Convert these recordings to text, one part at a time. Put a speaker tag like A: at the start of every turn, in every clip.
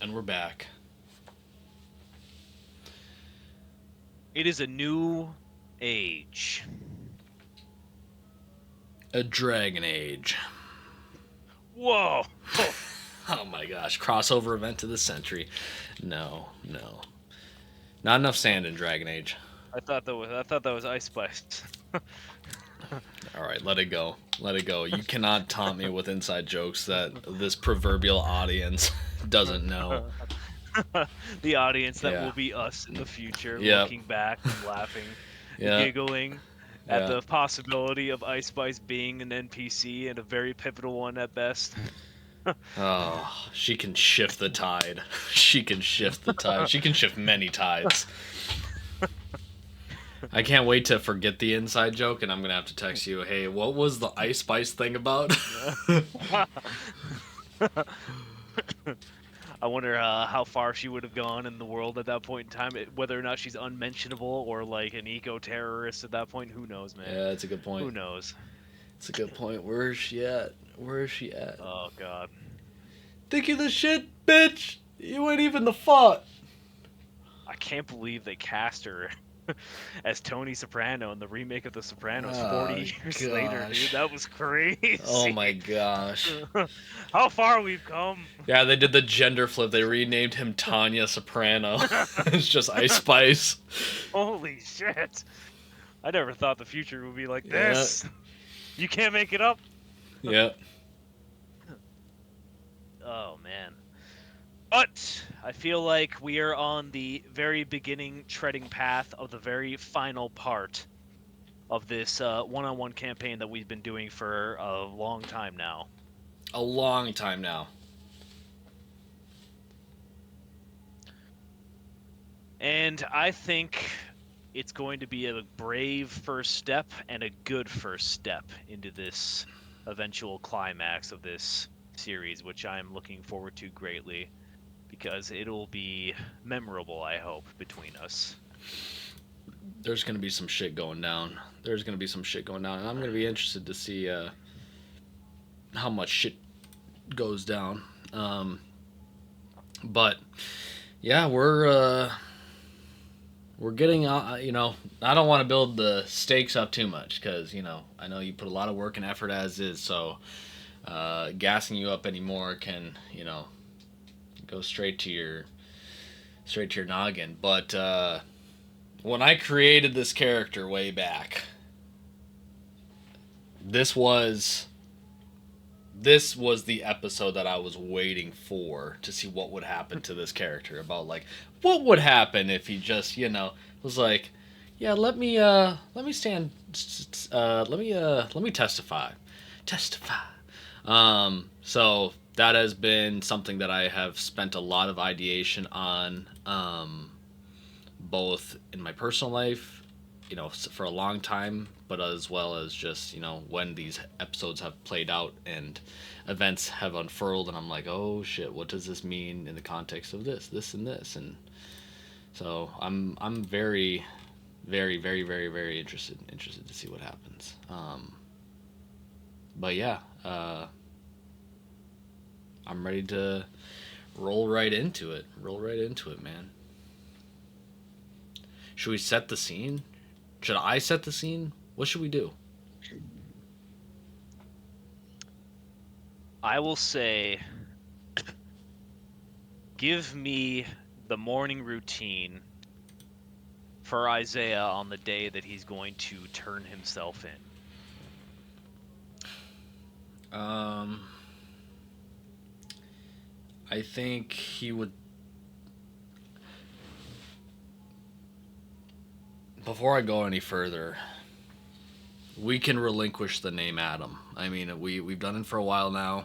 A: And we're back.
B: It is a new age.
A: A Dragon Age.
B: Whoa!
A: Oh my gosh, crossover event of the century. No, no. Not enough sand in Dragon Age.
B: I thought that was Ice Spice.
A: All right, let it go. Let it go. You cannot taunt me with inside jokes that this proverbial audience doesn't know.
B: The audience that
A: Yeah.
B: will be us in the future,
A: Yep.
B: looking back and laughing,
A: Yeah.
B: giggling at
A: Yeah.
B: the possibility of Ice Spice being an NPC and a very pivotal one at best.
A: Oh, she can shift the tide. She can shift the tide. She can shift many tides. I can't wait to forget the inside joke, and I'm gonna have to text you. Hey, what was the Ice Spice thing about?
B: I wonder how far she would have gone in the world at that point in time. Whether or not she's unmentionable or like an eco-terrorist at that point, who knows, man?
A: Yeah, that's a good point.
B: Who knows?
A: It's a good point. Where is she at? Where is she at?
B: Oh God,
A: Think you the shit, bitch. You ain't even the fought.
B: I can't believe they cast her as Tony Soprano in the remake of The Sopranos
A: Oh
B: 40 years later, dude.
A: gosh.
B: That was
A: Oh
B: crazy.
A: my gosh.
B: How far we've come.
A: Yeah, they did the gender flip. They renamed him Tanya Soprano. It's just Ice Spice.
B: Holy shit. I never thought the future would be like
A: Yeah.
B: this. You can't make it up.
A: Yeah.
B: Oh man. But I feel like we are on the very beginning treading path of the very final part of this one-on-one campaign that we've been doing for a long time now.
A: A long time now.
B: And I think it's going to be a brave first step and a good first step into this eventual climax of this series, which I'm looking forward to greatly because it'll be memorable, I hope, between us.
A: There's gonna be some shit going down. There's gonna be some shit going down, and I'm gonna be interested to see how much shit goes down. But yeah, we're getting I don't want to build the stakes up too much because I know you put a lot of work and effort as is, so gassing you up anymore can go straight to your noggin. But when I created this character way back, this was this was the episode that I was waiting for to see what would happen to this character. About like what would happen if he just was like, yeah, let me stand, let me testify. So that has been something that I have spent a lot of ideation on, both in my personal life, for a long time, but as well as just when these episodes have played out and events have unfurled, and I'm like, oh shit, what does this mean in the context of this, and this, and so I'm very, very, very, very, very interested to see what happens. But yeah, I'm ready to roll right into it. Roll right into it, man. Should we set the scene? Should I set the scene? What should we do?
B: I will say, give me the morning routine for Isaiah on the day that he's going to turn himself in.
A: Um, I think he would. Before I go any further, we can relinquish the name Adam. I mean, we've done it for a while now,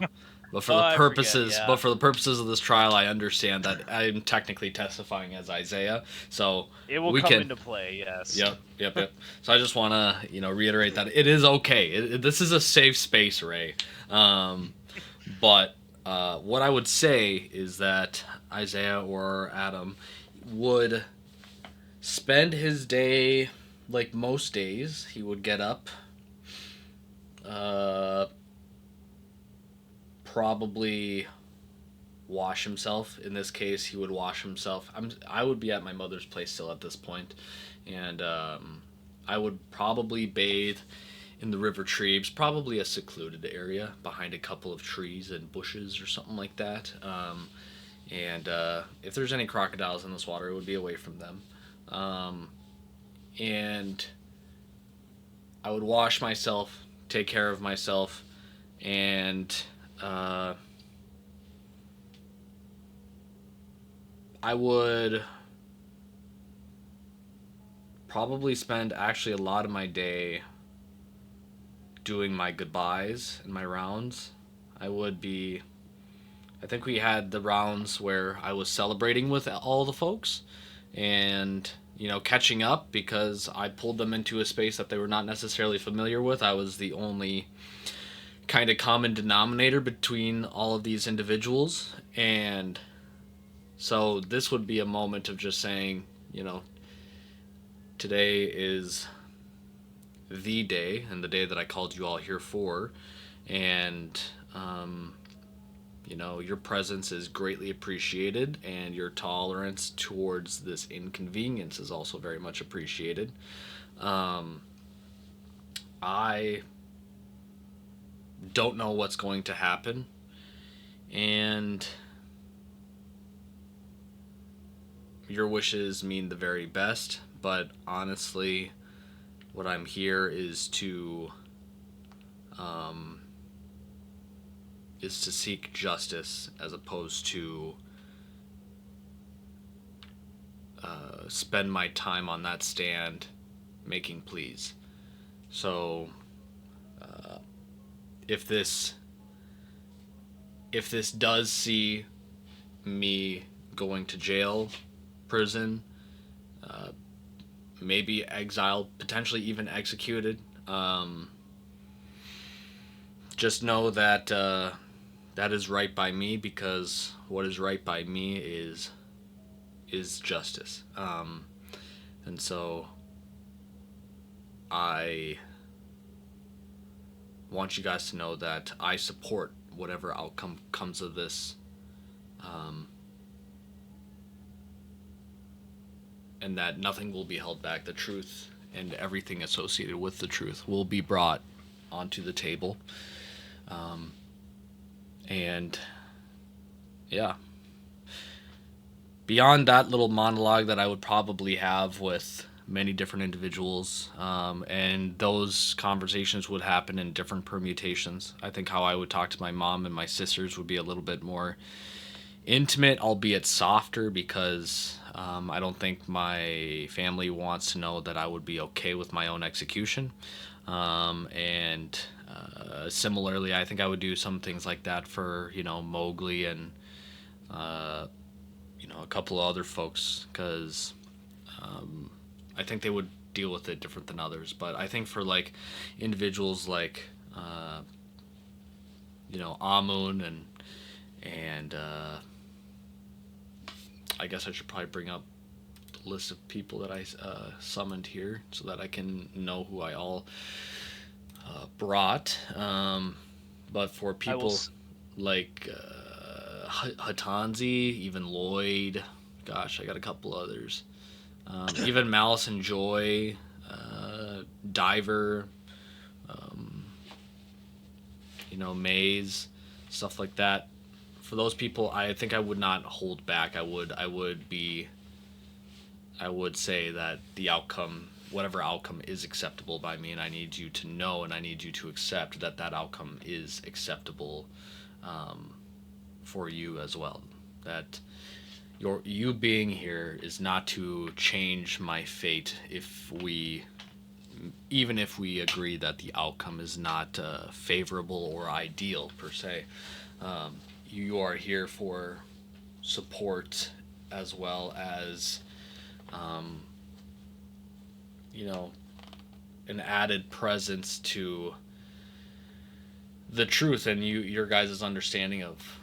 A: but
B: Oh, I forget. Yeah,
A: for the purposes of this trial, I understand that I'm technically testifying as Isaiah. So
B: it will
A: we
B: come
A: can.
B: into play. Yes.
A: Yep, yep, yep. So I just want to reiterate that it is okay. This is a safe space, Ray. But what I would say is that Isaiah or Adam would spend his day like most days. He would get up, uh, probably wash himself. In this case, he would wash himself. I would be at my mother's place still at this point, and I would probably bathe in the river Treves, probably a secluded area behind a couple of trees and bushes or something like that. And if there's any crocodiles in this water, it would be away from them. And I would wash myself, take care of myself, and uh, I would probably spend actually a lot of my day doing my goodbyes and my rounds. I would be. I think we had the rounds where I was celebrating with all the folks and, catching up because I pulled them into a space that they were not necessarily familiar with. I was the only kind of common denominator between all of these individuals. And so this would be a moment of just saying, today is the day and the day that I called you all here for. And, your presence is greatly appreciated, and your tolerance towards this inconvenience is also very much appreciated. I don't know what's going to happen, and your wishes mean the very best, but honestly, what I'm here um, is to seek justice as opposed to spend my time on that stand making pleas. So if this does see me going to jail, prison, uh, maybe exiled, potentially even executed, just know that that is right by me, because what is right by me is justice. And so I want you guys to know that I support whatever outcome comes of this, and that nothing will be held back. The truth and everything associated with the truth will be brought onto the table. And yeah, beyond that little monologue that I would probably have with many different individuals, and those conversations would happen in different permutations. I think how I would talk to my mom and my sisters would be a little bit more intimate, albeit softer, because I don't think my family wants to know that I would be okay with my own execution. And similarly, I think I would do some things like that for Mowgli and a couple of other folks, because I think they would deal with it different than others. But I think for like individuals like Amun and I guess I should probably bring up the list of people that I summoned here so that I can know who I all brought. But for people like Hatanzi, even Lloyd, gosh, I got a couple others. Even Malice and Joy, Diver, Maze, stuff like that. For those people, I think I would not hold back. I would say that the outcome, whatever outcome is acceptable by me, and I need you to know and I need you to accept that that outcome is acceptable for you as well. That you being here is not to change my fate even if we agree that the outcome is not favorable or ideal per se. You are here for support as well as an added presence to the truth and your guys' understanding of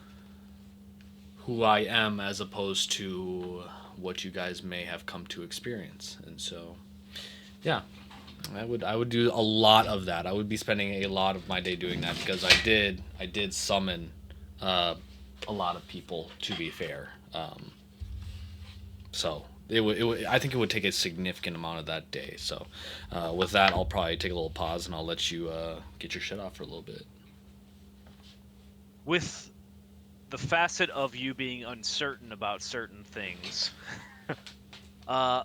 A: who I am as opposed to what you guys may have come to experience. And so, yeah, I would do a lot of that. I would be spending a lot of my day doing that because I did summon a lot of people, to be fair. So I think it would take a significant amount of that day. So with that, I'll probably take a little pause and I'll let you get your shit off for a little bit.
B: With the facet of you being uncertain about certain things, uh,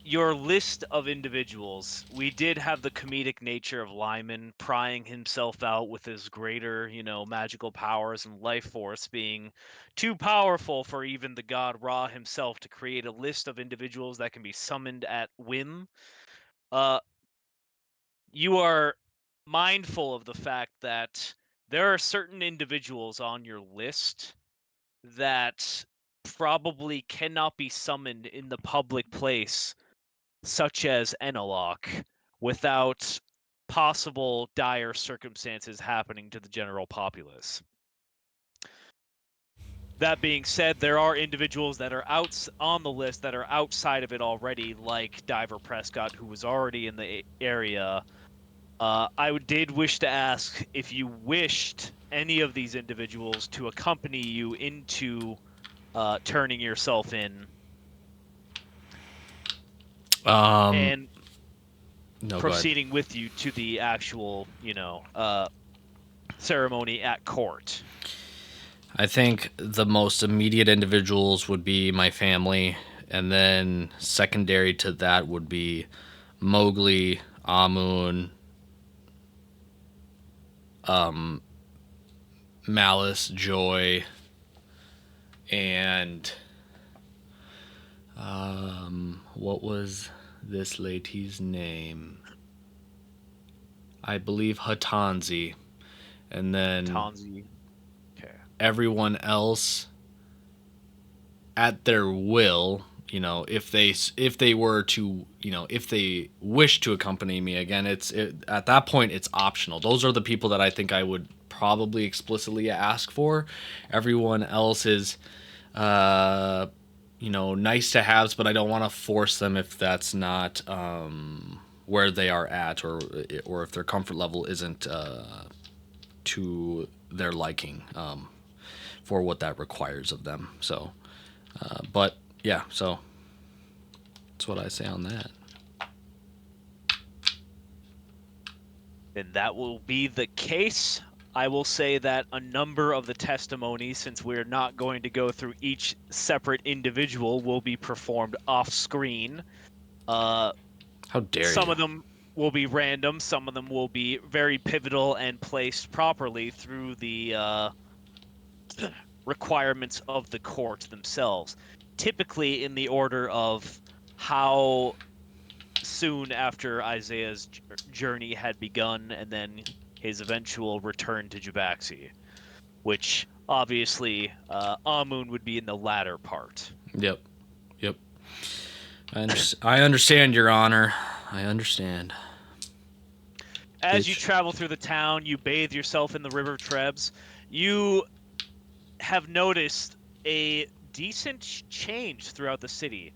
B: your list of individuals, we did have the comedic nature of Lyman prying himself out with his greater, magical powers and life force being too powerful for even the god Ra himself to create a list of individuals that can be summoned at whim. Uh, you are mindful of the fact that there are certain individuals on your list that probably cannot be summoned in the public place, such as Enelok, without possible dire circumstances happening to the general populace. That being said, there are individuals that are out on the list that are outside of it already, like Diver Prescott, who was already in the area. Did wish to ask if you wished any of these individuals to accompany you into turning yourself in
A: Um,
B: and
A: no, go ahead.
B: proceeding with you to the actual, ceremony at court.
A: I think the most immediate individuals would be my family, and then secondary to that would be Mowgli, Amun, Malice, Joy, and what was this lady's name? I believe Hatanzi, and then
B: Tanzi. Okay.
A: everyone else at their will. If they were to, if they wish to accompany me again, at that point it's optional. Those are the people that I think I would probably explicitly ask for. Everyone else is nice to haves, but I don't want to force them if that's not where they are at, or if their comfort level isn't to their liking for what that requires of them. So, but yeah, so that's what I say on that.
B: And that will be the case. I will say that a number of the testimonies, since we're not going to go through each separate individual, will be performed off screen. Uh,
A: How dare
B: some
A: you?
B: of them will be random, some of them will be very pivotal and placed properly through the requirements of the court themselves, typically in the order of how soon after Isaiah's journey had begun and then his eventual return to Jubaxi, which obviously Amun would be in the latter part.
A: Yep, yep. I understand, Your Honor. I understand.
B: As you
A: Bitch.
B: travel through the town, you bathe yourself in the River Trebs. You have noticed a decent change throughout the city.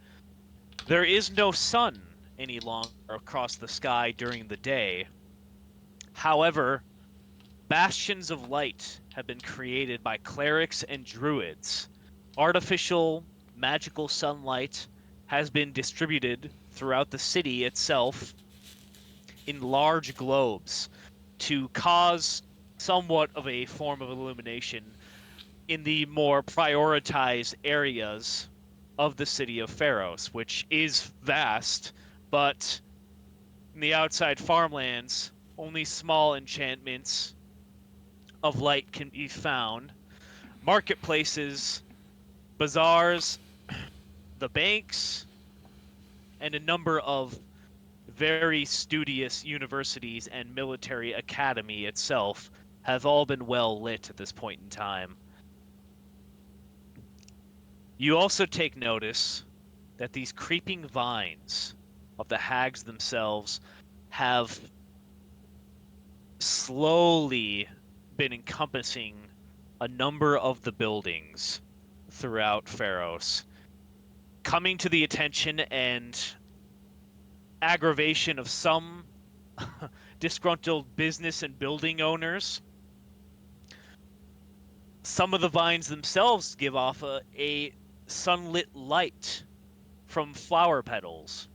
B: There is no sun any longer across the sky during the day. However, bastions of light have been created by clerics and druids. Artificial, magical sunlight has been distributed throughout the city itself in large globes to cause somewhat of a form of illumination in the more prioritized areas of the city of Pharos, which is vast, but in the outside farmlands, only small enchantments of light can be found. Marketplaces, bazaars, the banks, and a number of very studious universities and military academy itself have all been well lit at this point in time. You also take notice that these creeping vines of the hags themselves have slowly been encompassing a number of the buildings throughout Pharos, coming to the attention and aggravation of some disgruntled business and building owners. some of the vines themselves give off a sunlit light from flower petals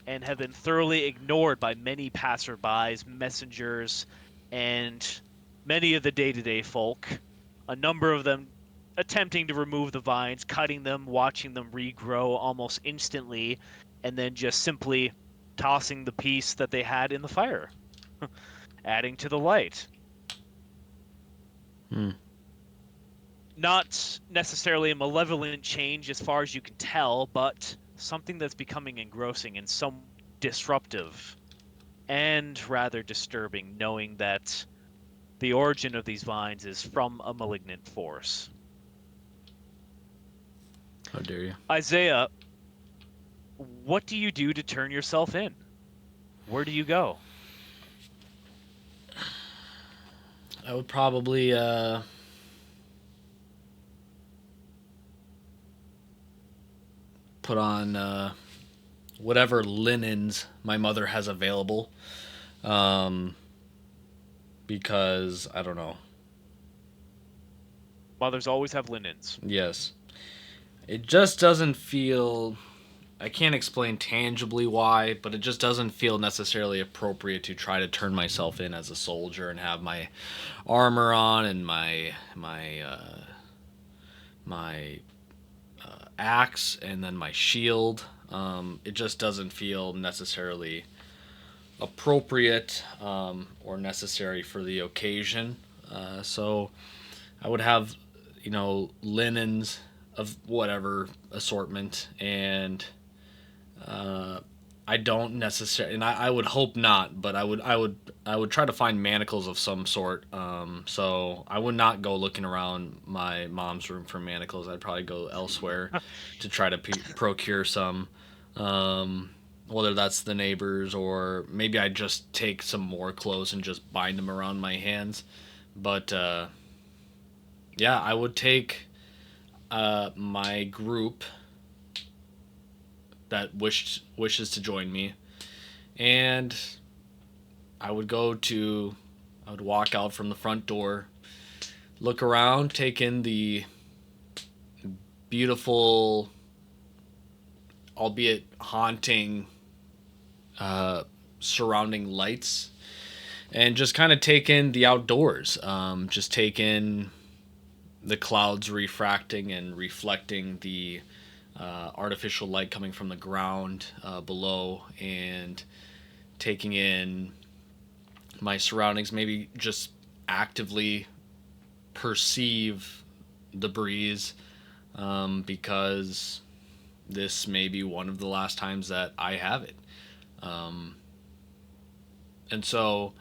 B: and have been thoroughly ignored by many passerbys, messengers, and many of the day-to-day folk. A number of them attempting to remove the vines, cutting them, watching them regrow almost instantly, and then just simply tossing the piece that they had in the fire, adding to the light.
A: Hmm.
B: Not necessarily a malevolent change as far as you can tell, but something that's becoming engrossing and some disruptive and rather disturbing, knowing that the origin of these vines is from a malignant force.
A: How dare you?
B: Isaiah, what do you do to turn yourself in? Where do you go?
A: I would probably put on whatever linens my mother has available. Um, because I don't know.
B: Mothers always have linens.
A: Yes. It just doesn't feel. I can't explain tangibly why, but it just doesn't feel necessarily appropriate to try to turn myself in as a soldier and have my armor on and my axe and then my shield. It just doesn't feel necessarily appropriate or necessary for the occasion. So I would have, linens of whatever assortment, and I don't necessarily, and I would hope not, but I would try to find manacles of some sort. So I would not go looking around my mom's room for manacles. I'd probably go elsewhere to try to procure some. Whether that's the neighbors or maybe I just take some more clothes and just bind them around my hands. But yeah, I would take my group that wishes to join me, and I would walk out from the front door, look around, take in the beautiful, albeit haunting, surrounding lights, and just kind of take in the outdoors. Just take in the clouds refracting and reflecting the artificial light coming from the ground below, and taking in my surroundings, maybe just actively perceive the breeze, because this may be one of the last times that I have it. Um, and so,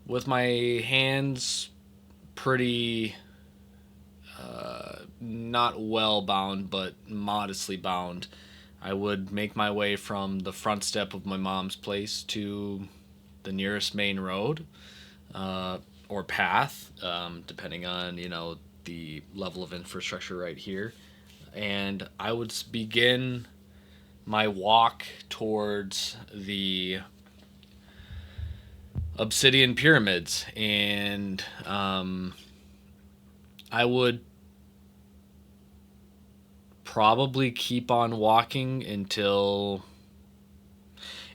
A: with my hands pretty not well bound, but modestly bound, I would make my way from the front step of my mom's place to the nearest main road, or path, depending on the level of infrastructure right here, and I would begin my walk towards the obsidian pyramids, and I would probably keep on walking until,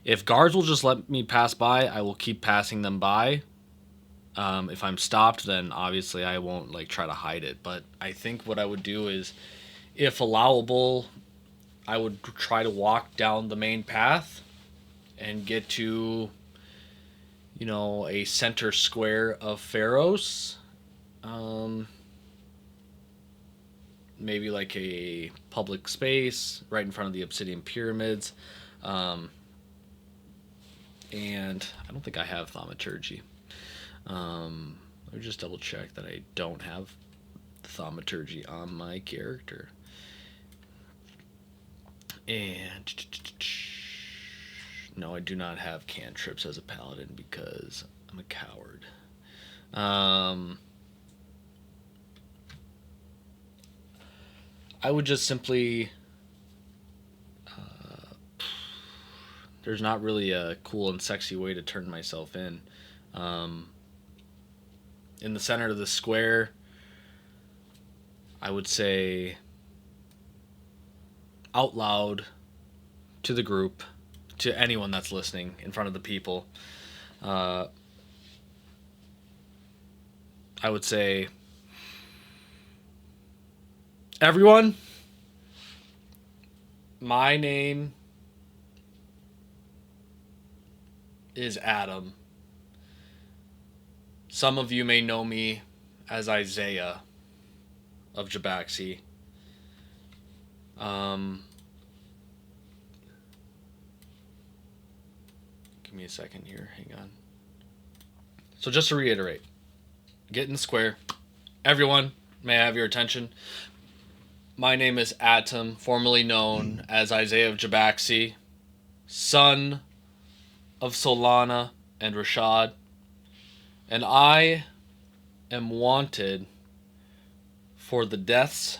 A: if guards will just let me pass by, I will keep passing them by. If I'm stopped, then obviously I won't try to hide it. But I think what I would do is, if allowable, I would try to walk down the main path and get to, a center square of Pharos. Um, Maybe like a public space right in front of the obsidian pyramids. Um, and I don't think I have thaumaturgy. Let me just double check that I don't have thaumaturgy on my character. And no, I do not have cantrips as a paladin because I'm a coward. I would just simply. There's not really a cool and sexy way to turn myself in. Um, in the center of the square, I would say out loud to the group, to anyone that's listening in front of the people, uh, I would say, everyone, my name is Adam. Some of you may know me as Isaiah of Jabaxi. Um, Give me a second here. Hang on. So just to reiterate, get in the square. Everyone, may I have your attention? My name is Atom, formerly known as Isaiah of Jabaxi, son of Solana and Rashad, and I am wanted for the deaths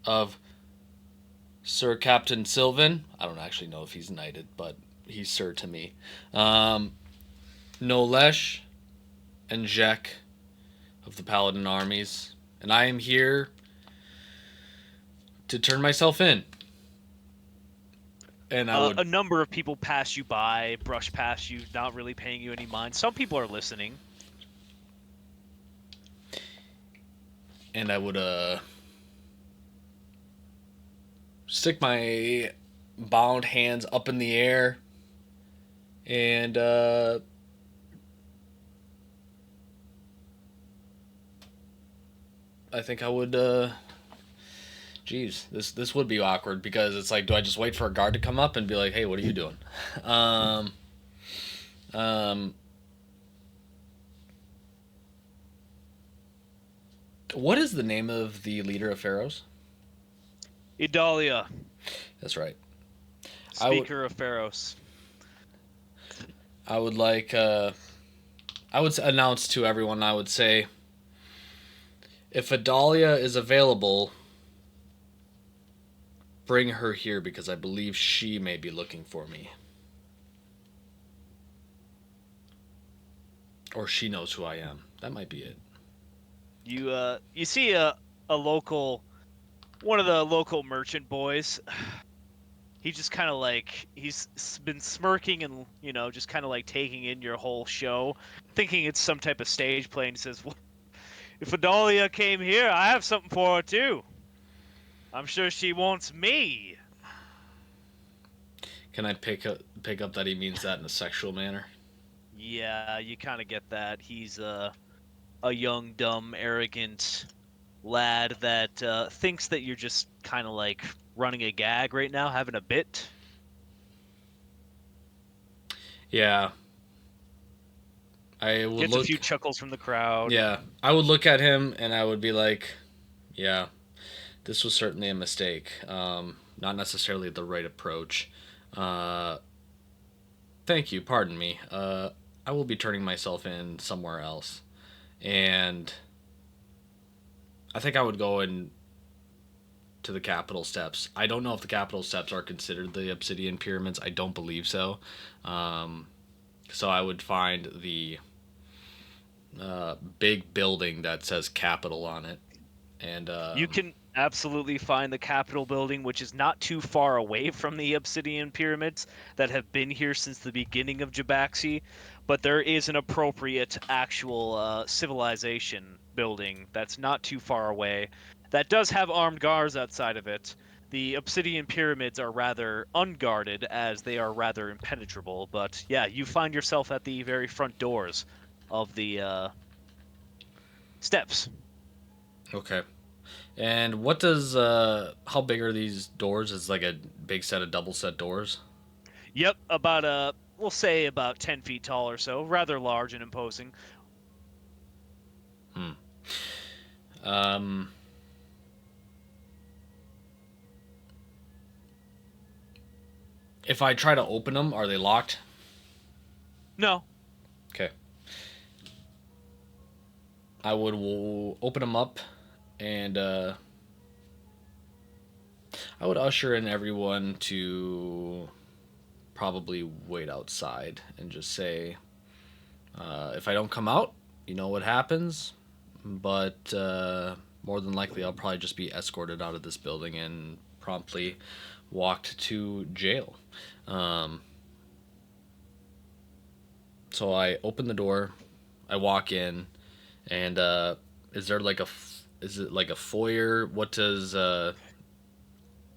A: of Sir Captain Sylvan. I don't actually know if he's knighted, but he's Sir to me. Nolesh and Jek of the Paladin armies, and I am here to turn myself in. And I would,
B: A number of people pass you by, brush past you, not really paying you any mind. Some people are listening.
A: and I would stick my bound hands up in the air, and I think I would. Geez, this would be awkward because it's like, do I just wait for a guard to come up and be like, "Hey, what are you doing?" um, um, what is the name of the leader of Pharaohs?
B: Idalia,
A: That's right.
B: speaker of Pharaohs.
A: I would like. I would announce to everyone. I would say, if Adalia is available, bring her here because I believe she may be looking for me. Or she knows who I am. That might be it.
B: You see a local, one of the local merchant boys. He just kind of like he's been smirking and just kind of like taking in your whole show, thinking it's some type of stage play. And he says, well, "If Adalia came here, I have something for her too. I'm sure she wants me."
A: Can I pick up that he means that in a sexual manner?
B: Yeah, you kind of get that. He's a young, dumb, arrogant lad that thinks that you're just kind of like running a gag right now, having a bit.
A: Yeah. I would
B: Gets a
A: look.
B: few chuckles from the crowd.
A: Yeah. I would look at him and I would be like, yeah, this was certainly a mistake. Not necessarily the right approach. Uh, Thank you. Pardon me. I will be turning myself in somewhere else. And I think I would go in to the Capitol steps. I don't know if the Capitol steps are considered the Obsidian Pyramids. I don't believe so. Um, so I would find the big building that says Capitol on it. And
B: You can absolutely find the Capitol building, which is not too far away from the Obsidian Pyramids that have been here since the beginning of Jabaxi. But there is an appropriate actual civilization building that's not too far away that does have armed guards outside of it. The Obsidian Pyramids are rather unguarded as they are rather impenetrable. But yeah, you find yourself at the very front doors of the steps.
A: okay. And what does how big are these doors? Is like a big set of double set doors?
B: Yep, about we'll say about 10 feet tall or so, rather large and imposing.
A: Hmm. Um. If I try to open them, are they locked?
B: No,
A: Okay. I would open them up, and I would usher in everyone to probably wait outside and just say, if I don't come out, you know what happens, but more than likely I'll probably just be escorted out of this building and promptly walked to jail. Um, so I open the door, I walk in, and is there like is it like a foyer? What does the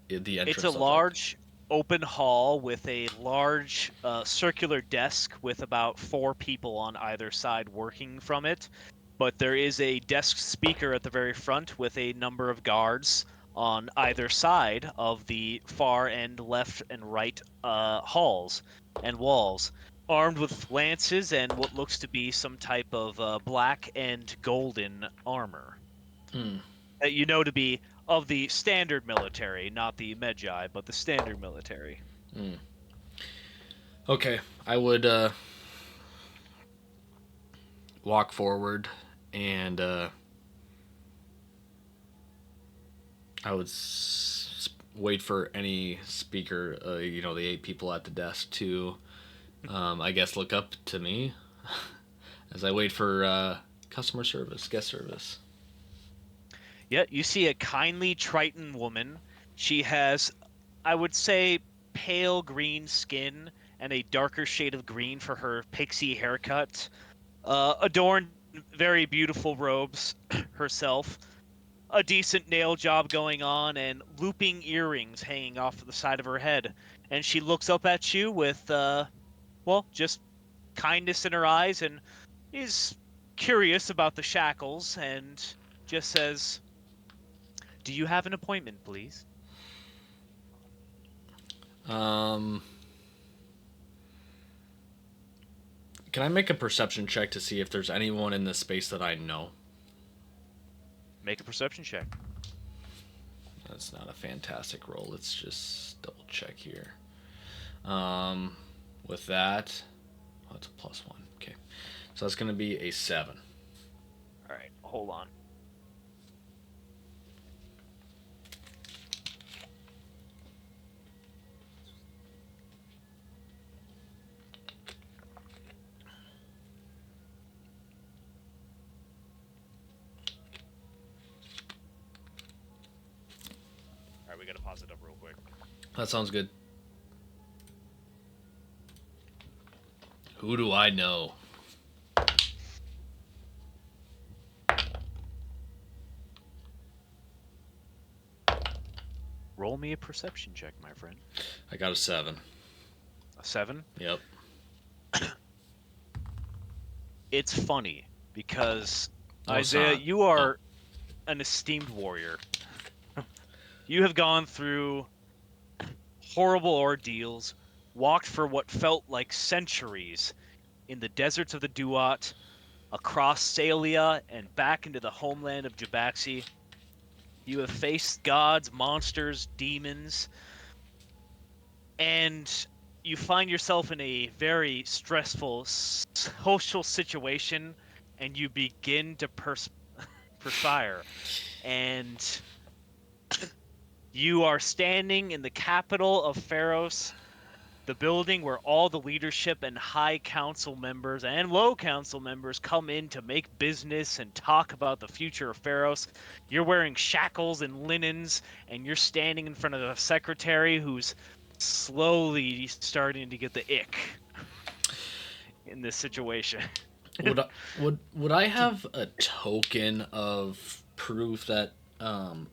B: It's a
A: entrance look like?
B: large open hall with a large circular desk with about 4 people on either side working from it. But there is a desk speaker at the very front with a number of guards on either side of the far and left and right halls and walls, armed with lances and what looks to be some type of black and golden armor
A: Hmm.
B: that you know to be of the standard military, not the Medjai, but the standard military.
A: Hmm. Okay, I would walk forward and I would wait for any speaker, the 8 people at the desk to, I guess, look up to me as I wait for customer service, guest service.
B: Yeah, you see a kindly Triton woman. She has, I would say, pale green skin and a darker shade of green for her pixie haircut. Adorned in very beautiful robes herself. A decent nail job going on and looping earrings hanging off the side of her head. And she looks up at you with, well, just kindness in her eyes and is curious about the shackles and just says, "Do you have an appointment, please?"
A: Um, can I make a perception check to see if there's anyone in this space that I know?
B: Make a perception check.
A: That's not a fantastic roll. Let's just double check here. Um, with that, oh, it's a +1. Okay, so that's gonna be a 7.
B: All right, hold on. All right, we gotta pause it up real quick.
A: That sounds good. Who do I know?
B: Roll me a perception check, my friend.
A: I got a 7.
B: A 7?
A: Yep.
B: It's funny because
A: No, it's
B: Isaiah,
A: not.
B: you
A: Oh.
B: are an esteemed warrior. You have gone through horrible ordeals, walked for what felt like centuries in the deserts of the Duat, across Salia, and back into the homeland of Jabaxi. You have faced gods, monsters, demons, and you find yourself in a very stressful social situation, and you begin to perspire. And you are standing in the capital of Pharos, the building where all the leadership and high council members and low council members come in to make business and talk about the future of Pharos. You're wearing shackles and linens, and you're standing in front of the secretary who's slowly starting to get the ick in this situation.
A: Would I have a token of proof that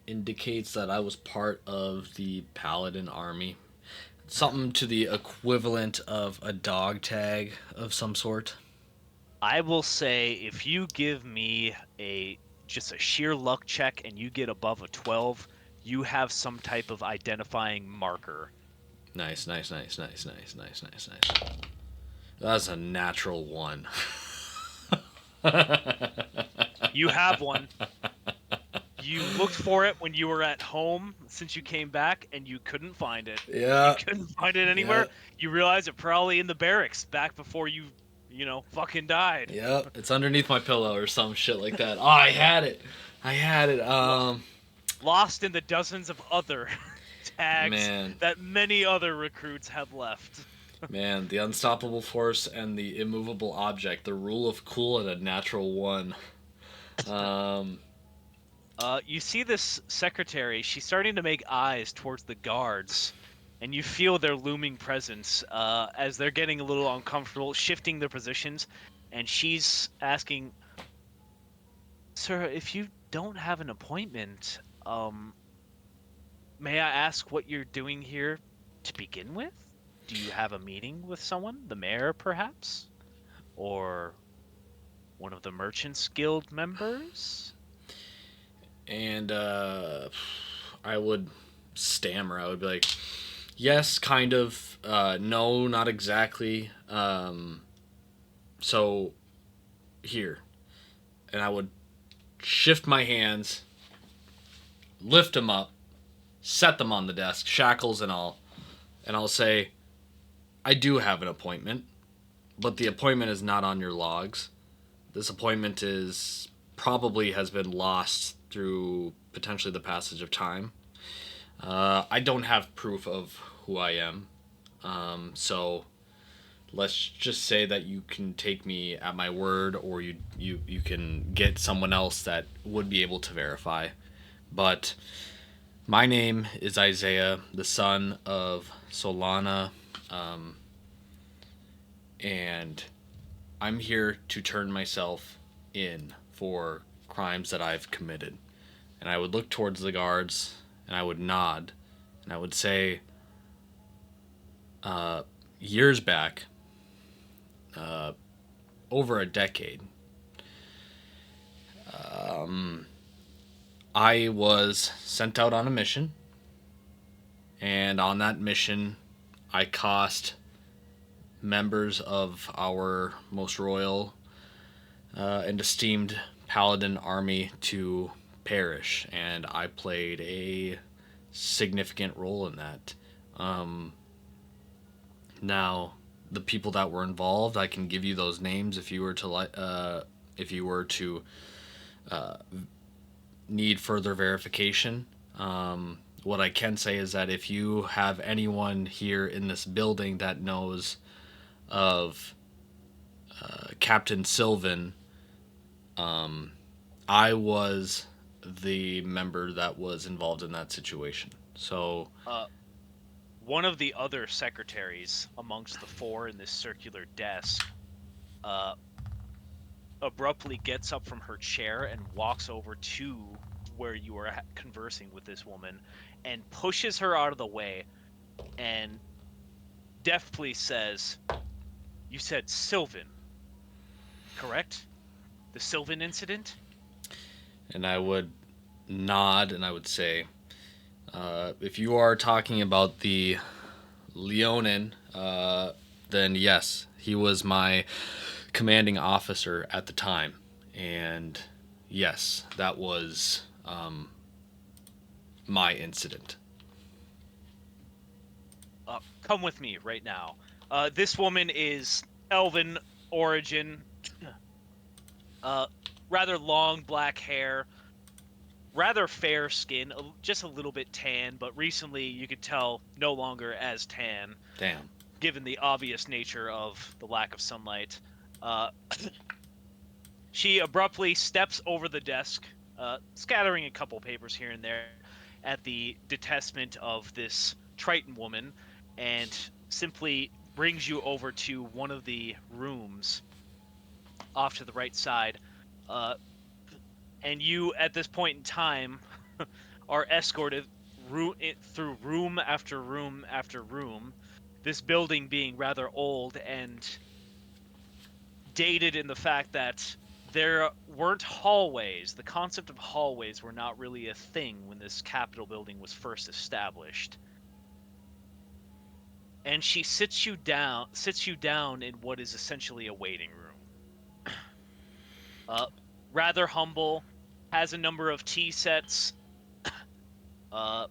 A: indicates that I was part of the Paladin army? Something to the equivalent of a dog tag of some sort.
B: I will say if you give me a just a sheer luck check and you get above a 12, you have some type of identifying marker.
A: Nice, nice, nice, nice, nice, nice, nice, nice. That's a natural 1.
B: You have one. You looked for it when you were at home since you came back and you couldn't find it. You
A: Yeah.
B: couldn't find it
A: Yeah.
B: anywhere. You realize it probably in the barracks back before fucking died.
A: Yep. It's underneath my pillow or some shit like that. Oh, I had it. I had it.
B: Lost in the dozens of other tags
A: Man.
B: that many other recruits have left.
A: Man, the unstoppable force and the immovable object, the rule of cool at a natural one. Um,
B: You see this secretary, she's starting to make eyes towards the guards, and you feel their looming presence as they're getting a little uncomfortable, shifting their positions, and she's asking, "Sir, if you don't have an appointment, may I ask what you're doing here to begin with? Do you have a meeting with someone? The mayor, perhaps? Or one of the Merchants Guild members?"
A: and I would stammer. I would be like, yes, kind of. No, not exactly. So here, and I would shift my hands, lift them up, set them on the desk, shackles and all, and I'll say, I do have an appointment, but the appointment is not on your logs. This appointment is probably has been lost through potentially the passage of time. I don't have proof of who I am, so let's just say that you can take me at my word, or you can get someone else that would be able to verify. But my name is Isaiah, the son of Solana, and I'm here to turn myself in for crimes that I've committed. And I would look towards the guards, and I would nod, and I would say, years back, over a decade, I was sent out on a mission, and on that mission, I cost members of our most royal and esteemed paladin army to perish, and I played a significant role in that. Now, the people that were involved, I can give you those names if you were to need further verification. What I can say is that if you have anyone here in this building that knows of Captain Sylvan, I was the member that was involved in that situation. So,
B: Uh, One of the other secretaries amongst the four in this circular desk uh, abruptly gets up from her chair and walks over to where you are conversing with this woman and pushes her out of the way and deftly says, "You said Sylvan, correct? The Sylvan incident?"
A: and I would nod and I would say, if you are talking about the Leonin, then yes, he was my commanding officer at the time. And yes, that was my incident.
B: Come with me right now. This woman is elven origin, uh, rather long black hair, rather fair skin, just a little bit tan, but recently you could tell no longer as tan,
A: Damn.
B: given the obvious nature of the lack of sunlight. Uh, she abruptly steps over the desk, scattering a couple papers here and there at the detestment of this Triton woman, and simply brings you over to one of the rooms off to the right side. Uh, and you, at this point in time, are escorted through room after room after room. This building being rather old and dated in the fact that there weren't hallways. The concept of hallways were not really a thing when this Capitol building was first established. And she sits you down in what is essentially a waiting room. Uh, Rather humble, has a number of tea sets. Uh,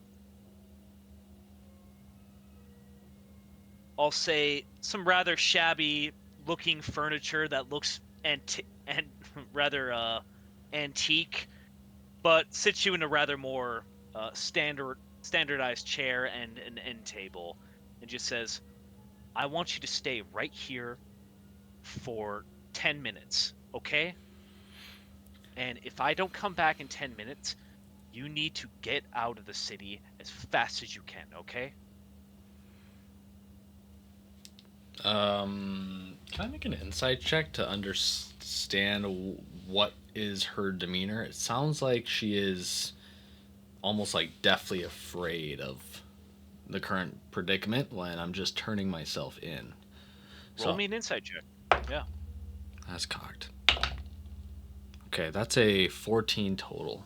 B: I'll say some rather shabby looking furniture that looks and rather antique, but sits you in a rather more standardized chair and an end table, and just says, I want you to stay right here for 10 minutes, okay? And if I don't come back in 10 minutes, you need to get out of the city as fast as you can, okay?
A: Can I make an insight check to understand what is her demeanor? It sounds like she is almost like deathly afraid of the current predicament when I'm just turning myself in.
B: Roll
A: So
B: me an insight check. Yeah.
A: that's cocked. Okay, that's a 14 total.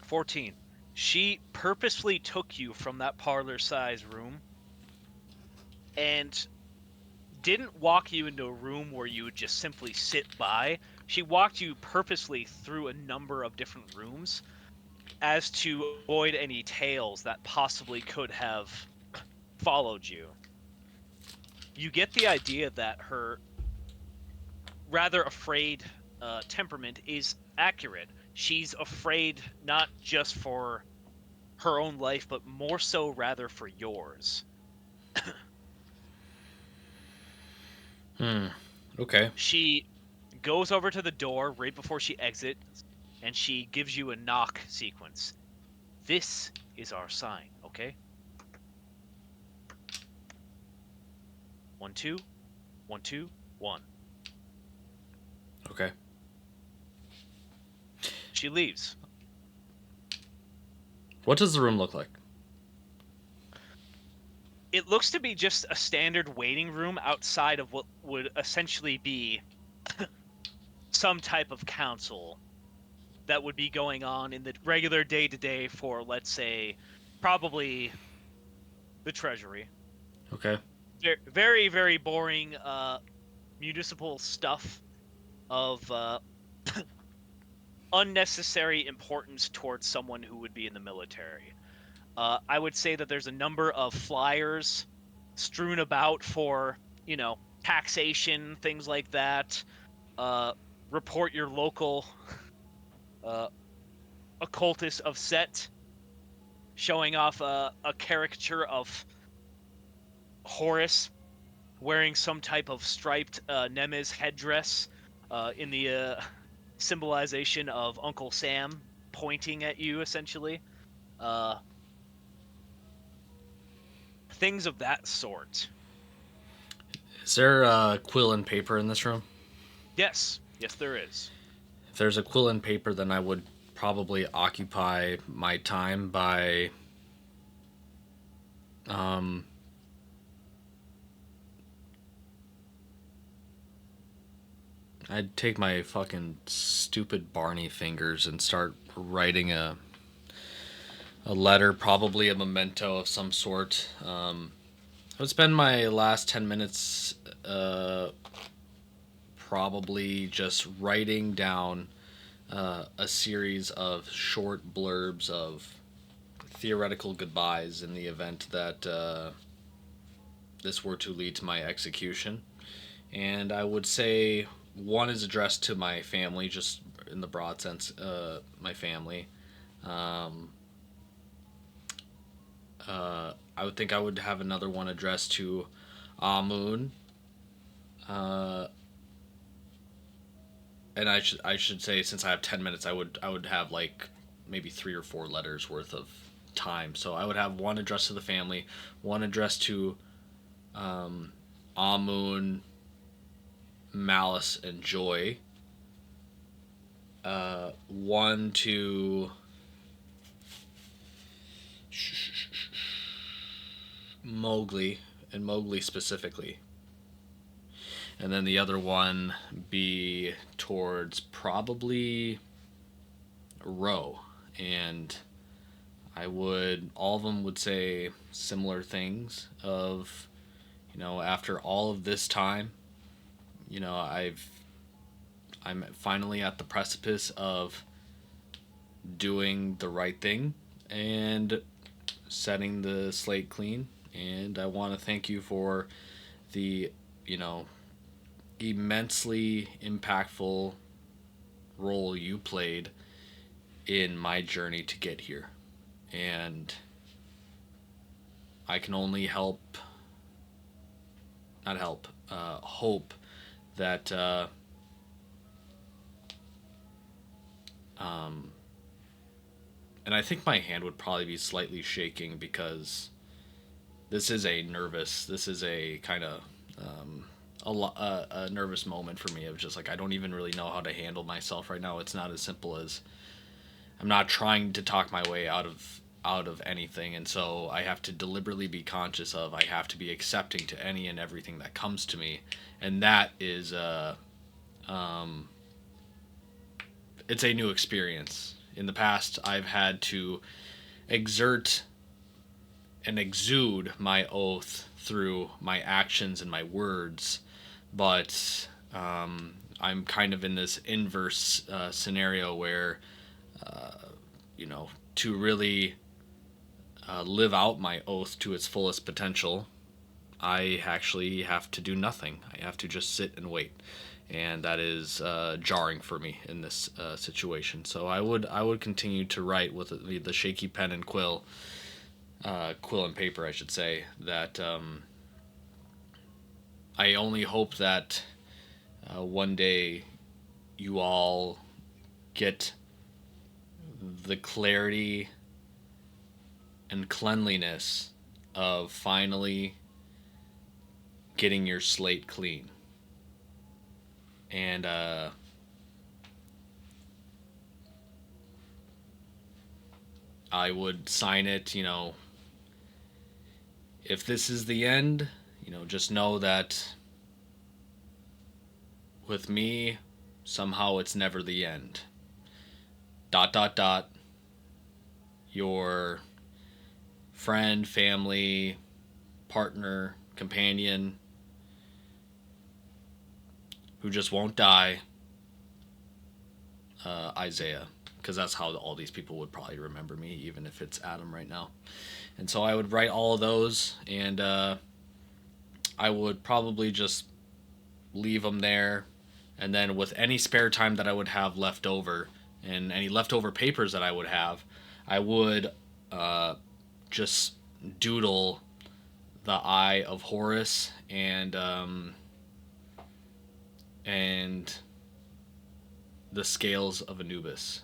B: 14. She purposefully took you from that parlor size room and didn't walk you into a room where you would just simply sit by. She walked you purposely through a number of different rooms as to avoid any tails that possibly could have followed you. You get the idea that her rather afraid temperament is accurate. She's afraid not just for her own life, but more so rather for yours.
A: Hmm. Okay.
B: She goes over to the door right before she exits, and she gives you a knock sequence. This is our sign, okay? 1 2, 1 2, 1.
A: Okay.
B: She leaves.
A: What does the room look like?
B: It looks to be just a standard waiting room outside of what would essentially be some type of council that would be going on in the regular day to day for, let's say, probably the Treasury.
A: Okay.
B: Very, very boring municipal stuff of unnecessary importance towards someone who would be in the military. I would say that there's a number of flyers strewn about for, taxation, things like that. Uh, Report your local uh, occultist of set, showing off a caricature of Horus wearing some type of striped Nemes headdress in the symbolization of Uncle Sam pointing at you, essentially. Uh, Things of that sort.
A: Is there quill and paper in this room?
B: Yes, yes, there is.
A: If there's a quill and paper, then I would probably occupy my time by um, I'd take my fucking stupid Barney fingers and start writing a letter, probably a memento of some sort. I would spend my last 10 minutes probably just writing down a series of short blurbs of theoretical goodbyes in the event that this were to lead to my execution. And I would say one is addressed to my family, just in the broad sense, my family. Um, I would think I would have another one addressed to Amun. Uh, and I should say, since I have 10 minutes, I would have like maybe 3 or 4 letters worth of time. So I would have one addressed to the family, one addressed to Amun, Malice, and Joy. One to Mowgli, and Mowgli specifically. And then the other one be towards probably Ro. And all of them would say similar things of, after all of this time, I'm finally at the precipice of doing the right thing and setting the slate clean. And I want to thank you for the, you know, immensely impactful role you played in my journey to get here. And I can only help not help, hope that um, and I think my hand would probably be slightly shaking because this is a kind of a nervous moment for me of just like I don't even really know how to handle myself right now. It's not as simple as I'm not trying to talk my way out of anything, and so I have to deliberately be conscious of I have to be accepting to any and everything that comes to me, and that is um, it's a new experience. In the past, I've had to exert and exude my oath through my actions and my words, but I'm kind of in this inverse scenario where you know to really live out my oath to its fullest potential, I actually have to do nothing. I have to just sit and wait, and that is jarring for me in this situation. So I would continue to write with the shaky pen and quill and paper, I should say. That I only hope that one day you all get the clarity and cleanliness of finally getting your slate clean. And I would sign it, if this is the end, just know that with me, somehow it's never the end. Dot, dot, dot. Your friend, family, partner, companion who just won't die, Isaiah. Because that's how all these people would probably remember me, even if it's Adam right now. And so I would write all of those, and I would probably just leave them there. And then with any spare time that I would have left over, and any leftover papers that I would have, I would uh, just doodle the Eye of Horus and the scales of Anubis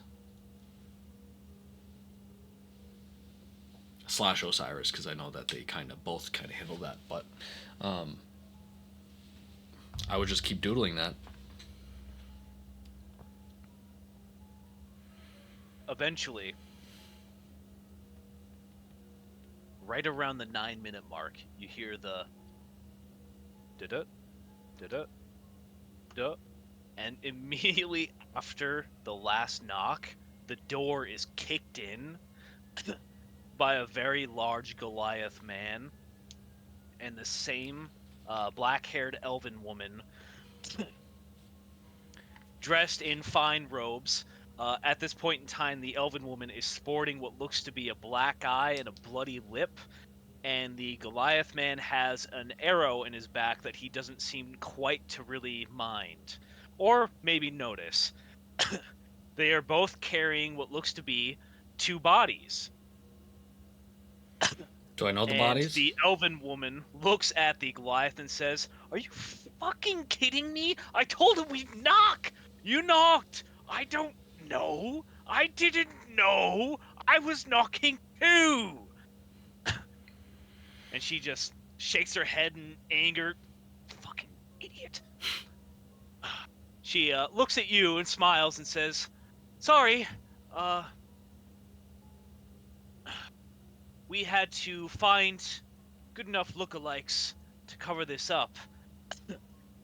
A: slash Osiris, because I know that they both kind of handle that, but um, I would just keep doodling that.
B: Eventually, right around the 9-minute mark, you hear the da da da, and immediately after the last knock, the door is kicked in by a very large Goliath man and the same black-haired elven woman dressed in fine robes. At this point in time, the elven woman is sporting what looks to be a black eye and a bloody lip, and the Goliath man has an arrow in his back that he doesn't seem quite to really mind, or maybe notice. They are both carrying what looks to be two bodies.
A: Do I know the
B: And
A: bodies?
B: the elven woman looks at the Goliath and says, "Are you fucking kidding me? I told him we'd knock! You knocked! I don't know! I didn't know! I was knocking too!" And she just shakes her head in anger. Fucking idiot. She looks at you and smiles and says, "Sorry, uh, we had to find good enough lookalikes to cover this up."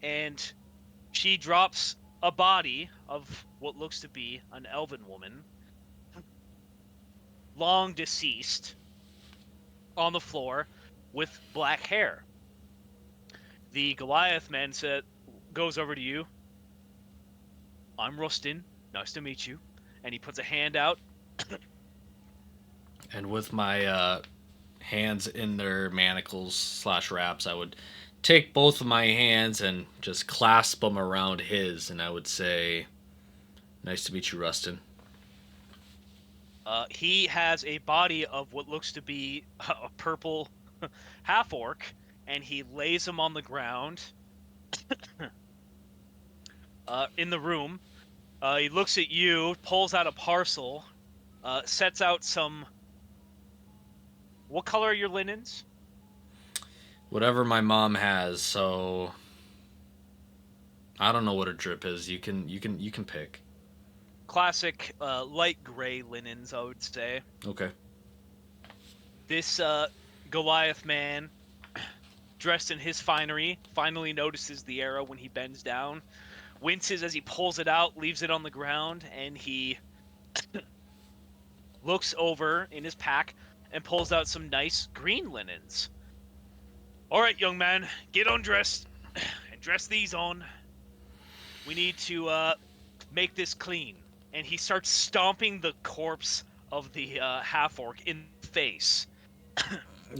B: And she drops a body of what looks to be an elven woman, long deceased, on the floor with black hair. The Goliath man goes over to you. "I'm Rustin. Nice to meet you." And he puts a hand out.
A: And with my hands in their manacles slash wraps, I would take both of my hands and just clasp them around his, and I would say, "Nice to meet you, Rustin."
B: He has a body of what looks to be a purple half orc, and he lays him on the ground in the room. He looks at you, pulls out a parcel, sets out some. What color are your linens?
A: Whatever my mom has, so I don't know what a drip is. You can pick.
B: Classic light gray linens, I would say.
A: Okay.
B: This Goliath man, dressed in his finery, finally notices the arrow when he bends down, winces as he pulls it out, leaves it on the ground, and he looks over in his pack and pulls out some nice green linens. All right, young man, get undressed and dress these on. We need to make this clean. And he starts stomping the corpse of the half-orc in the face,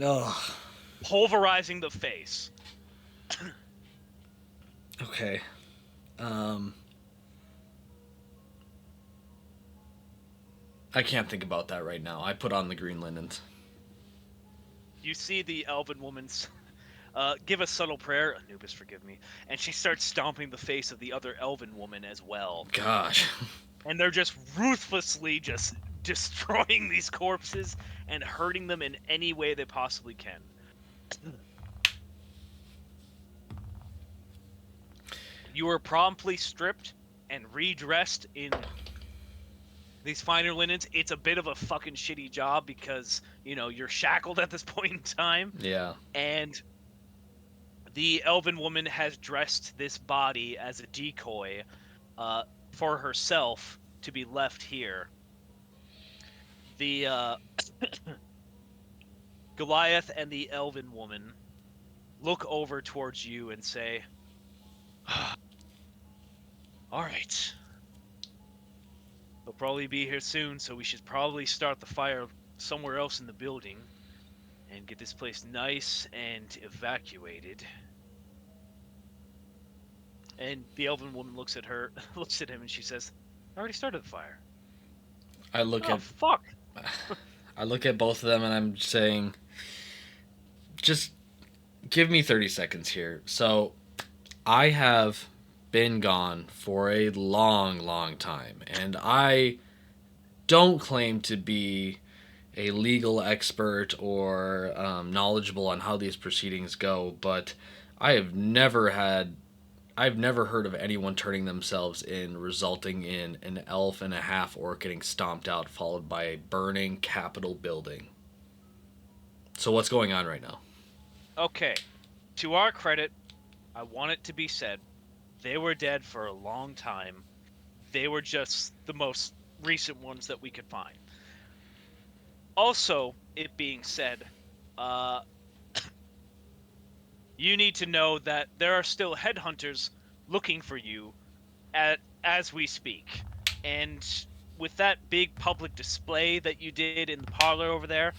A: Oh.
B: pulverizing the face.
A: Okay. I can't think about that right now. I put on the green linens.
B: You see the elven woman's give a subtle prayer, Anubis, forgive me, and she starts stomping the face of the other elven woman as well.
A: Gosh.
B: And they're just ruthlessly just destroying these corpses and hurting them in any way they possibly can. You are promptly stripped and redressed in these finer linens. It's a bit of a fucking shitty job because, you're shackled at this point in time.
A: Yeah.
B: And the elven woman has dressed this body as a decoy for herself to be left here. The Goliath and the elven woman look over towards you and say, all right. They'll probably be here soon, so we should probably start the fire somewhere else in the building and get this place nice and evacuated. And the elven woman looks at him, and she says, I already started the fire.
A: I look
B: Oh,
A: at
B: fuck.
A: I look at both of them and I'm saying, just give me 30 seconds here. So, I have been gone for a long, long time, and I don't claim to be a legal expert or knowledgeable on how these proceedings go, but I have never had. I've never heard of anyone turning themselves in, resulting in an elf and a half orc getting stomped out, followed by a burning Capitol building. So what's going on right now?
B: Okay. To our credit, I want it to be said, they were dead for a long time. They were just the most recent ones that we could find. Also, it being said, uh, you need to know that there are still headhunters looking for you as we speak. And with that big public display that you did in the parlor over there,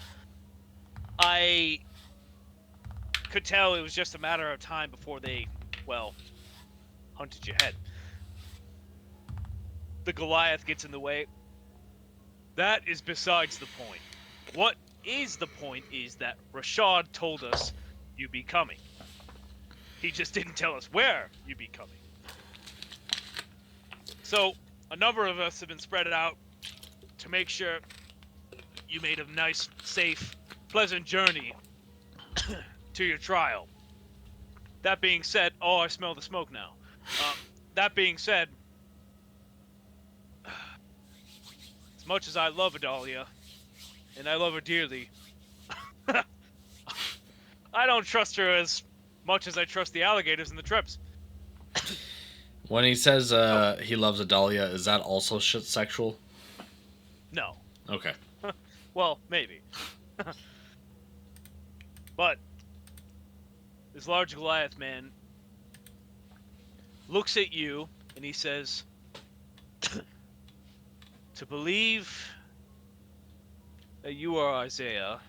B: I could tell it was just a matter of time before they, well, hunted your head. The Goliath gets in the way. That is besides the point. What is the point is that Rashad told us you'd be coming. He just didn't tell us where you'd be coming. So, a number of us have been spread out to make sure you made a nice, safe, pleasant journey to your trial. That being said, oh, I smell the smoke now. That being said, as much as I love Adalia, and I love her dearly, I don't trust her as much as I trust the alligators and the trips.
A: When he says he loves Adalia, is that also sexual?
B: No.
A: Okay.
B: Well, maybe. But this large Goliath man looks at you and he says, to believe that you are Isaiah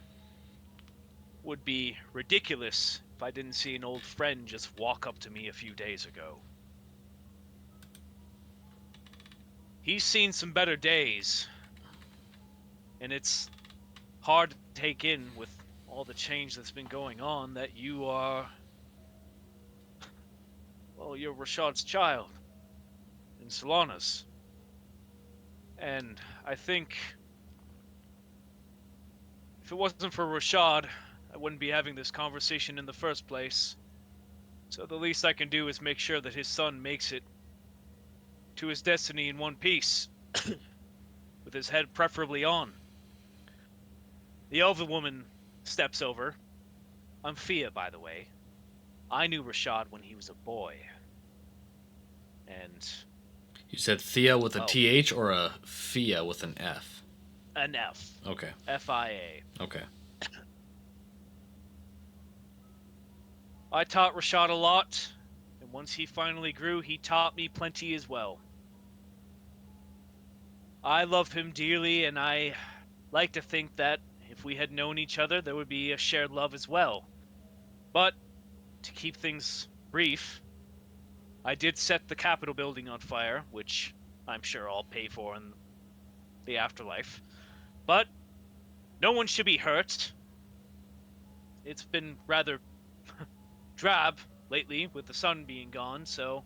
B: would be ridiculous if I didn't see an old friend just walk up to me a few days ago. He's seen some better days, and it's hard to take in with all the change that's been going on that you are, well, you're Rashad's child in Solana's. And I think if it wasn't for Rashad, I wouldn't be having this conversation in the first place. So the least I can do is make sure that his son makes it to his destiny in one piece, with his head preferably on. The elven woman steps over. I'm Fia, by the way. I knew Rashad when he was a boy. And,
A: You said Thea with a
B: oh,
A: TH or a Fia with an F?
B: an F.
A: Okay.
B: F-I-A.
A: Okay.
B: I taught Rashad a lot, and once he finally grew, he taught me plenty as well. I love him dearly, and I like to think that if we had known each other, there would be a shared love as well. But, to keep things brief, I did set the Capitol building on fire, which I'm sure I'll pay for in the afterlife. But, no one should be hurt. It's been rather drab lately with the sun being gone, so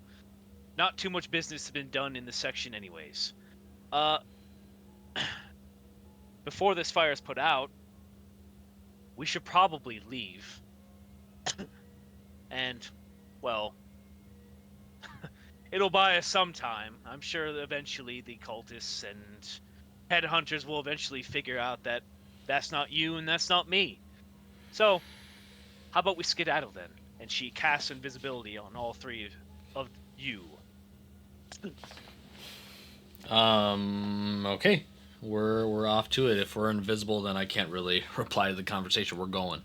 B: not too much business has been done in the section anyways. Uh, before this fire is put out, we should probably leave. And, well, it'll buy us some time. I'm sure that eventually the cultists and headhunters will eventually figure out that that's not you and that's not me. So, how about we skedaddle then? And she casts invisibility on all three of you.
A: Okay. We're off to it. If we're invisible, then I can't really reply to the conversation. We're going.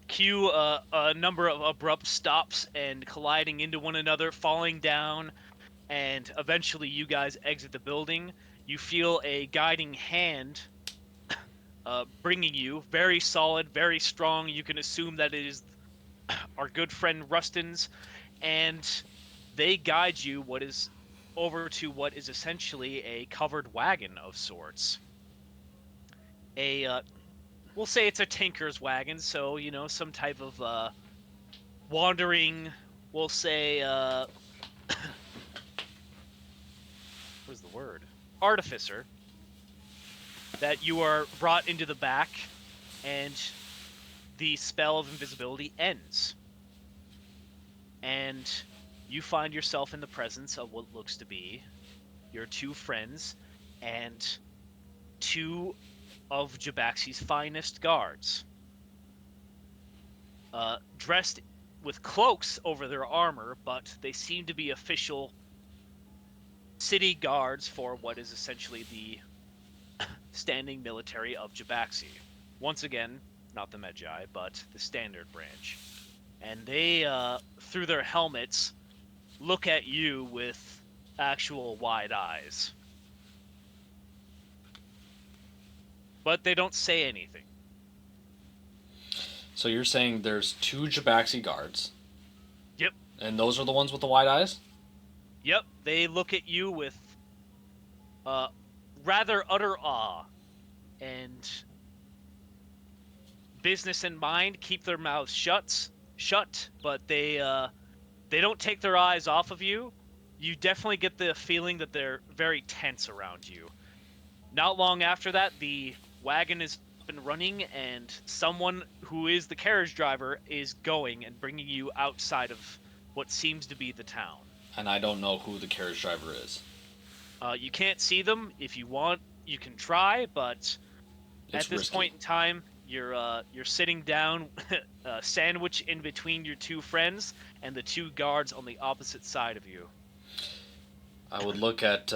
B: Cue a number of abrupt stops and colliding into one another, falling down, and eventually you guys exit the building. You feel a guiding hand bringing you, very solid, very strong. You can assume that it is our good friend Rustin's, and they guide you over to what is essentially a covered wagon of sorts. We'll say it's a tinker's wagon, so some type of wandering. We'll say what is the word? Artificer that you are brought into the back, and the spell of invisibility ends. And you find yourself in the presence of what looks to be your two friends and two of Jabaxi's finest guards. Dressed with cloaks over their armor, but they seem to be official city guards for what is essentially the standing military of Jabaxi. Once again, not the Medjai, but the standard branch. And they, through their helmets, look at you with actual wide eyes. But they don't say anything.
A: So you're saying there's two Jabaxi guards?
B: Yep.
A: And those are the ones with the wide eyes?
B: Yep, they look at you with rather utter awe, and business in mind, keep their mouths shut, but they don't take their eyes off of you. You definitely get the feeling that they're very tense around you. Not long after that, the wagon is up and running, and someone who is the carriage driver is going and bringing you outside of what seems to be the town.
A: And I don't know who the carriage driver is.
B: You can't see them. If you want, you can try, but
A: It's
B: at this
A: risky.
B: point in time, you're sitting down, sandwiched in between your two friends and the two guards on the opposite side of you.
A: I would look at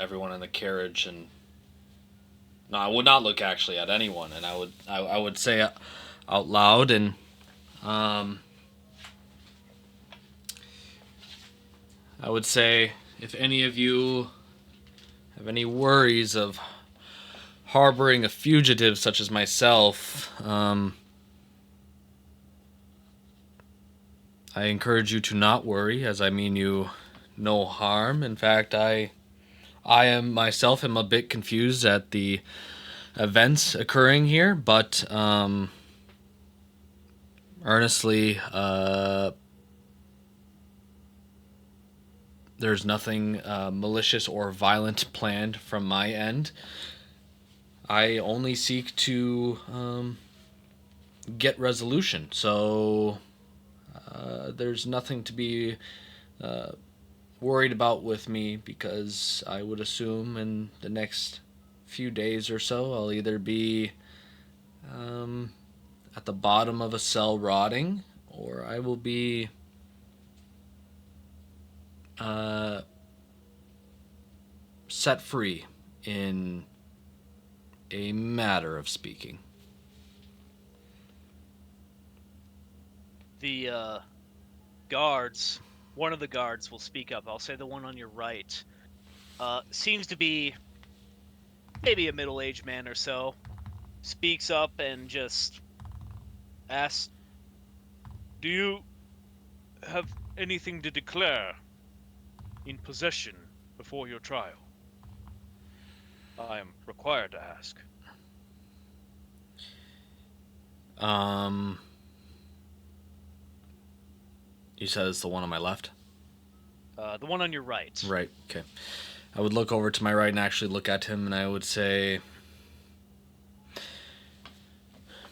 A: everyone in the carriage and... No, I would not look actually at anyone, and I would say out loud and I would say, if any of you have any worries of harboring a fugitive such as myself, I encourage you to not worry, as I mean you no harm. In fact, I am myself am a bit confused at the events occurring here, but earnestly, there's nothing malicious or violent planned from my end. I only seek to get resolution, so there's nothing to be worried about with me, because I would assume in the next few days or so I'll either be um, at the bottom of a cell rotting, or I will be uh, set free in a matter of speaking.
B: The guards, one of the guards will speak up. I'll say the one on your right. Seems to be maybe a middle-aged man or so. Speaks up and just asks, "Do you have anything to declare in possession before your trial?" "I am required to ask."
A: Um, you said it's the one on my left?
B: The one on your right.
A: Right, okay. I would look over to my right and actually look at him, and I would say,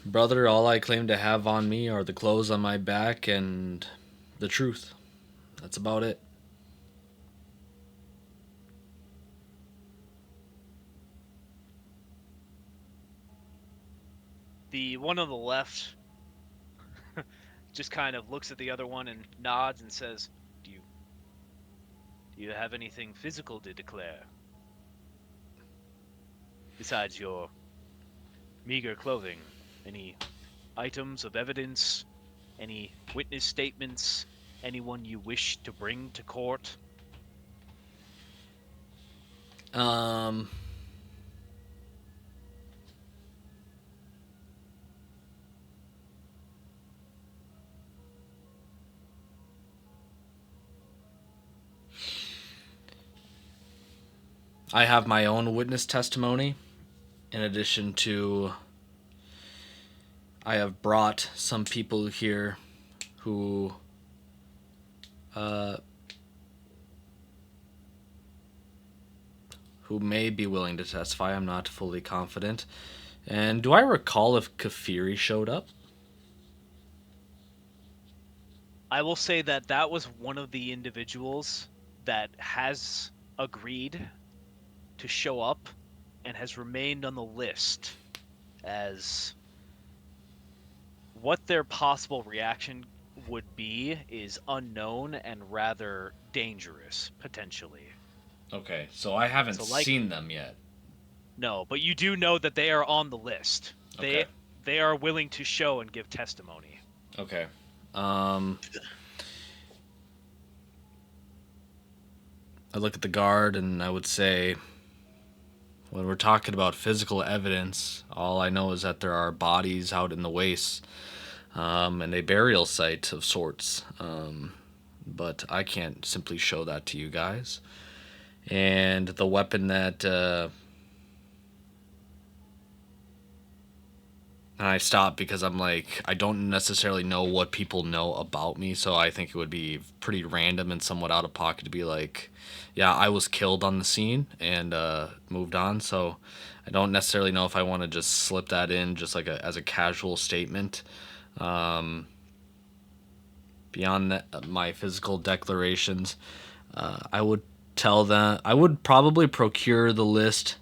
A: "Brother, all I claim to have on me are the clothes on my back and the truth. That's about it."
B: The one on the left just kind of looks at the other one and nods and says, Do you have anything physical to declare? Besides your meager clothing, any items of evidence, any witness statements, anyone you wish to bring to court?"
A: Um, I have my own witness testimony. In addition to, I have brought some people here who uh, who may be willing to testify. I'm not fully confident. And do I recall if Kafiri showed up?
B: I will say that that was one of the individuals that has agreed to show up and has remained on the list, as what their possible reaction would be is unknown and rather dangerous, potentially.
A: Okay, so I haven't
B: So, like,
A: seen them yet.
B: no, but you do know that they are on the list.
A: Okay.
B: They are willing to show and give testimony.
A: Okay. Um, I look at the guard and I would say, when we're talking about physical evidence, all I know is that there are bodies out in the wastes, and a burial site of sorts. But I can't simply show that to you guys. And the weapon that and I stopped because I'm like, I don't necessarily know what people know about me, so I think it would be pretty random and somewhat out of pocket to be like, yeah, I was killed on the scene and moved on. So I don't necessarily know if I want to just slip that in just like as a casual statement. Um, Beyond that, my physical declarations, I would tell them I would probably procure the list,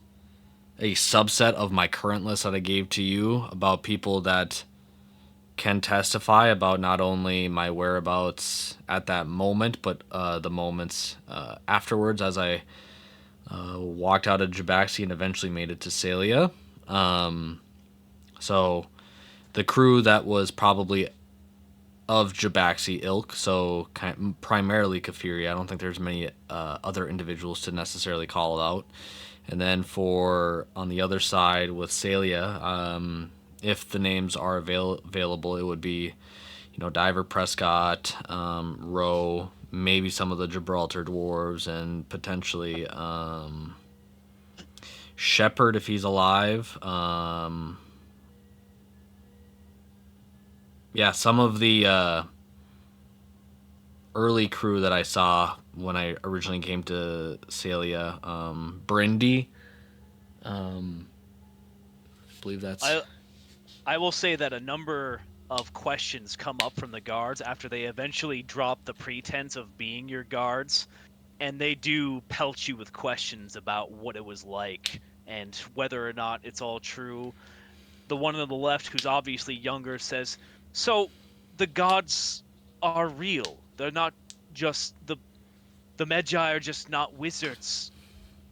A: a subset of my current list that I gave to you, about people that can testify about not only my whereabouts at that moment, but the moments afterwards as I walked out of Jabaxi and eventually made it to Salia. So the crew that was probably of Jabaxi ilk, so primarily Kafiri. I don't think there's many other individuals to necessarily call out. And then for on the other side with Salia, if the names are available, it would be, Diver Prescott, Rowe, maybe some of the Gibraltar dwarves, and potentially Shepherd if he's alive. Yeah, some of the early crew that I saw when I originally came to Celia. Brindy, I believe that's.
B: I I will say that a number of questions come up from the guards after they eventually drop the pretense of being your guards, and they do pelt you with questions about what it was like and whether or not it's all true. The one on the left, who's obviously younger, says, "So the gods are real. They're not just the Magi are just not wizards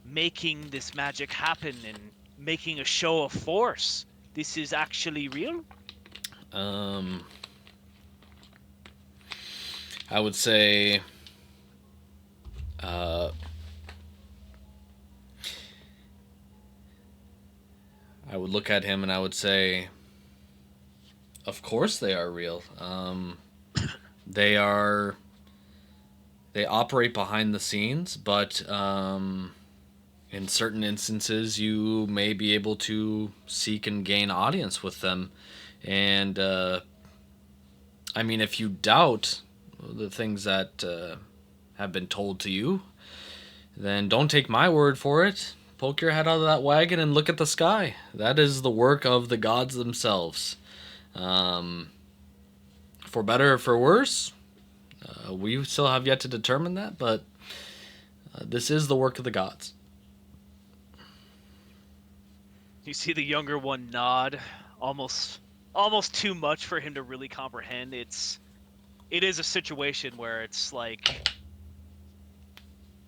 B: making this magic happen and making a show of force. This is actually real."
A: Um, I would say. Uh, I would look at him and I would say, of course they are real. They are. They operate behind the scenes, but in certain instances, you may be able to seek and gain audience with them. And I mean, if you doubt the things that have been told to you, then don't take my word for it. Poke your head out of that wagon and look at the sky. That is the work of the gods themselves. Um, for better or for worse, we still have yet to determine that, but this is the work of the gods.
B: You see the younger one nod, almost almost too much for him to really comprehend. It is a situation where it's like,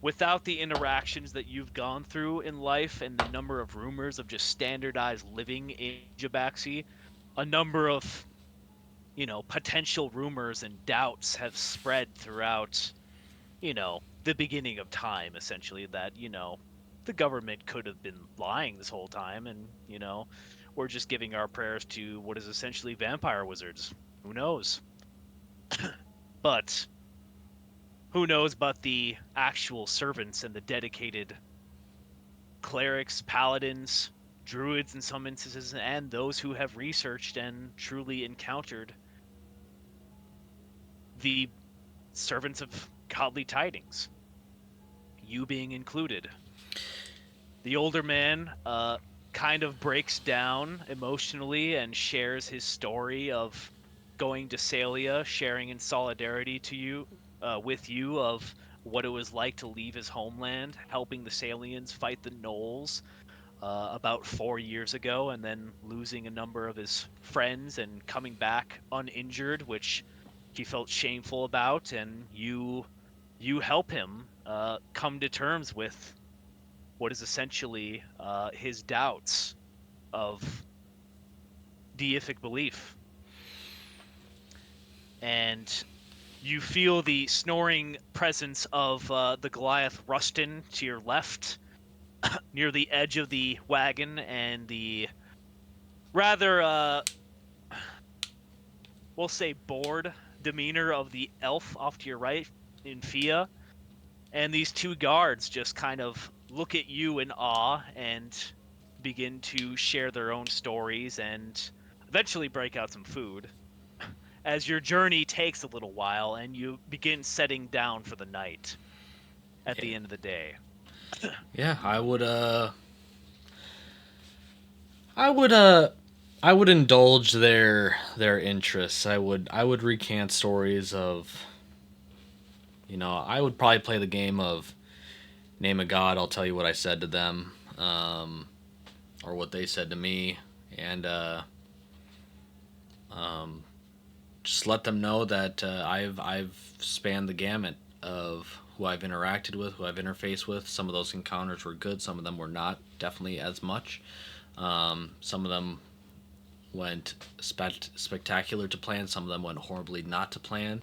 B: without the interactions that you've gone through in life and the number of rumors of just standardized living in Jabaxi, a number of, potential rumors and doubts have spread throughout, the beginning of time, essentially, that, the government could have been lying this whole time, and, we're just giving our prayers to what is essentially vampire wizards. Who knows? But who knows but the actual servants and the dedicated clerics, paladins, druids in some instances, and those who have researched and truly encountered the servants of godly tidings, you being included. The older man kind of breaks down emotionally and shares his story of going to Salia, sharing in solidarity to you, with you, of what it was like to leave his homeland, helping the Salians fight the Gnolls about 4 years ago, and then losing a number of his friends and coming back uninjured, which he felt shameful about. And you help him come to terms with what is essentially his doubts of deific belief. And you feel the snoring presence of the Goliath Rustin to your left, near the edge of the wagon, and the rather, we'll say, bored demeanor of the elf off to your right in Fia. And these two guards just kind of look at you in awe and begin to share their own stories and eventually break out some food as your journey takes a little while and you begin setting down for the night at
A: Yeah,
B: the end of the day.
A: yeah. I would I would indulge their interests. I would recant stories of, I would probably play the game of name a god. I'll tell you what I said to them, or what they said to me, and just let them know that I've spanned the gamut of who I've interacted with, who I've interfaced with. Some of those encounters were good. Some of them were not. Definitely as much. Some of them went spectacular to plan. Some of them went horribly not to plan,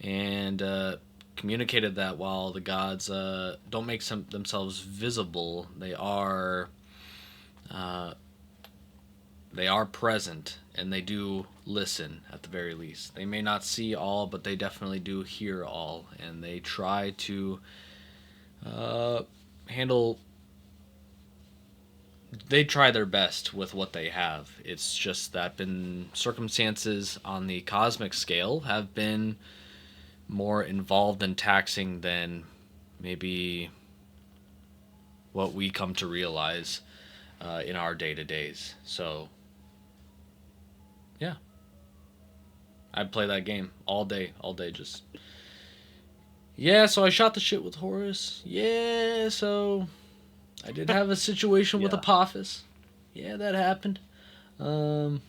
A: and communicated that while the gods don't make themselves visible, uh, they are present and they do listen at the very least. They may not see all, but they definitely do hear all, and they try to uh, handle they try their best with what they have. It's just that been circumstances on the cosmic scale have been more involved and taxing than maybe what we come to realize in our day to days. So yeah, I'd play that game all day, all day. Just yeah. So I shot the shit with Horus. Yeah. So I did have a situation with
B: Yeah.
A: Apophis. Yeah, that happened. Um,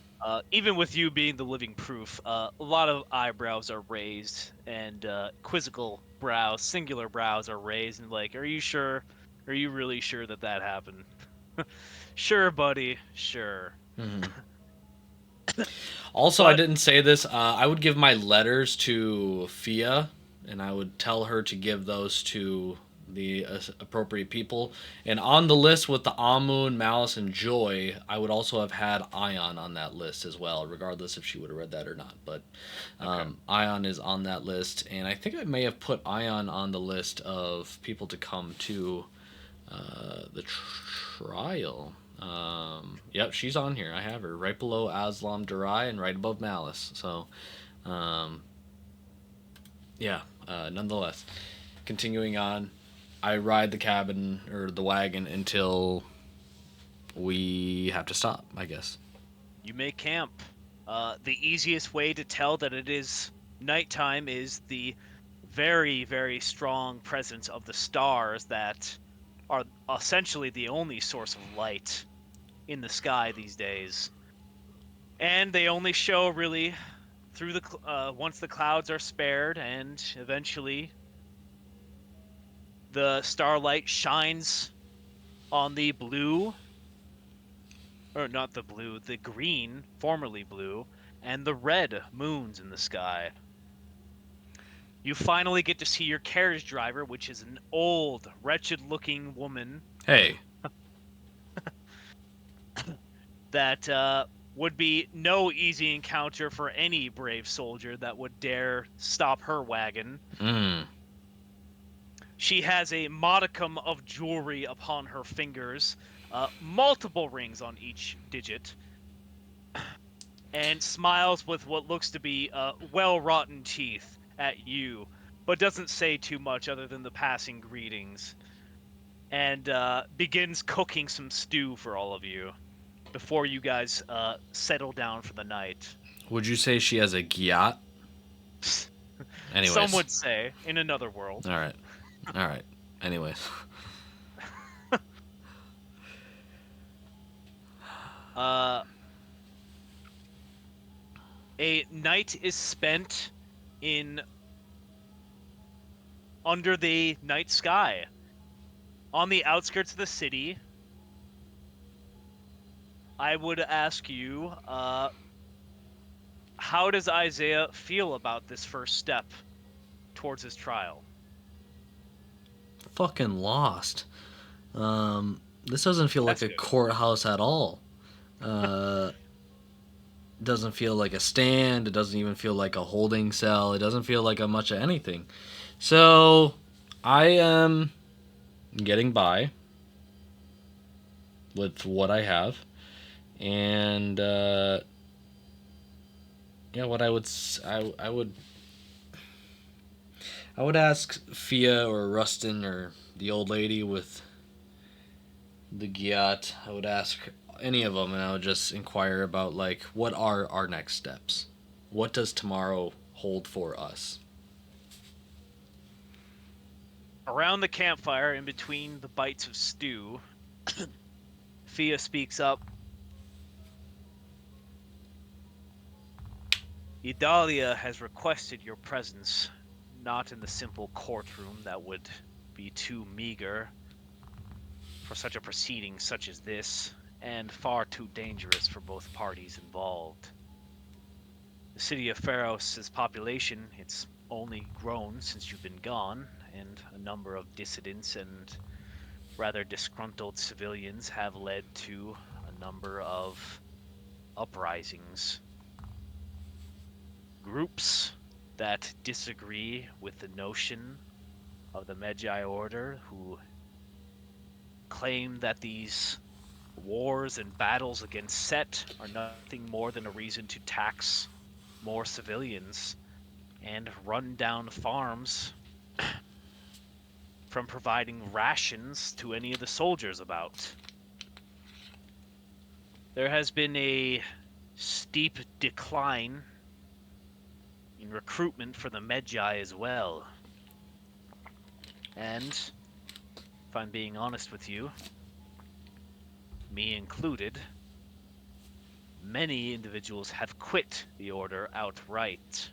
B: Even with you being the living proof, a lot of eyebrows are raised, and quizzical brows, singular brows are raised, and like, are you sure? Are you really sure that that happened? Sure, buddy. Sure.
A: mhm. Also, I
B: But
A: didn't say this. I would give my letters to Fia, and I would tell her to give those to the appropriate people. And on the list with the Amun, Malice, and Joy, I would also have had Ion on that list as well, regardless if she would have read that or not. But
B: okay.
A: Ion is on that list, and I think I may have put Ion on the list of people to come to the trial. Yep, she's on here. I have her right below Aslam Durai and right above Malice. So, um, yeah. Nonetheless, continuing on, I ride the cabin or the wagon until we have to stop. I guess.
B: You make camp. The easiest way to tell that it is nighttime is the very, very strong presence of the stars that are essentially the only source of light in the sky these days. And they only show really through once the clouds are spared, and eventually the starlight shines on the blue, or not the blue, the green, formerly blue, and the red moons in the sky. You finally get to see your carriage driver, which is an old, wretched looking woman
A: Hey.
B: that would be no easy encounter for any brave soldier that would dare stop her wagon.
A: Mm.
B: She has a modicum of jewelry upon her fingers, multiple rings on each digit, and smiles with what looks to be well rotten teeth at you, but doesn't say too much other than the passing greetings, and begins cooking some stew for all of you before you guys settle down for the night.
A: Would you say she has a Gyat?
B: Some
A: Anyways.
B: would say in another world.
A: All right. All right. Anyways.
B: Uh, a night is spent in under the night sky on the outskirts of the city. I would ask you, how does Isaiah feel about this first step towards his trial?
A: Fucking lost. This doesn't feel like
B: That's
A: a
B: good.
A: courthouse at all. Uh, doesn't feel like a stand. It doesn't even feel like a holding cell. It doesn't feel like a much of anything. So I am getting by with what I have, and yeah, what I would ask Fia or Rustin or the old lady with the Giat. I would ask any of them, and I would just inquire about like what are our next steps. What does tomorrow hold for us?
B: Around the campfire, in between the bites of stew, Fia speaks up. Idalia has requested your presence, not in the simple courtroom that would be too meager for such a proceeding such as this, and far too dangerous for both parties involved. The city of Pharos' population, it's only grown since you've been gone, and a number of dissidents and rather disgruntled civilians have led to a number of uprisings. Groups that disagree with the notion of the Magi Order, who claim that these Wars and battles against Set are nothing more than a reason to tax more civilians and run down farms from providing rations to any of the soldiers about. There has been a steep decline in recruitment for the Medjai as well. And, if I'm being honest with you, me included, many individuals have quit the Order outright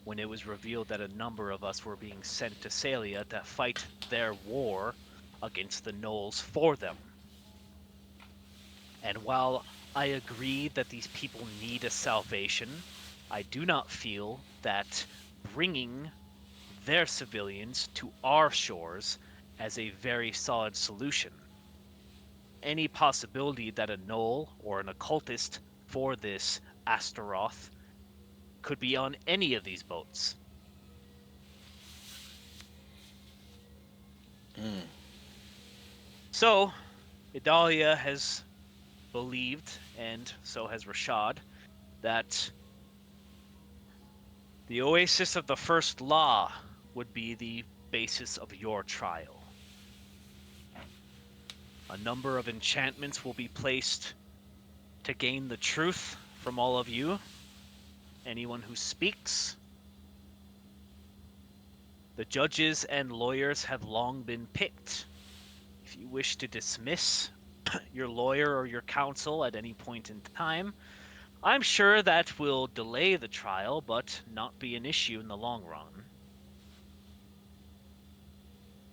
B: when it was revealed that a number of us were being sent to Salia to fight their war against the Gnolls for them. And while I agree that these people need a salvation, I do not feel that bringing their civilians to our shores as a very solid solution. Any possibility that a Gnoll or an occultist for this Astaroth could be on any of these boats. So, Idalia has believed, and so has Rashad, that the Oasis of the First Law would be the basis of your trial. A number of enchantments will be placed to gain the truth from all of you, anyone who speaks. The judges and lawyers have long been picked. If you wish to dismiss your lawyer or your counsel at any point in time, I'm sure that will delay the trial, but not be an issue in the long run.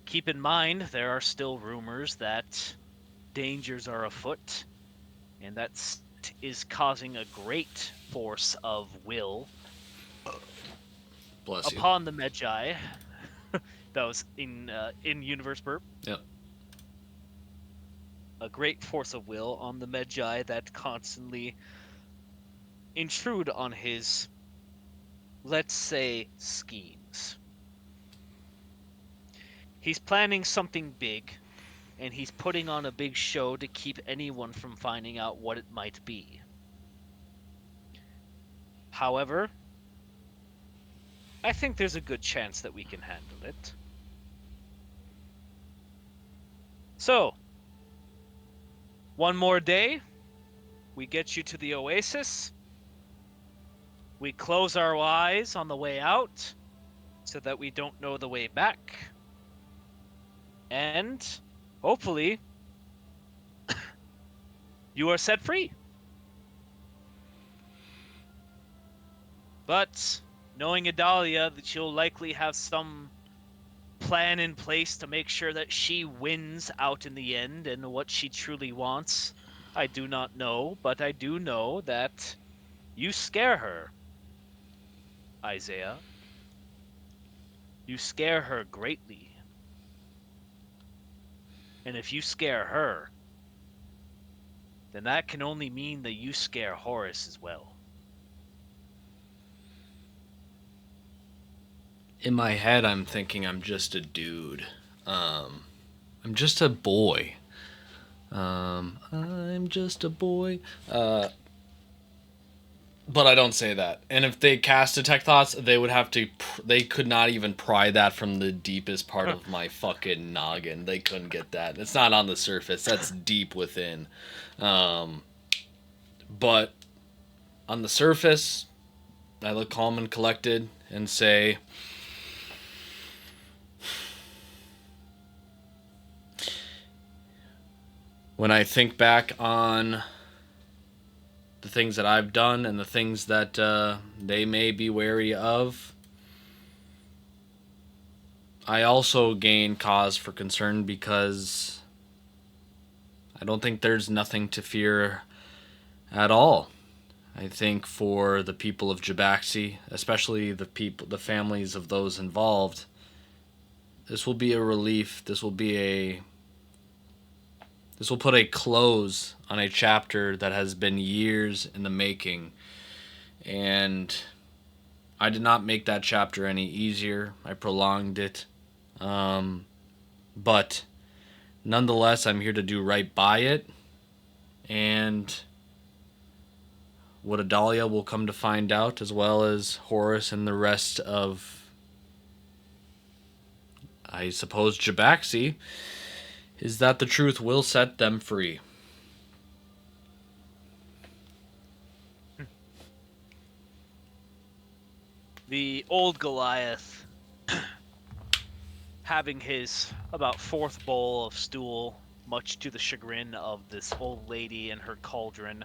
B: Keep in mind, there are still rumors that dangers are afoot, and that is causing a great force of will
A: Bless you.
B: upon the Medjai. That was in universe burp.
A: Yep.
B: A great force of will on the Medjai that constantly intrude on his, let's say, schemes. He's planning something big, and he's putting on a big show to keep anyone from finding out what it might be. However, I think there's a good chance that we can handle it. So, one more day, we get you to the Oasis. We close our eyes on the way out so that we don't know the way back. And hopefully, you are set free. But knowing Adalia, that she'll likely have some plan in place to make sure that she wins out in the end, and what she truly wants, I do not know, but I do know that you scare her, Isaiah. You scare her greatly. And if you scare her, then that can only mean that you scare Horus as well.
A: In my head, I'm thinking I'm just a dude. I'm just a boy. I'm just a boy. But I don't say that. And if they cast Detect Thoughts, they would have to. They could not even pry that from the deepest part of my fucking noggin. They couldn't get that. It's not on the surface. That's deep within. But on the surface, I look calm and collected and say, when I think back on the things that I've done and the things that they may be wary of, I also gain cause for concern because I don't think there's nothing to fear at all. I think for the people of Jabaxi, especially the families of those involved, this will be a relief. This will put a close on a chapter that has been years in the making. And I did not make that chapter any easier. I prolonged it. But Nonetheless, I'm here to do right by it. And what Adalia will come to find out, as well as Horus and the rest of, I suppose, Jabaxi, is that the truth will set them free.
B: The old Goliath, having his about fourth bowl of stool, much to the chagrin of this old lady and her cauldron,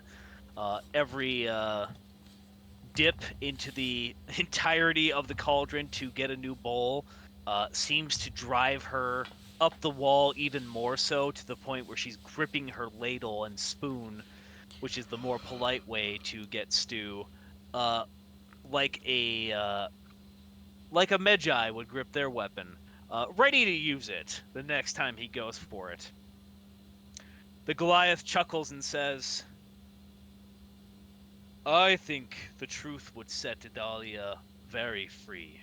B: every dip into the entirety of the cauldron to get a new bowl seems to drive her up the wall even more so, to the point where she's gripping her ladle and spoon, which is the more polite way to get stew, uh, like a Medjai would grip their weapon, ready to use it the next time he goes for it. The Goliath chuckles and says, I think the truth would set Idalia very free,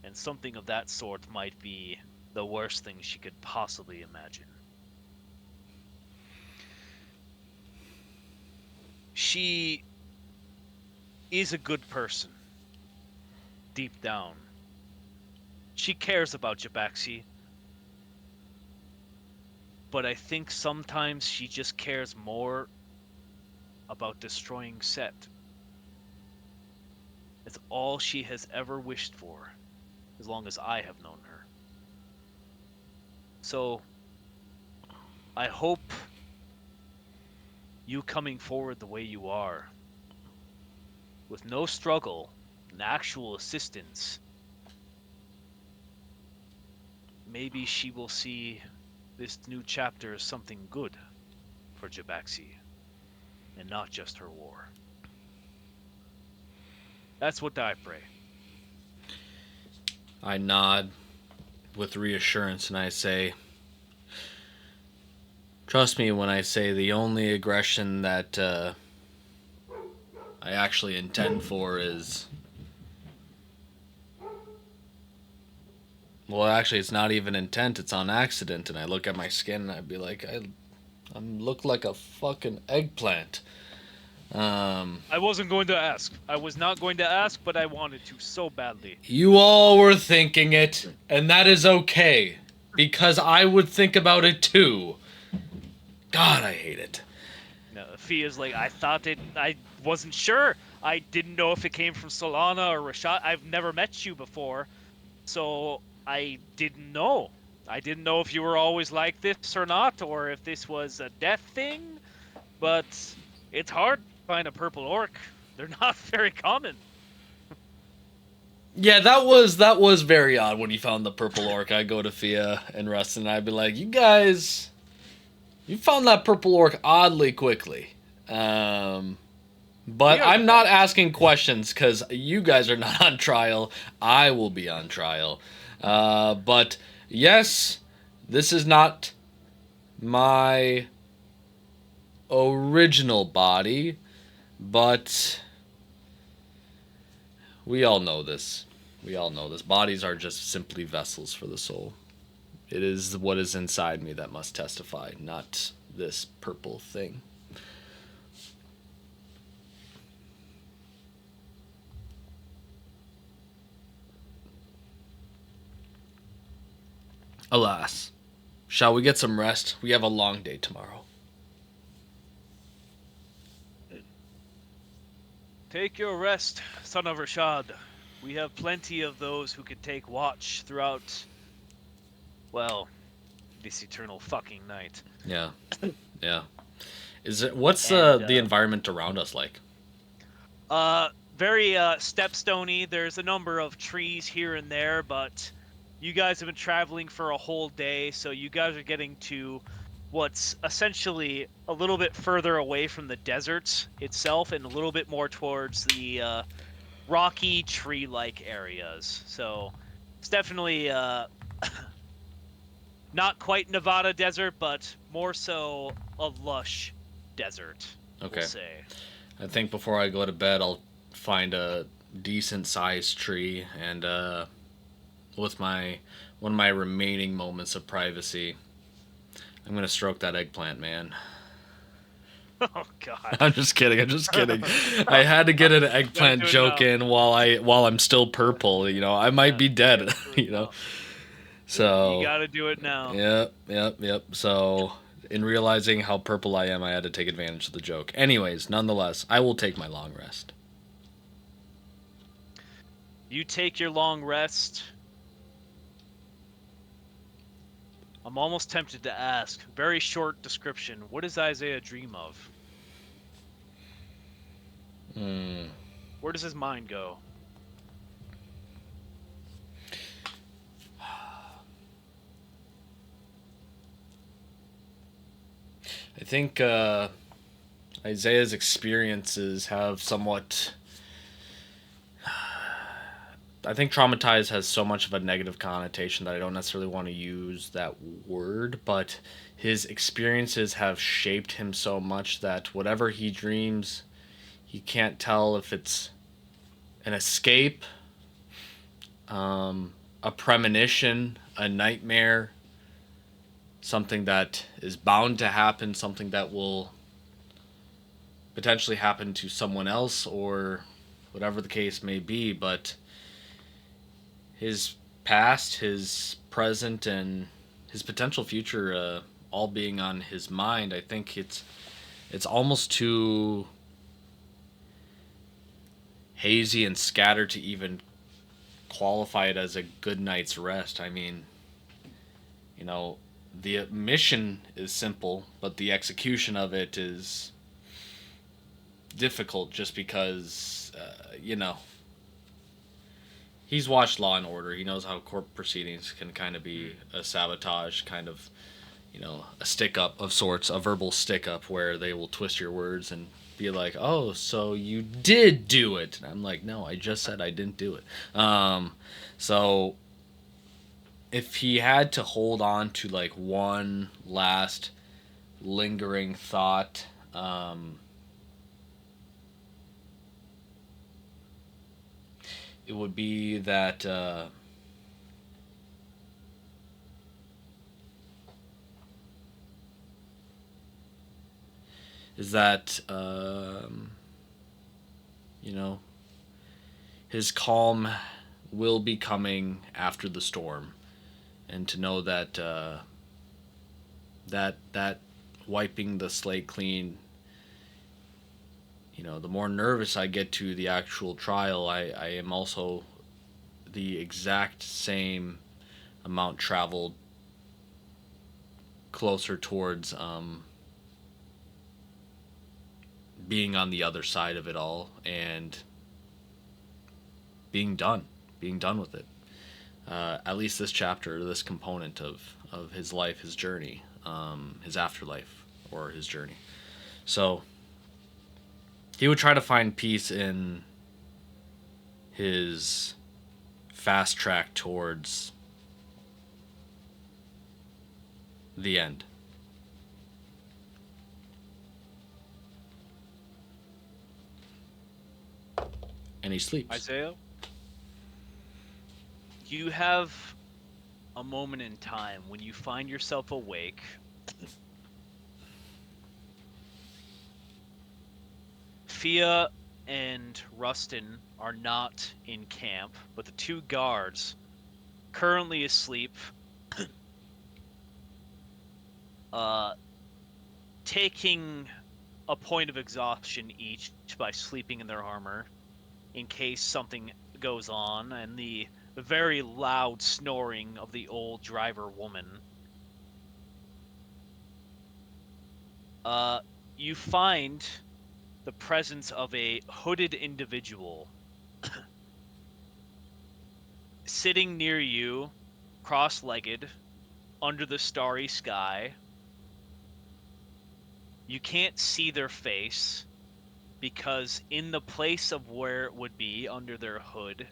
B: and something of that sort might be the worst thing she could possibly imagine. She is a good person, deep down. She cares about Jabaxi, but I think sometimes she just cares more about destroying Set. It's all she has ever wished for, as long as I have known her. So, I hope you coming forward the way you are, with no struggle and actual assistance, maybe she will see this new chapter as something good for Jabaxi, and not just her war. That's what I pray.
A: I nod with reassurance and I say, trust me when I say the only aggression that I actually intend for is... Well, actually, it's not even intent, it's on accident. And I look at my skin and I'd be like, I look like a fucking eggplant.
B: I wasn't going to ask. I was not going to ask, but I wanted to so badly.
A: You all were thinking it, and that is okay. Because I would think about it too. God, I hate it.
B: No, Fia's like, I wasn't sure. I didn't know if it came from Solana or Rashad. I've never met you before, so I didn't know. I didn't know if you were always like this or not, or if this was a death thing, but it's hard to find a purple orc. They're not very common.
A: Yeah, that was very odd when you found the purple orc. I go to Fia and Rustin and I'd be like, you guys, you found that purple orc oddly quickly. But
B: Yeah.
A: I'm not asking questions because you guys are not on trial. I will be on trial. But yes, this is not my original body, but we all know this. We all know this. Bodies are just simply vessels for the soul. It is what is inside me that must testify, not this purple thing. Alas, shall we get some rest? We have a long day tomorrow.
B: Take your rest, son of Rashad. We have plenty of those who can take watch throughout, well, this eternal fucking night.
A: Yeah, yeah. Is it? What's
B: And,
A: the environment around us like?
B: Very stepstony. There's a number of trees here and there, but you guys have been traveling for a whole day, so you guys are getting to what's essentially a little bit further away from the desert itself and a little bit more towards the rocky tree-like areas. So it's definitely not quite Nevada desert, but more so a lush desert,
A: Okay.
B: we'll say.
A: I think before I go to bed, I'll find a decent sized tree and with my one of my remaining moments of privacy, I'm gonna stroke that eggplant, man.
B: Oh God.
A: I'm just kidding. I'm just kidding. I had to get an
B: Gotta
A: eggplant
B: do it
A: joke
B: now.
A: in while I'm still purple. You know, I might
B: Yeah,
A: be
B: you
A: dead.
B: gotta do it
A: You know,
B: now. You
A: so
B: gotta do it now.
A: yep, yep, yep. So in realizing how purple I am, I had to take advantage of the joke. Anyways, nonetheless, I will take my long rest.
B: You take your long rest. I'm almost tempted to ask, very short description, what does Isaiah dream of?
A: Hmm.
B: Where does his mind go?
A: I think Isaiah's experiences have somewhat. I think traumatized has so much of a negative connotation that I don't necessarily want to use that word, but his experiences have shaped him so much that whatever he dreams, he can't tell if it's an escape, a premonition, a nightmare, something that is bound to happen, something that will potentially happen to someone else, or whatever the case may be. But his past, his present, and his potential future, all being on his mind, I think it's almost too hazy and scattered to even qualify it as a good night's rest. I mean, you know, the mission is simple, but the execution of it is difficult just because, he's watched Law and Order. He knows how court proceedings can kind of be a sabotage, kind of, a stick up of sorts, a verbal stick up where they will twist your words and be like, "Oh, so you did do it?" And I'm like, "No, I just said I didn't do it." So if he had to hold on to like one last lingering thought, it would be that. Is that you know his calm will be coming after the storm, and to know that that wiping the slate clean. The more nervous I get to the actual trial, I am also the exact same amount traveled closer towards being on the other side of it all and being done, being done with it. At least this chapter, this component of his life, his journey, his afterlife, or his journey. So he would try to find peace in his fast track towards the end. And he sleeps.
B: Isaiah, you have a moment in time when you find yourself awake. Fia and Rustin are not in camp, but the two guards, currently asleep, uh, taking a point of exhaustion each by sleeping in their armor in case something goes on, and the very loud snoring of the old driver woman. Uh, you find the presence of a hooded individual sitting near you, cross-legged, under the starry sky. You can't see their face because in the place of where it would be under their hood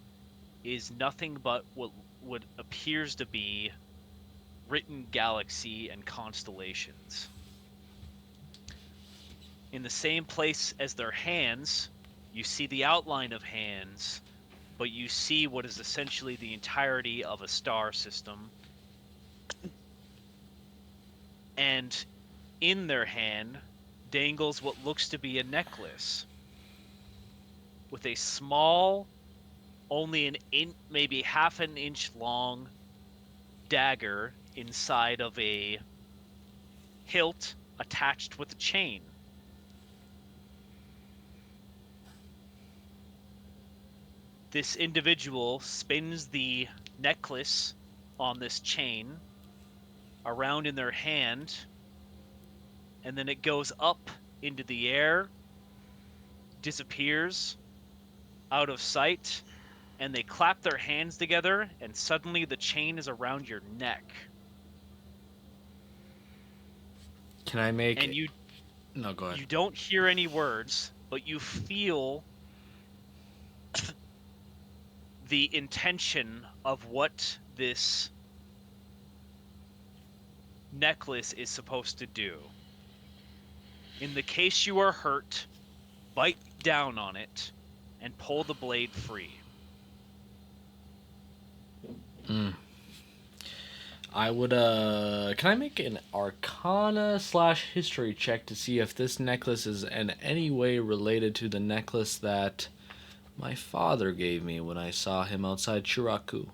B: is nothing but what appears to be written galaxy and constellations. In the same place as their hands, you see the outline of hands, but you see what is essentially the entirety of a star system. and in their hand dangles what looks to be a necklace with a small, only maybe half an inch long dagger inside of a hilt attached with a chain. This individual spins the necklace on this chain around in their hand, and then it goes up into the air, disappears out of sight, and they clap their hands together, and suddenly the chain is around your neck.
A: Can I make
B: And
A: it? No, go ahead.
B: you don't hear any words, but you feel the intention of what this necklace is supposed to do. In the case you are hurt, bite down on it and pull the blade free.
A: Mm. I would can I make an arcana slash history check to see if this necklace is in any way related to the necklace that my father gave me when I saw him outside Chiraku?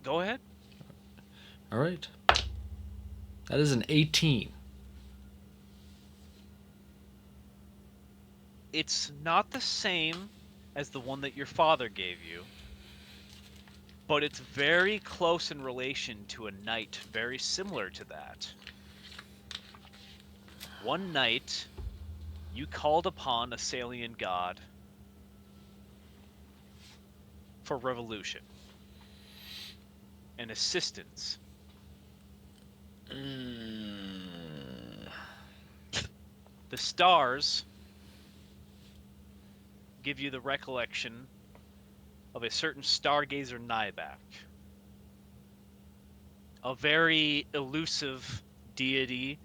B: Go ahead.
A: All right. That is an 18.
B: It's not the same as the one that your father gave you, but it's very close in relation to a knight very similar to that. One night, you called upon a Salian god for revolution and assistance.
A: Mm.
B: The stars give you the recollection of a certain stargazer Nybak, a very elusive deity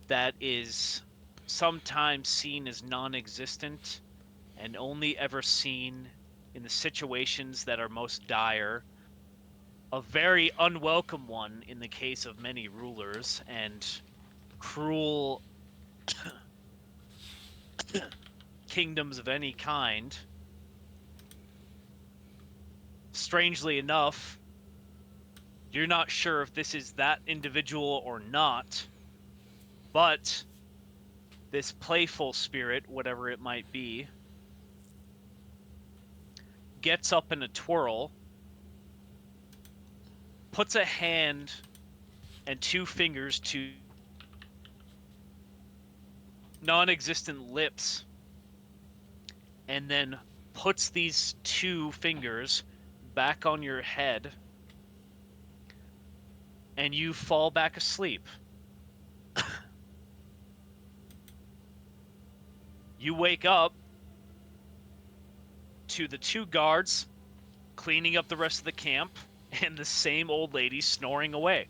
B: that is sometimes seen as non-existent and only ever seen in the situations that are most dire. A very unwelcome one in the case of many rulers and cruel kingdoms of any kind. Strangely enough, you're not sure if this is that individual or not, but this playful spirit, whatever it might be, gets up in a twirl, puts a hand and two fingers to non-existent lips, and then puts these two fingers back on your head, and you fall back asleep. You wake up to the two guards cleaning up the rest of the camp and the same old lady snoring away.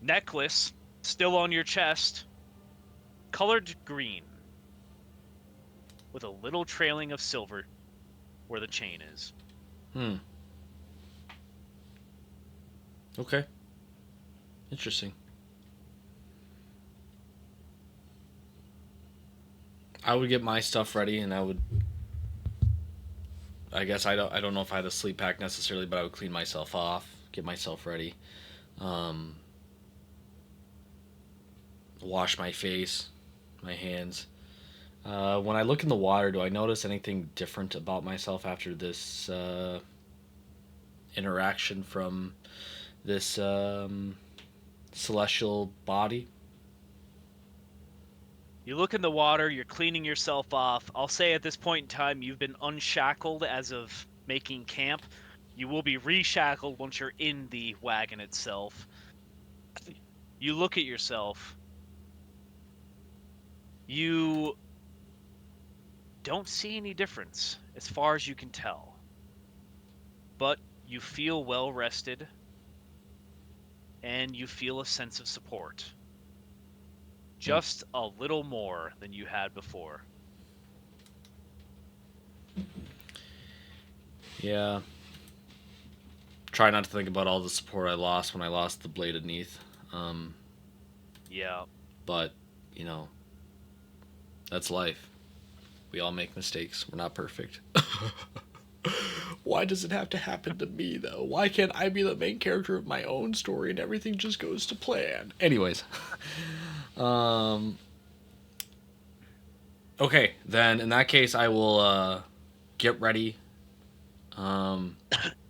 B: Necklace still on your chest, colored green, with a little trailing of silver where the chain is.
A: Hmm. Okay. Interesting. I would get my stuff ready, and I would. I guess I don't know if I had a sleep pack necessarily, but I would clean myself off, get myself ready, um, wash my face, my hands. When I look in the water, do I notice anything different about myself after this interaction from this celestial body?
B: You look in the water, you're cleaning yourself off. I'll say at this point in time, you've been unshackled as of making camp. You will be reshackled once you're in the wagon itself. You look at yourself. You don't see any difference as far as you can tell. But you feel well rested and you feel a sense of support. Just a little more than you had before.
A: Yeah. Try not to think about all the support I lost when I lost the bladed Neath. Um,
B: Yeah.
A: but, you know, that's life. We all make mistakes. We're not perfect. Why does it have to happen to me, though? Why can't I be the main character of my own story and everything just goes to plan? Anyways. Um, okay, then in that case, I will get ready. And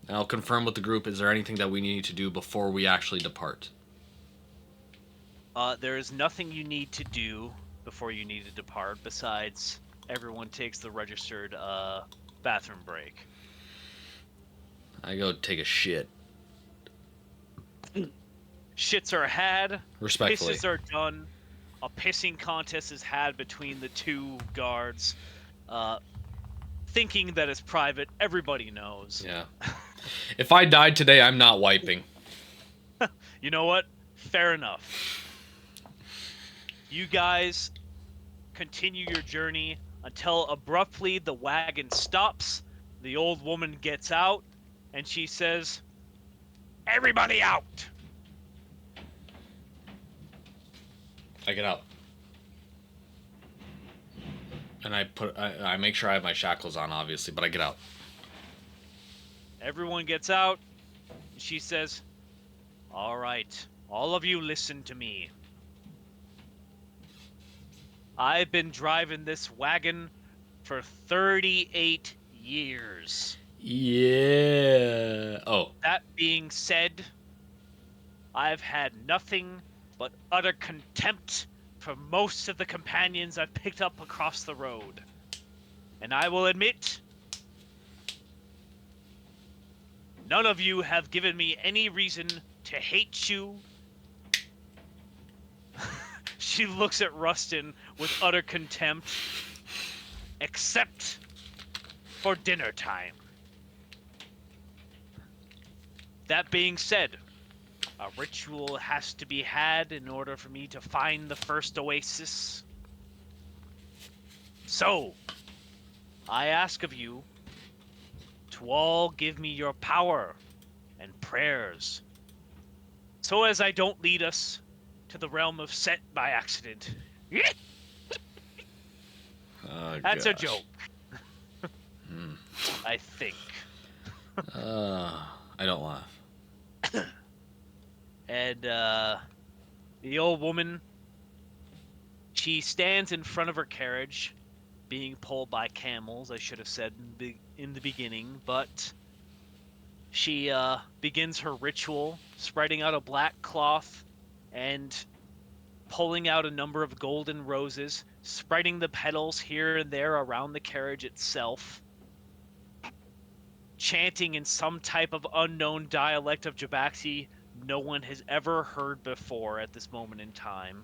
A: I'll confirm with the group. Is there anything that we need to do before we actually depart?
B: There is nothing you need to do before you need to depart besides everyone takes the registered bathroom break.
A: I go take a shit.
B: Shits are had,
A: Respectfully.
B: pisses are done. A pissing contest is had between the two guards. Uh, thinking that it's private, everybody knows.
A: Yeah. If I died today, I'm not wiping.
B: You know what? Fair enough. You guys continue your journey until abruptly the wagon stops. The old woman gets out and she says, "Everybody out!"
A: I get out. And I make sure I have my shackles on, obviously, but I get out.
B: Everyone gets out. And she says, "All right, all of you listen to me. I've been driving this wagon for 38 years.
A: Yeah. Oh.
B: That being said, I've had nothing but utter contempt for most of the companions I've picked up across the road. And I will admit, none of you have given me any reason to hate you." She looks at Rustin with utter contempt, except for dinner time. That being said, a ritual has to be had in order for me to find the first oasis. So, I ask of you to all give me your power and prayers, so as I don't lead us to the realm of Set by accident.
A: Oh,
B: That's a
A: gosh.
B: joke. I think.
A: I don't laugh.
B: And the old woman, she stands in front of her carriage, being pulled by camels, I should have said in the beginning, but she begins her ritual, spreading out a black cloth and pulling out a number of golden roses, spreading the petals here and there around the carriage itself, chanting in some type of unknown dialect of Jabaxi no one has ever heard before at this moment in time.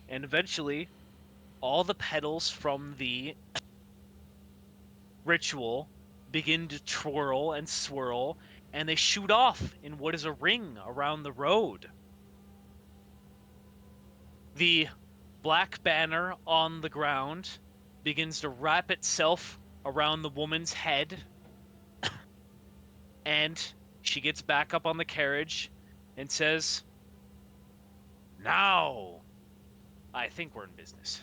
B: And eventually, all the petals from the ritual begin to twirl and swirl, and they shoot off in what is a ring around the road. The black banner on the ground begins to wrap itself around the woman's head, and she gets back up on the carriage and says, "Now, I think we're in business."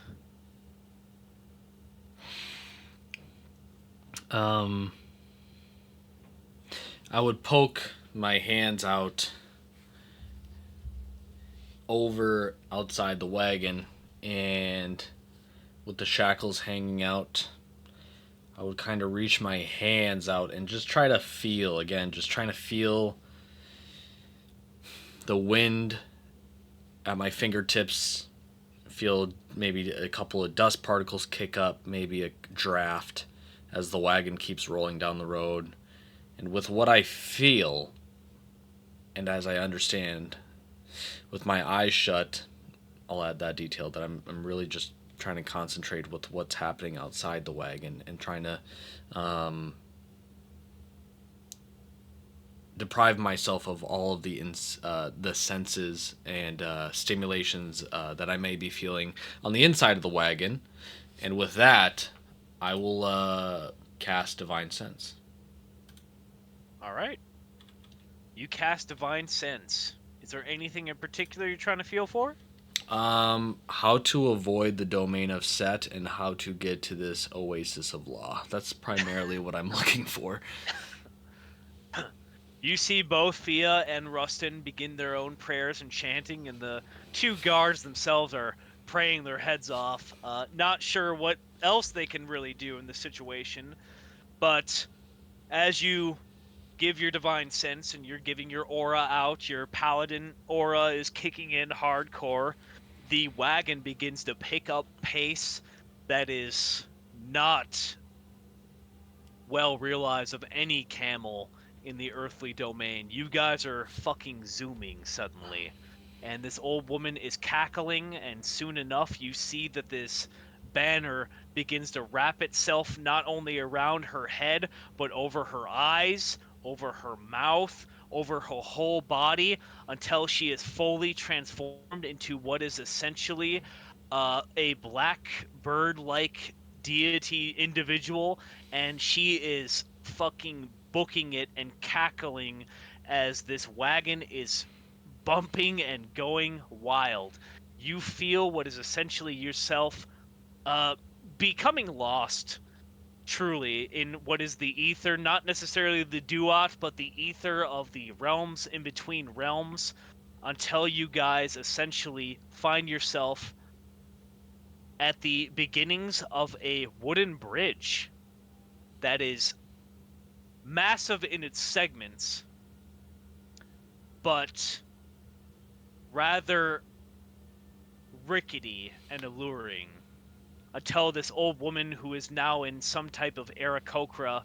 A: I would poke my hands out over outside the wagon, and with the shackles hanging out, I would kind of reach my hands out and just try to feel again, just trying to feel the wind at my fingertips, feel maybe a couple of dust particles kick up, maybe a draft as the wagon keeps rolling down the road. And with what I feel, and as I understand, with my eyes shut, I'll add that detail that I'm really just trying to concentrate with what's happening outside the wagon and trying to deprive myself of all of the senses and stimulations that I may be feeling on the inside of the wagon. And with that, I will cast Divine Sense.
B: All right. You cast Divine Sense. Is there anything in particular you're trying to feel for?
A: How to avoid the domain of Set and how to get to this oasis of law. That's primarily what I'm looking for.
B: You see both Fia and Rustin begin their own prayers and chanting, and the two guards themselves are praying their heads off, not sure what else they can really do in the situation. But as you give your divine sense and you're giving your aura out, your paladin aura is kicking in hardcore, the wagon begins to pick up pace that is not well realized of any camel in the earthly domain. You guys are fucking zooming suddenly. And this old woman is cackling, and soon enough, you see that this banner begins to wrap itself not only around her head, but over her eyes, over her mouth, over her whole body, until she is fully transformed into what is essentially a black bird like deity individual, and she is fucking booking it and cackling as this wagon is bumping and going wild. You feel what is essentially yourself uh, becoming lost truly in what is the ether, not necessarily the duat, but the ether of the realms in between realms, until you guys essentially find yourself at the beginnings of a wooden bridge that is massive in its segments, but rather rickety and alluring, until this old woman, who is now in some type of Aarakocra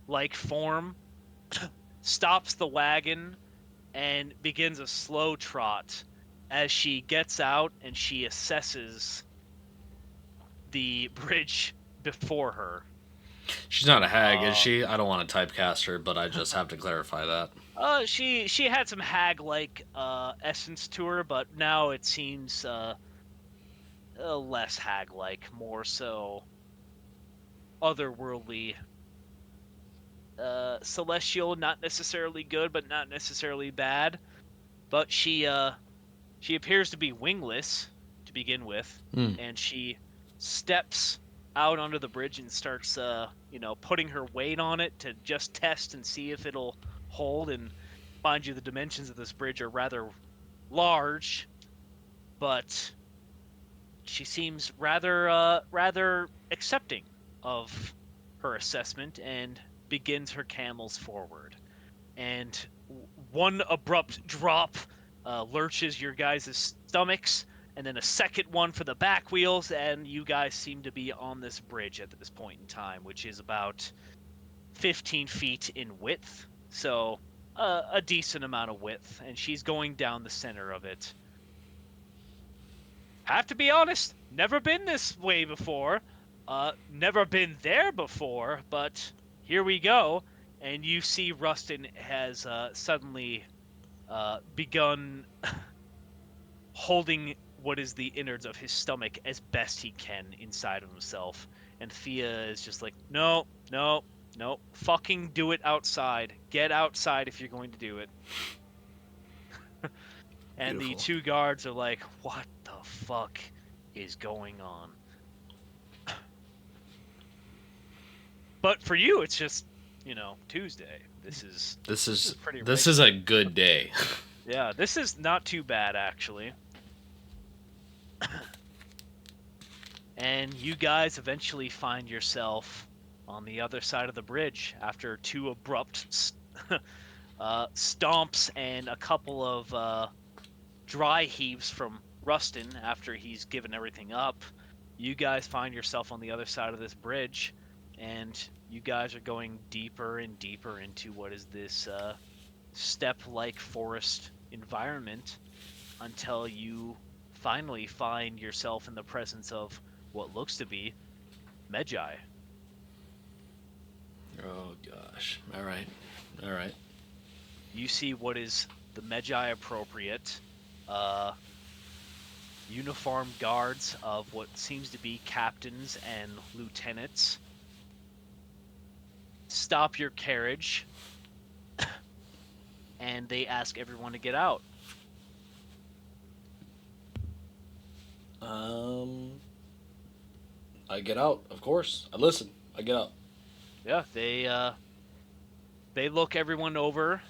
B: like form, stops the wagon and begins a slow trot as she gets out and she assesses the bridge before her.
A: She's not a hag, is
B: Uh,
A: she? I don't want to typecast her, but I just have to clarify that.
B: she had some hag like essence to her, but now it seems less hag like, more so otherworldly, celestial, not necessarily good, but not necessarily bad. But she appears to be wingless to begin with,
A: Hmm.
B: and she steps out onto the bridge and starts putting her weight on it to just test and see if it'll hold. And mind you, the dimensions of this bridge are rather large, but she seems rather accepting of her assessment and begins her camels forward. And one abrupt drop lurches your guys' stomachs, and then a second one for the back wheels, and you guys seem to be on this bridge at this point in time, which is about 15 feet in width. So a decent amount of width, and she's going down the center of it. Have to be honest, never been this way before. Never been there before, but here we go. And you see Rustin has suddenly begun holding what is the innards of his stomach as best he can inside of himself. And Thea is just like, no, no, no, fucking do it outside. Get outside if you're going to do it. And the
A: Beautiful.
B: two guards are like, what the fuck is going on? But for you, it's just, Tuesday.
A: This
B: This is
A: is
B: pretty
A: this is a
B: regular.
A: good day.
B: Yeah, this is not too bad actually. And you guys eventually find yourself on the other side of the bridge after two abrupt stomps and a couple of dry heaves from Rustin after he's given everything up. You guys find yourself on the other side of this bridge, and you guys are going deeper and deeper into what is this steppe-like forest environment, until you finally find yourself in the presence of what looks to be Medjai.
A: Oh gosh. All right. All right.
B: You see what is the Medjai appropriate uh, uniformed guards of what seems to be captains and lieutenants. Stop your carriage and they ask everyone to get out.
A: Um, I get out, of course. I listen. I get out.
B: Yeah, they look everyone over.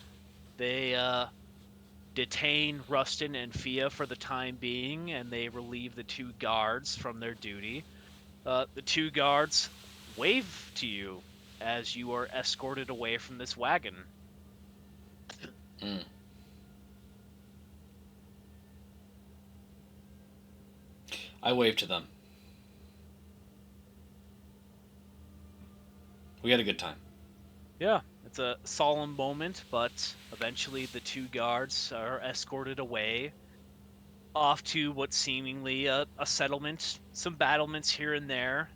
B: They detain Rustin and Fia for the time being, and they relieve the two guards from their duty. The two guards wave to you as you are escorted away from this wagon.
A: Mm. I wave to them. We had a good time.
B: Yeah, it's a solemn moment, but eventually the two guards are escorted away off to what's seemingly a settlement, some battlements here and there.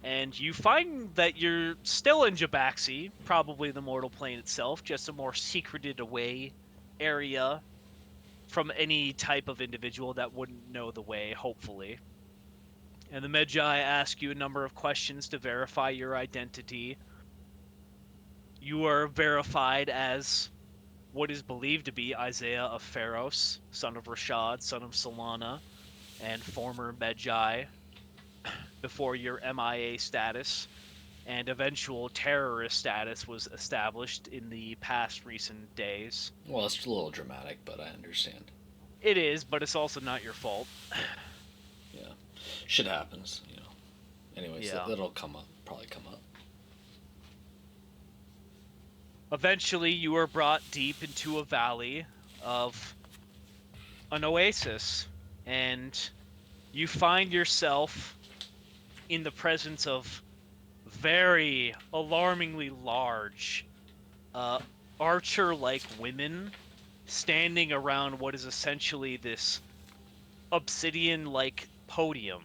B: And you find that you're still in Jabaxi, probably the mortal plane itself, just a more secreted away area from any type of individual that wouldn't know the way, hopefully. And the Medjai ask you a number of questions to verify your identity. You are verified as what is believed to be Isaiah of Pharos, son of Rashad, son of Solana, and former Medjai before your MIA status and eventual terrorist status was established in the past recent days.
A: Well, it's a little dramatic, but I understand.
B: It is, but it's also not your fault.
A: Yeah. Shit happens, you know. Anyways,
B: Yeah.
A: that'll come up. Probably come up.
B: Eventually, you are brought deep into a valley of an oasis, and you find yourself in the presence of very alarmingly large uh, archer-like women standing around what is essentially this obsidian-like podium.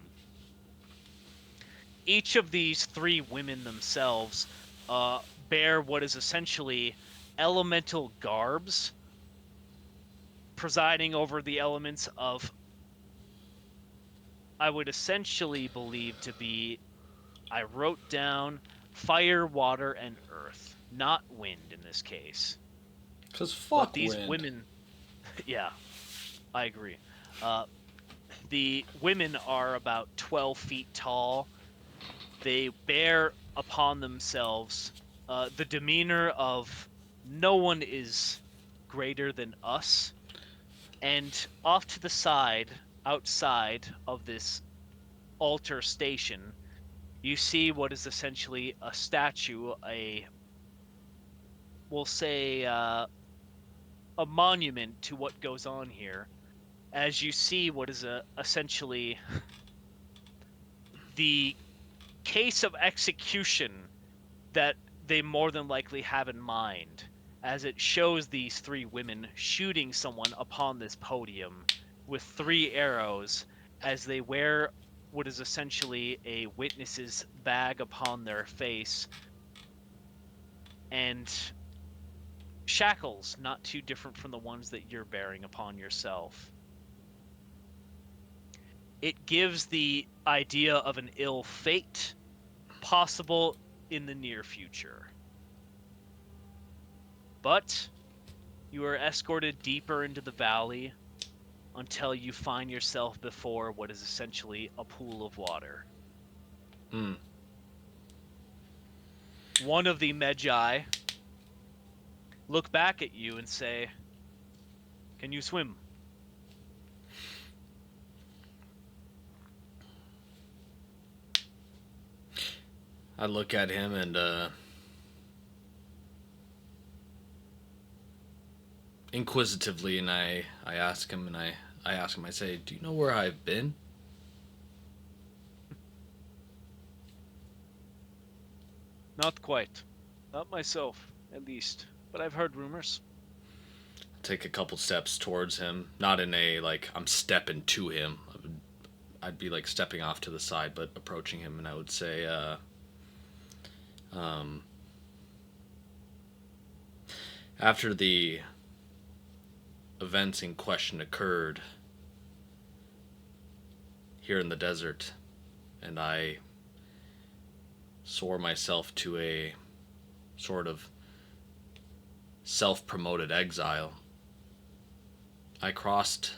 B: Each of these three women themselves bear what is essentially elemental garbs, presiding over the elements of, I would essentially believe to be, I wrote down fire, water, and earth, not wind in this case.
A: Because
B: But
A: fuck
B: these
A: wind.
B: women, yeah, I agree. Uh, the women are about 12 feet tall. They bear upon themselves the demeanor of no one is greater than us. And off to the side, outside of this altar station, you see what is essentially a statue, we'll say, a monument to what goes on here. As you see what is essentially the case of execution that they more than likely have in mind, as it shows these three women shooting someone upon this podium with three arrows as they wear what is essentially a witness's bag upon their face and shackles not too different from the ones that you're bearing upon yourself. It gives the idea of an ill fate possible in the near future. But you are escorted deeper into the valley until you find yourself before what is essentially a pool of water.
A: Hmm.
B: One of the Medjai look back at you and say, "Can you swim?"
A: I look at him and inquisitively, and I ask him, and I ask him. I say, "Do you know where I've been?"
B: Not quite. Not myself, at least. But I've heard rumors.
A: Take a couple steps towards him, not in a like I'm stepping to him. I'd be like stepping off to the side, but approaching him, and I would say, um, after the events in question occurred here in the desert, and I swore myself to a sort of self-promoted exile. I crossed.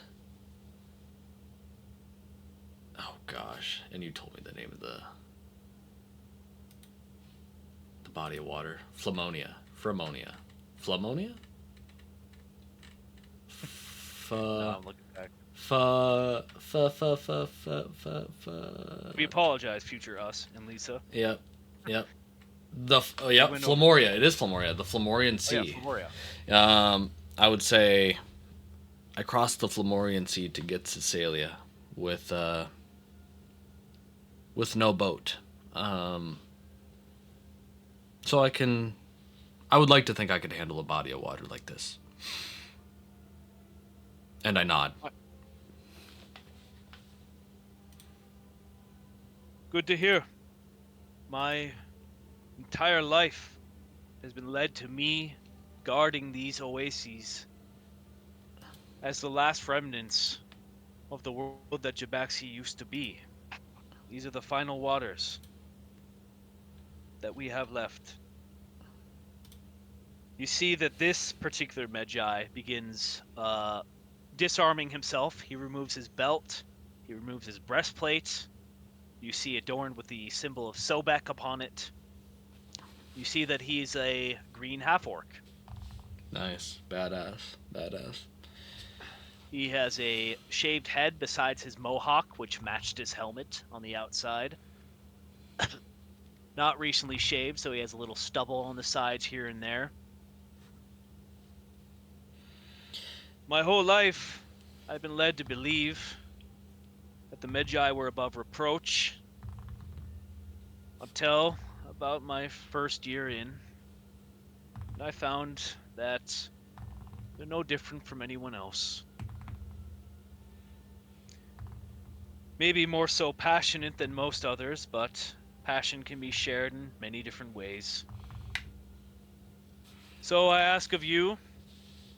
A: Oh gosh! And you told me the name of the body of water. Flamonia. Framonia. Flamonia.
B: No,
A: Fa.
B: I'm looking back.
A: Fa. Fa. Fa. Fa. Fa. Fa. Fa.
B: We apologize, future us and Lisa.
A: Yep. Yep.
B: We
A: Yep.
B: went over.
A: Flamoria. It is Flamoria. The Flamorian
B: Oh yeah,
A: Sea.
B: Floria.
A: I would say I crossed the Flamorian Sea to get to Caesalia with no boat. So I would like to think I could handle a body of water like this. And I nod.
B: Good to hear. My entire life has been led to me guarding these oases as the last remnants of the world that Jabaxi used to be. These are the final waters that we have left. You see that this particular Medjai begins disarming himself. He removes his belt, he removes his breastplate. You see adorned with the symbol of Sobek upon it. You see that he's a green half-orc.
A: Nice. Badass. Badass.
B: He has a shaved head besides his mohawk, which matched his helmet on the outside. Not recently shaved, so he has a little stubble on the sides here and there. My whole life, I've been led to believe that the Medjai were above reproach until about my first year in. And I found that they're no different from anyone else. Maybe more so passionate than most others, but passion can be shared in many different ways. So I ask of you,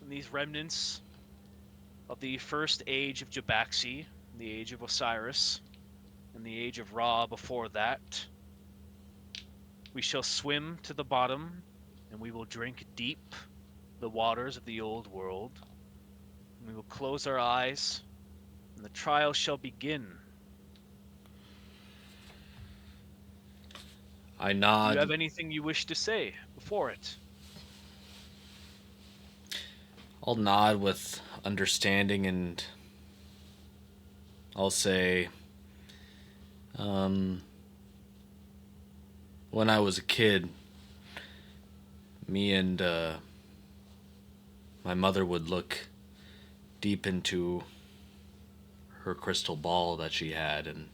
B: and these remnants of the first age of Jabaxi, the age of Osiris, and the age of Ra before that, we shall swim to the bottom, and we will drink deep the waters of the old world. And we will close our eyes, and the trial shall begin.
A: I
B: Do you have
A: nod.
B: anything you wish to say before it?
A: I'll nod with understanding and I'll say, um, when I was a kid, me and my mother would look deep into her crystal ball that she had, and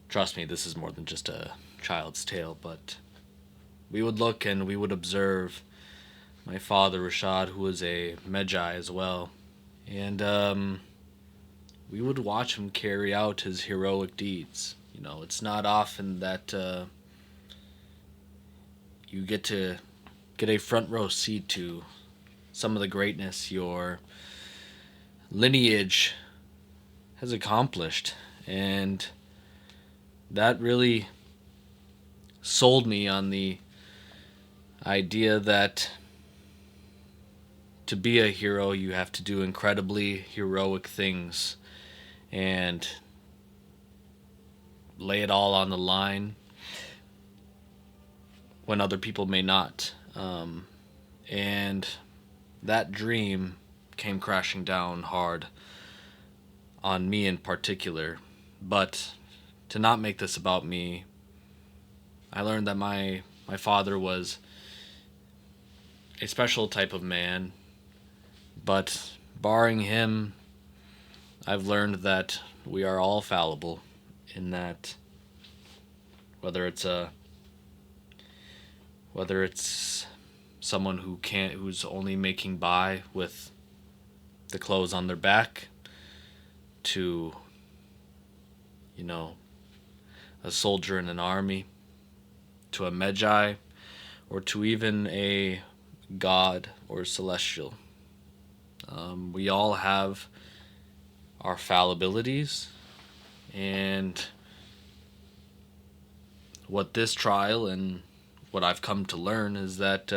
A: trust me, this is more than just a child's tale, but we would look and we would observe my father, Rashad, who was a Medjai as well, and we would watch him carry out his heroic deeds. You know, it's not often that you get to get a front row seat to some of the greatness your lineage has accomplished. And that really sold me on the idea that to be a hero, you have to do incredibly heroic things and lay it all on the line when other people may not. And that dream came crashing down hard on me in particular. But to not make this about me, I learned that my father was a special type of man, but barring him, I've learned that we are all fallible in that whether it's a whether it's someone who's only making by with the clothes on their back to, you know, a soldier in an army, to a Medjai, or to even a god or celestial. We all have our fallibilities, and what this trial and what I've come to learn is that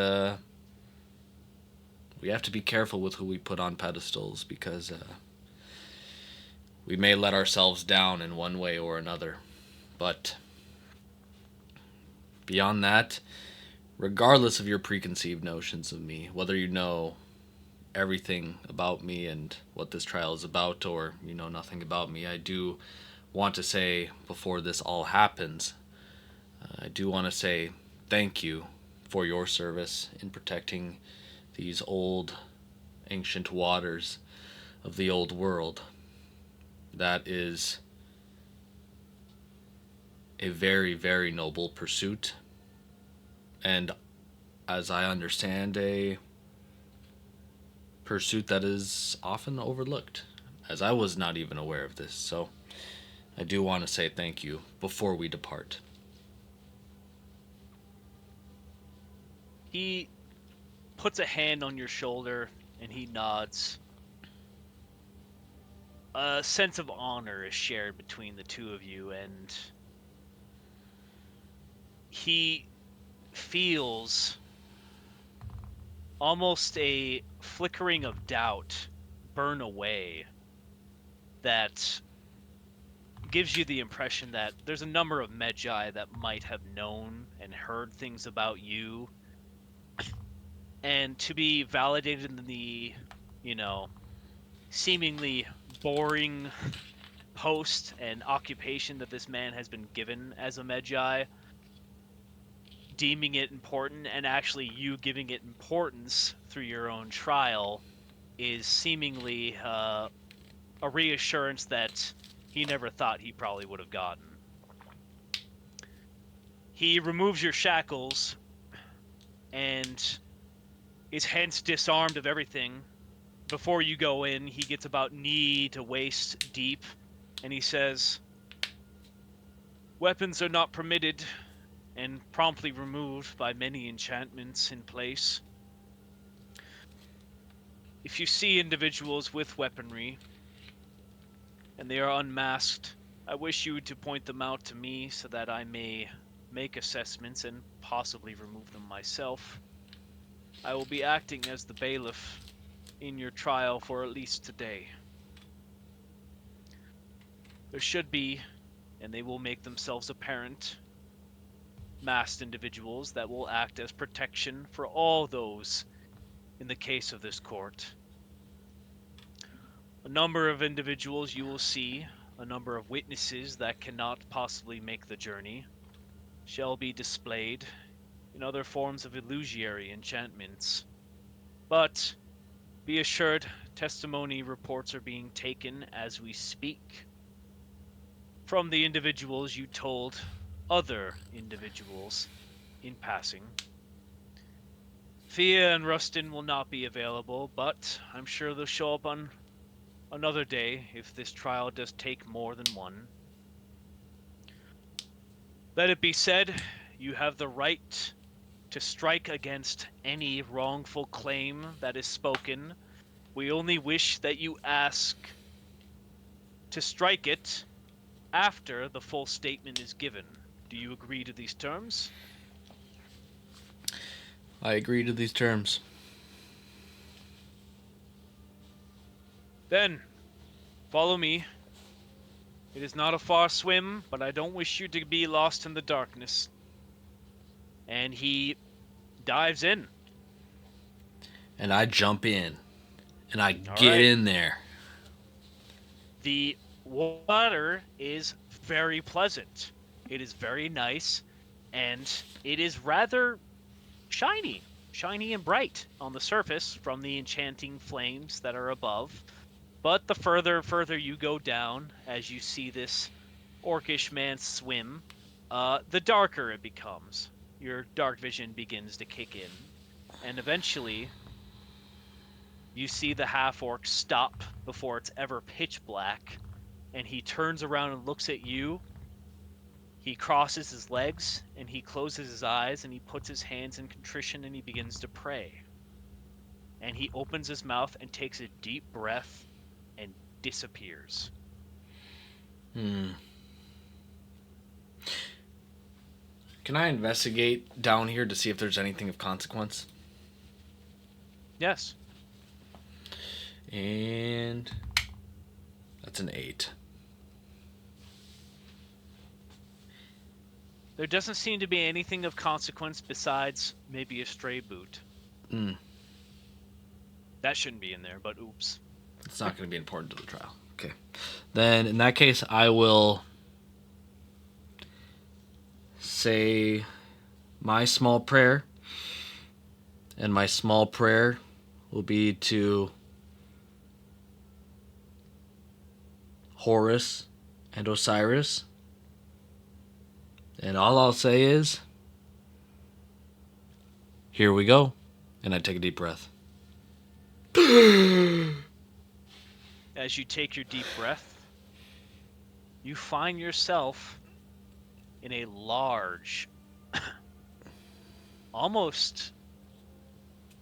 A: we have to be careful with who we put on pedestals because we may let ourselves down in one way or another. But beyond that, regardless of your preconceived notions of me, whether you know everything about me and what this trial is about or you know nothing about me, I do want to say before this all happens, I do want to say thank you for your service in protecting these old ancient waters of the old world. That is a very, very noble pursuit, and as I understand, a pursuit that is often overlooked, as I was not even aware of this. So I do want to say thank you before we depart.
B: He puts a hand on your shoulder and he nods. A sense of honor is shared between the two of you, and he feels almost a flickering of doubt burn away that gives you the impression that there's a number of Magi that might have known and heard things about you, and to be validated in the, you know, seemingly boring post and occupation that this man has been given as a Magi, deeming it important and actually you giving it importance through your own trial is seemingly a reassurance that he never thought he probably would have gotten. He removes your shackles and is hence disarmed of everything. Before you go in, he gets about knee to waist deep, and he says, "Weapons are not permitted," and promptly removed by many enchantments in place. If you see individuals with weaponry, and they are unmasked, I wish you to point them out to me so that I may make assessments and possibly remove them myself. I will be acting as the bailiff in your trial for at least today. There should be, and they will make themselves apparent, masked individuals that will act as protection for all those in the case of this court. A number of individuals you will see, a number of witnesses that cannot possibly make the journey, shall be displayed in other forms of illusory enchantments. But be assured, testimony reports are being taken as we speak from the individuals you told other individuals in passing. Thea and Rustin will not be available, but I'm sure they'll show up on another day if this trial does take more than one. Let it be said, you have the right to strike against any wrongful claim that is spoken. We only wish that you ask to strike it after the full statement is given. Do you agree to these terms?
A: I agree to these terms.
B: Then, follow me. It is not a far swim, but I don't wish you to be lost in the darkness. And he dives in.
A: And I jump in. And I
B: All
A: get
B: right.
A: in there.
B: The water is very pleasant. It is very nice, and it is rather shiny and bright on the surface from the enchanting flames that are above. But the further you go down, as you see this orcish man swim, the darker it becomes. Your dark vision begins to kick in, and eventually you see the half-orc stop before it's ever pitch black, and he turns around and looks at you. He crosses his legs, and he closes his eyes, and he puts his hands in contrition, and he begins to pray. And he opens his mouth and takes a deep breath and disappears.
A: Hmm. Can I investigate down here to see if there's anything of consequence?
B: Yes.
A: And that's an 8.
B: There doesn't seem to be anything of consequence besides maybe a stray boot.
A: Mm.
B: That shouldn't be in there, but oops.
A: It's not going to be important to the trial. Okay. Then, in that case, I will say my small prayer. And my small prayer will be to Horus and Osiris. And all I'll say is, here we go. And I take a deep breath.
B: As you take your deep breath, you find yourself in a large, almost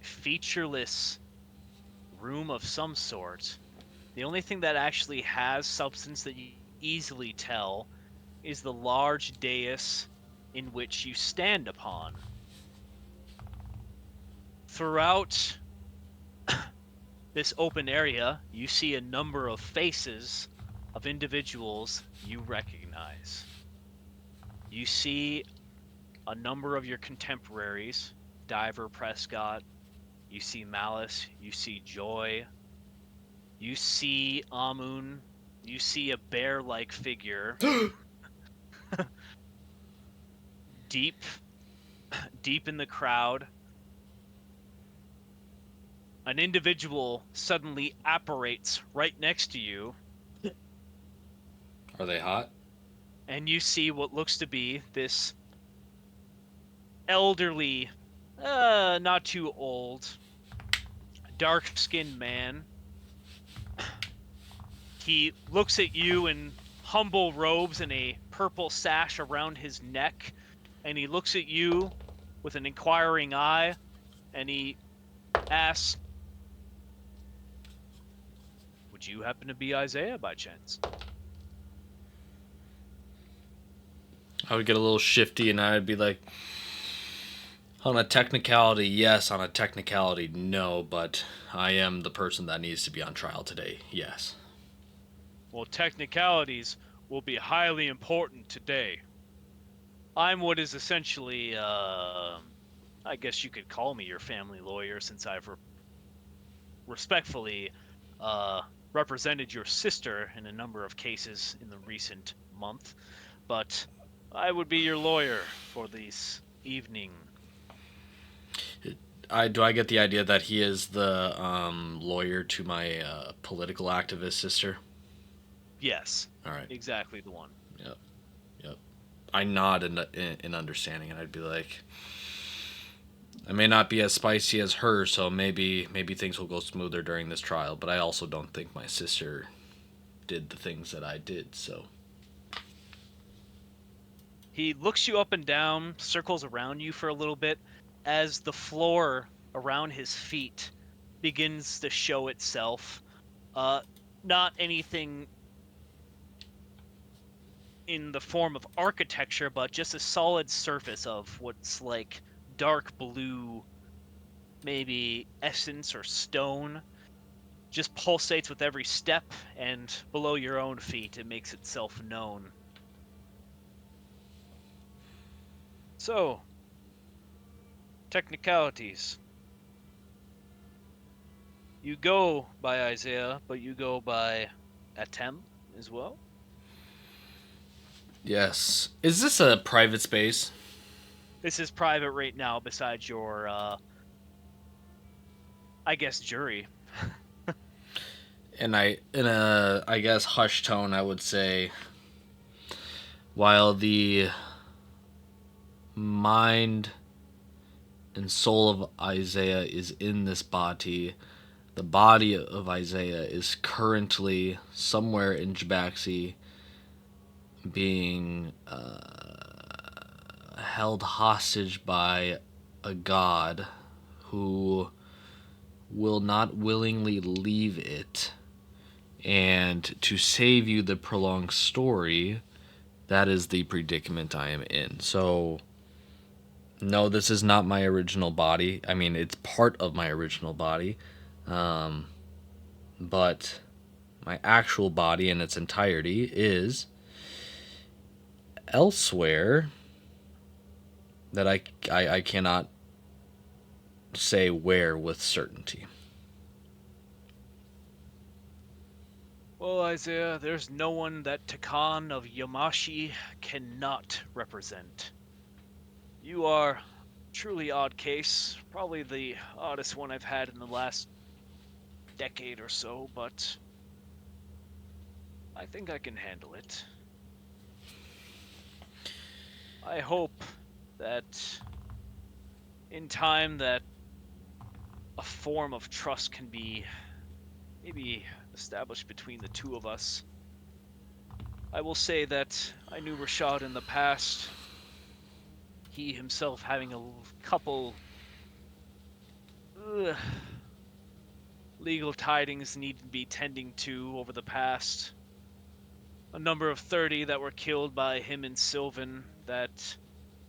B: featureless room of some sort. The only thing that actually has substance that you easily tell is the large dais in which you stand upon. Throughout this open area, you see a number of faces of individuals you recognize. You see a number of your contemporaries, Diver Prescott, you see Malice, you see Joy, you see Amun, you see a bear-like figure deep deep in the crowd. An individual suddenly apparates right next to you,
A: Are they hot?
B: and you see what looks to be this elderly, not too old, dark-skinned man. He looks at you in humble robes and a purple sash around his neck, and he looks at you with an inquiring eye, and he asks, "Would you happen to be Isaiah by chance?"
A: I would get a little shifty and I'd be like, on a technicality, yes. On a technicality, no. But I am the person that needs to be on trial today, yes.
B: Well, technicalities will be highly important today. I'm what is essentially, I guess you could call me your family lawyer, since I've respectfully represented your sister in a number of cases in the recent month. But I would be your lawyer for this evening.
A: Do I get the idea that he is the lawyer to my political activist sister?
B: Yes,
A: All right.
B: exactly the one.
A: Yep. Yep. I nod in understanding, and I'd be like, I may not be as spicy as her, so maybe things will go smoother during this trial. But I also don't think my sister did the things that I did. So
B: He looks you up and down, circles around you for a little bit, as the floor around his feet begins to show itself. Uh, Not anything in the form of architecture, but just a solid surface of what's like dark blue, maybe essence or stone. Just pulsates with every step, and below your own feet, it makes itself known. So, technicalities. You go by Isaiah, but you go by Atem as well.
A: yes. Is this a private space?
B: This is private right now, besides your, I guess, jury.
A: And in a, I guess, hushed tone, I would say, while the mind and soul of Isaiah is in this body, the body of Isaiah is currently somewhere in Jabaxi being held hostage by a god who will not willingly leave it. And to save you the prolonged story, that is the predicament I am in. So, no, this is not my original body. I mean, it's part of my original body. but my actual body in its entirety is elsewhere that I cannot say where with certainty.
B: Well, Isaiah, there's no one that Takan of Yamashi cannot represent. You are truly odd case, probably the oddest one I've had in the last decade or so, but I think I can handle it. I hope that in time that a form of trust can be maybe established between the two of us. I will say that I knew Rashad in the past. He himself having a couple ugh, legal tidings need to be tending to over the past. A number of 30 that were killed by him and Sylvan that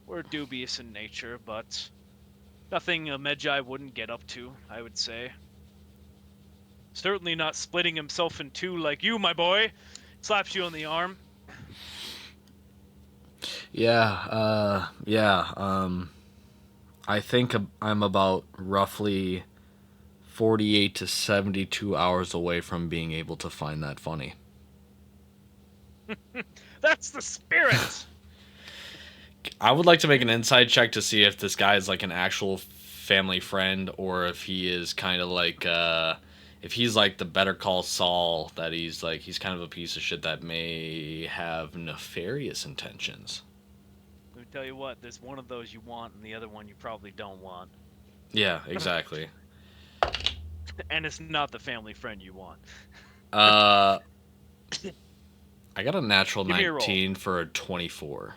B: were dubious in nature, but nothing a Medjai wouldn't get up to, I would say. Certainly not splitting himself in two like you, my boy. Slaps you on the arm.
A: Yeah. I think I'm about roughly 48 to 72 hours away from being able to find that funny.
B: That's the spirit!
A: I would like to make an inside check to see if this guy is like an actual family friend or if he is kind of like if he's like the Better Call Saul, that he's kind of a piece of shit that may have nefarious intentions.
B: Let me tell you what, there's one of those you want and the other one you probably don't want.
A: Yeah, exactly.
B: And it's not the family friend you want.
A: uh I got a natural
B: Give me a roll.
A: 19 for a 24.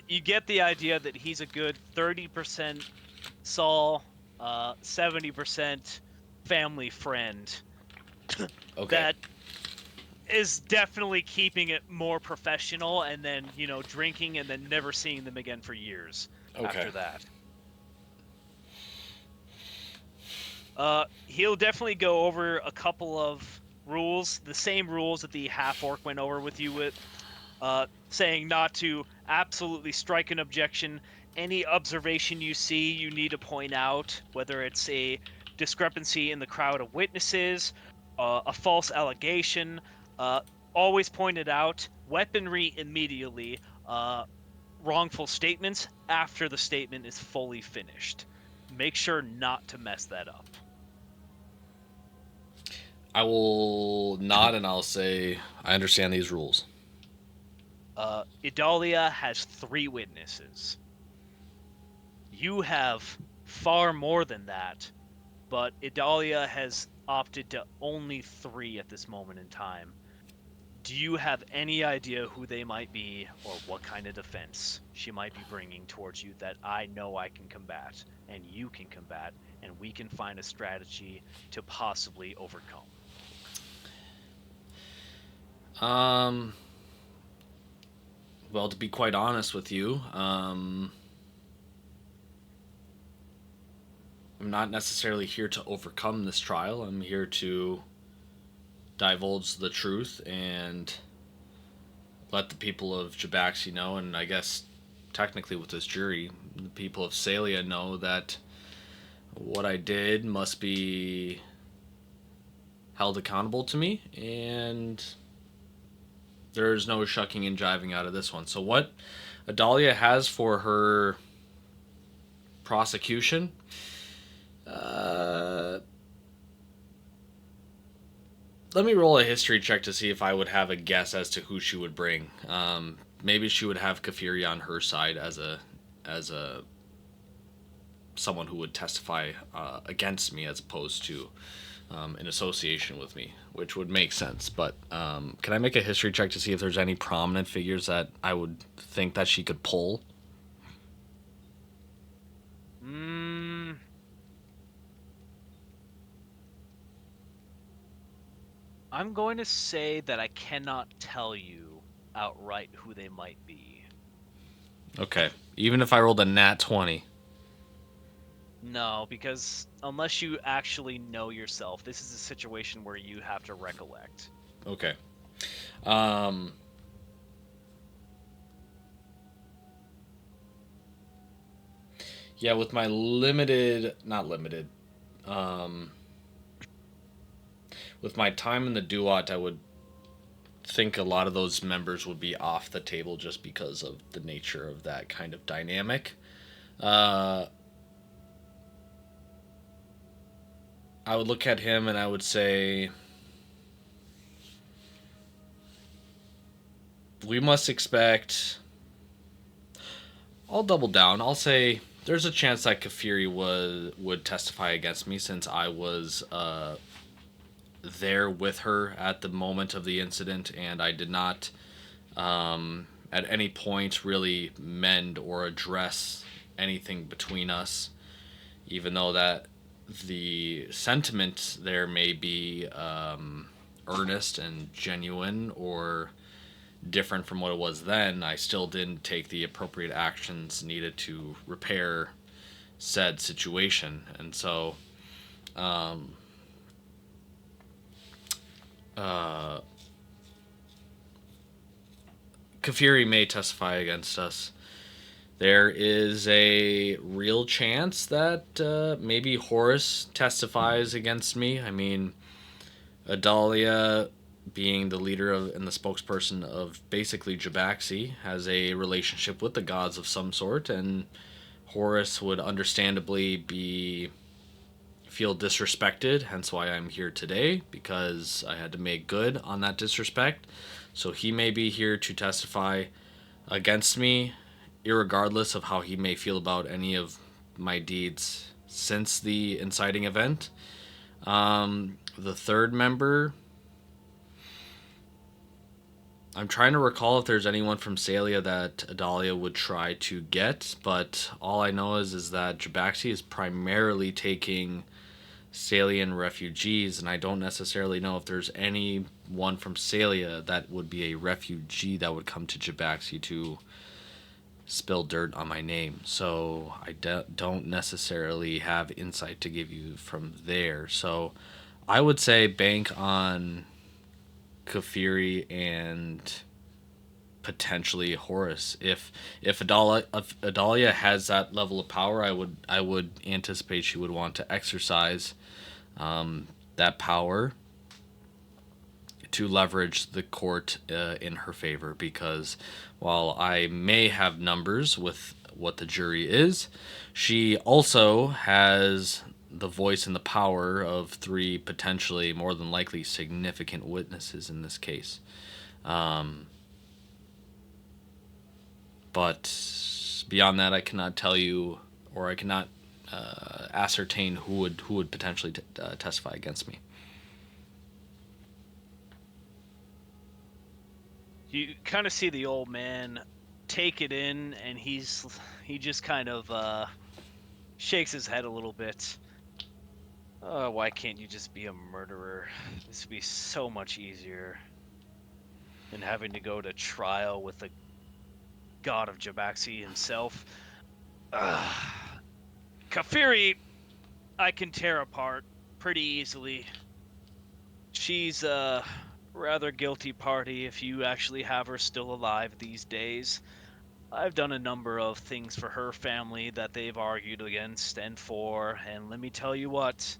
B: You get the idea that he's a good 30% Saul, 70% family friend
A: Okay.
B: that is definitely keeping it more professional and then, drinking and then never seeing them again for years
A: Okay.
B: after that. He'll definitely go over a couple of rules, the same rules that the half orc went over with you with, saying not to absolutely strike an objection. Any observation you see, you need to point out, whether it's a discrepancy in the crowd of witnesses, a false allegation. Uh, Always point it out. Weaponry immediately. Wrongful statements after the statement is fully finished. Make sure not to mess that up.
A: I will nod and I'll say I understand these rules.
B: Idalia has 3 witnesses. You have far more than that, but Idalia has opted to only 3 at this moment in time. Do you have any idea who they might be or what kind of defense she might be bringing towards you that I know I can combat and you can combat and we can find a strategy to possibly overcome?
A: Um well, to be quite honest with you, I'm not necessarily here to overcome this trial. I'm here to divulge the truth and let the people of Jabaxi know, and I guess technically with this jury, the people of Salia know that what I did must be held accountable to me, and there's no shucking and jiving out of this one. So, what Adalia has for her prosecution, uh, let me roll a history check to see if I would have a guess as to who she would bring. Maybe she would have Kafiri on her side as a someone who would testify against me as opposed to in association with me, which would make sense. But can I make a history check to see if there's any prominent figures that I would think that she could pull?
B: Mm, I'm going to say that I cannot tell you outright who they might be.
A: Okay. Even if I rolled a nat 20.
B: No, because unless you actually know yourself, this is a situation where you have to recollect.
A: Okay. Um, yeah, with my limited, not limited, um, with my time in the duat, I would think a lot of those members would be off the table just because of the nature of that kind of dynamic. Uh, I would look at him and I would say, we must expect. I'll double down. I'll say there's a chance that Kafiri would testify against me since I was there with her at the moment of the incident, and I did not at any point really mend or address anything between us, even though that the sentiment there may be earnest and genuine or different from what it was then. I still didn't take the appropriate actions needed to repair said situation. And so uh, Kafiri may testify against us. There is a real chance that maybe Horus testifies against me. I mean, Adalia, being the leader of and the spokesperson of basically Jabaxi, has a relationship with the gods of some sort, and Horus would understandably be feel disrespected. Hence why I'm here today, because I had to make good on that disrespect. So he may be here to testify against me, irregardless of how he may feel about any of my deeds since the inciting event. The third member, I'm trying to recall if there's anyone from Salia that Adalia would try to get, but all I know is that Jabaxi is primarily taking Salian refugees, and I don't necessarily know if there's anyone from Salia that would be a refugee that would come to Jabaxi to spill dirt on my name. So I don't necessarily have insight to give you from there. So I would say bank on Kafiri and potentially Horus. If Adalia has that level of power, I would anticipate she would want to exercise that power to leverage the court in her favor. Because while I may have numbers with what the jury is, she also has the voice and the power of three potentially more than likely significant witnesses in this case. But beyond that, I cannot tell you, or I cannot ascertain who would potentially testify against me.
B: You kind of see the old man take it in, and he just kind of shakes his head a little bit. Why can't you just be a murderer? This would be so much easier than having to go to trial with the god of Jabaxi himself. Kafiri, I can tear apart pretty easily. She's a rather guilty party if you actually have her still alive these days. I've done a number of things for her family that they've argued against and for, and let me tell you what,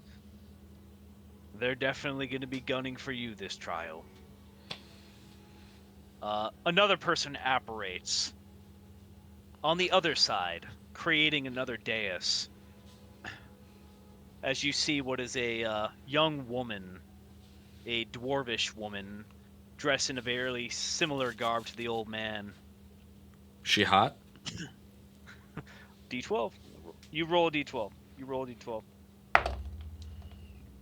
B: they're definitely going to be gunning for you this trial. Another person apparates on the other side, creating another dais. As you see, what is a young woman, a dwarvish woman, dressed in a very similar garb to the old man.
A: She hot?
B: D12. You roll a D12. You roll a D12.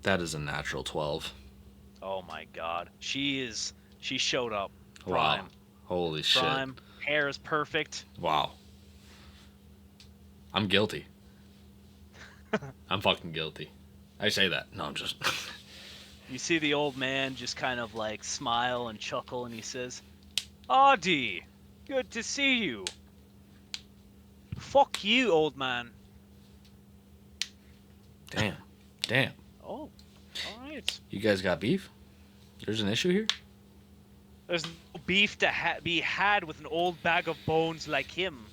A: That is a natural 12.
B: Oh my god. She showed up.
A: Wow.
B: Prime.
A: Holy shit.
B: Prime. Hair is perfect.
A: Wow. I'm guilty. I'm fucking guilty. I say that. No, I'm just.
B: You see the old man just kind of like smile and chuckle, and he says, Audie, good to see you. Fuck you, old man.
A: Damn. Damn.
B: Oh, all right.
A: You guys got beef? There's an issue here?
B: There's no beef to be had with an old bag of bones like him.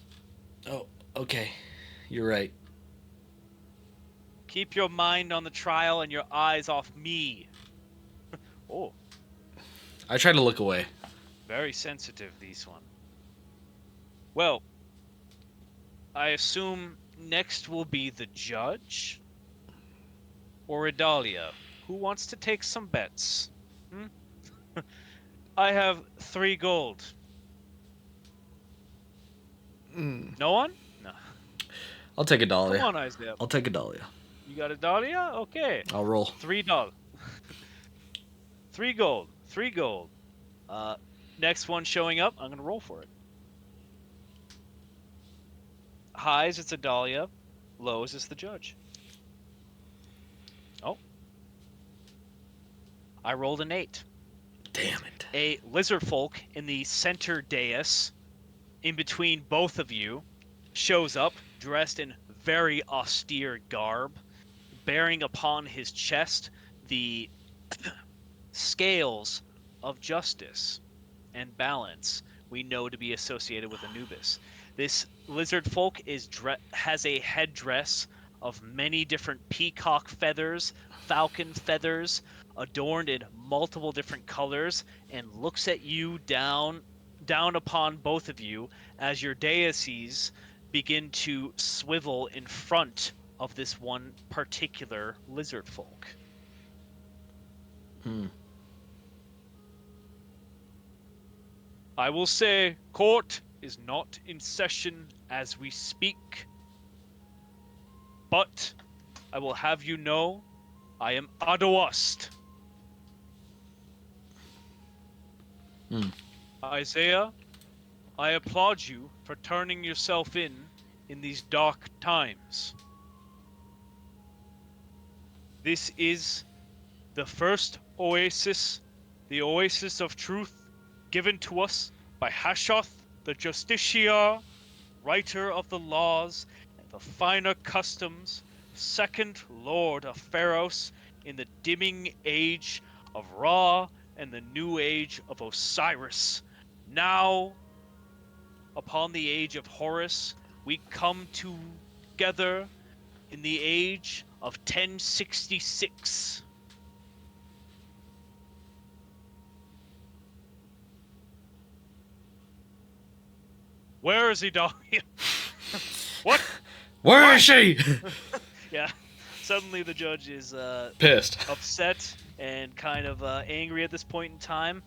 A: Oh, okay. You're right.
B: Keep your mind on the trial and your eyes off me. Oh,
A: I try to look away.
B: very sensitive, this one. Well, I assume next will be the judge or Idalia. Who wants to take some bets? Hmm? I have 3 gold. No one? No.
A: I'll take a
B: Come
A: Dahlia.
B: on, Isaiah.
A: I'll take a Dahlia.
B: You got Idalia? Okay.
A: I'll roll.
B: $3. 3 gold. 3 gold. Next one showing up, I'm gonna roll for it. Highs, it's Idalia. Lows, it's the judge. Oh. I rolled an 8.
A: Damn it.
B: A lizard folk in the center dais, in between both of you, shows up dressed in very austere garb, bearing upon his chest the scales of justice and balance we know to be associated with Anubis. This lizard folk has a headdress of many different peacock feathers, falcon feathers, adorned in multiple different colors, and looks at you down upon both of you as your daises begin to swivel in front of this one particular lizard folk. I will say, court is not in session as we speak, but I will have you know I am Adoast. Isaiah, I applaud you for turning yourself in these dark times. This is the first oasis, the oasis of truth, given to us by Hashoth, the Justiciar, writer of the laws and the finer customs, second lord of Pharos in the dimming age of Ra and the new age of Osiris. Now, upon the age of Horus, we come together in the age of 1066. Where is Idalia? What?
A: Where is she?
B: Yeah. Suddenly the judge is
A: Pissed.
B: upset and kind of angry at this point in time.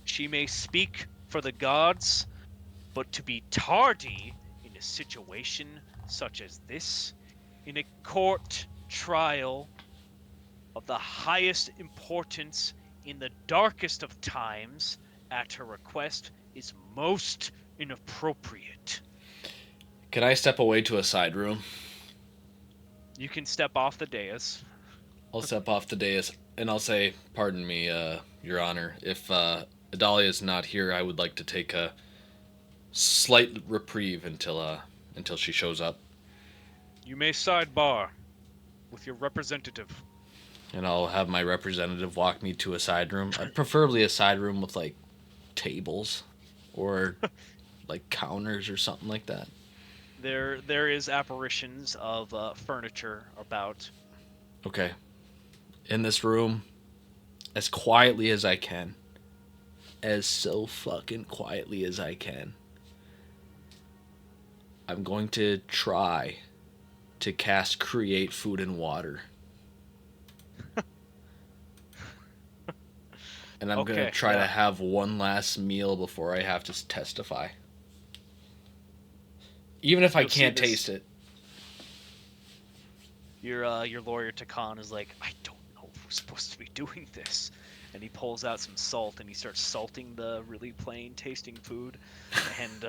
B: She may speak for the gods, but to be tardy in a situation such as this, in a court trial of the highest importance in the darkest of times, at her request, is most inappropriate.
A: Can I step away to a side room?
B: You can step off the dais.
A: I'll step off the dais and I'll say, pardon me, Your Honor. If Adalia is not here, I would like to take a slight reprieve until she shows up.
B: You may sidebar with your representative.
A: And I'll have my representative walk me to a side room. Preferably a side room with, like, tables or, like, counters or something like that.
B: There is apparitions of furniture about.
A: Okay. In this room, as quietly as I can. As so fucking quietly as I can. I'm going to try to cast Create Food and Water. And I'm going to try to have one last meal before I have to testify. Even if I can't taste it.
B: Your lawyer Takan is like, I don't know if we're supposed to be doing this. And he pulls out some salt and he starts salting the really plain tasting food, and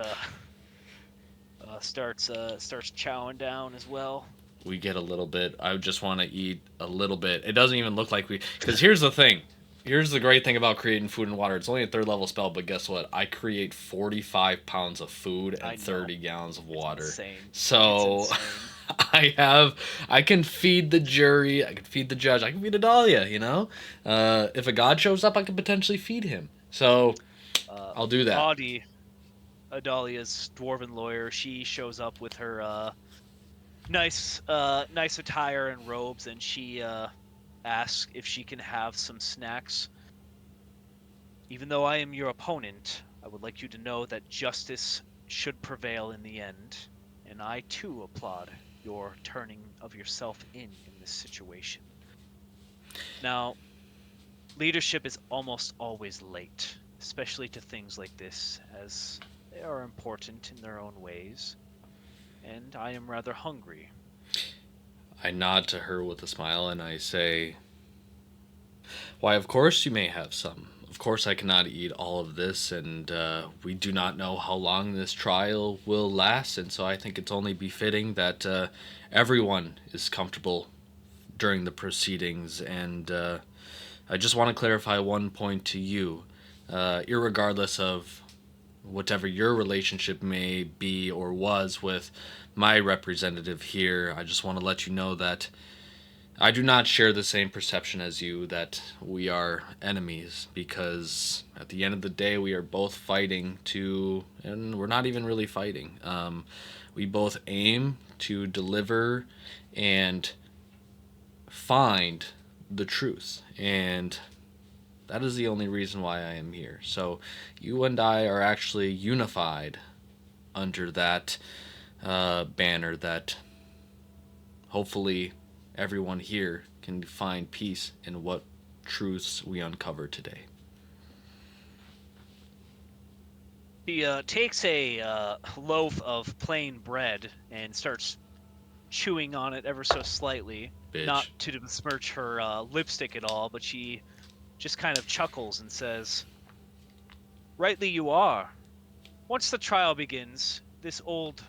B: starts chowing down as well.
A: We get a little bit. I just want to eat a little bit. It doesn't even look like we. Because here's the thing, Here's the great thing about creating food and water. It's only a third level spell, but guess what? I create 45 pounds of food
B: I
A: and
B: know.
A: 30 gallons of
B: It's
A: water.
B: insane. It's
A: So
B: insane.
A: I can feed the jury, I can feed the judge, I can feed Adalia, you know? If a god shows up, I could potentially feed him. So
B: Uh,
A: I'll do that.
B: Audie, Adalia's dwarven lawyer, she shows up with her nice attire and robes, and she asks if she can have some snacks. Even though I am your opponent, I would like you to know that justice should prevail in the end, and I too applaud your turning of yourself in this situation. Now, leadership is almost always late, especially to things like this, as they are important in their own ways, and I am rather hungry.
A: I nod to her with a smile and I say, why, of course you may have some. Of course, I cannot eat all of this, and we do not know how long this trial will last, and so I think it's only befitting that everyone is comfortable during the proceedings. And I just want to clarify one point to you. Irregardless of whatever your relationship may be or was with my representative here, I just want to let you know that I do not share the same perception as you that we are enemies, because at the end of the day, we are both fighting to, and we're not even really fighting. We both aim to deliver and find the truth, and that is the only reason why I am here. So you and I are actually unified under that banner that hopefully everyone here can find peace in what truths we uncover today.
B: He takes a loaf of plain bread and starts chewing on it ever so slightly, not
A: Bitch.
B: to besmirch her lipstick at all, but she just kind of chuckles and says, rightly you are. Once the trial begins, this old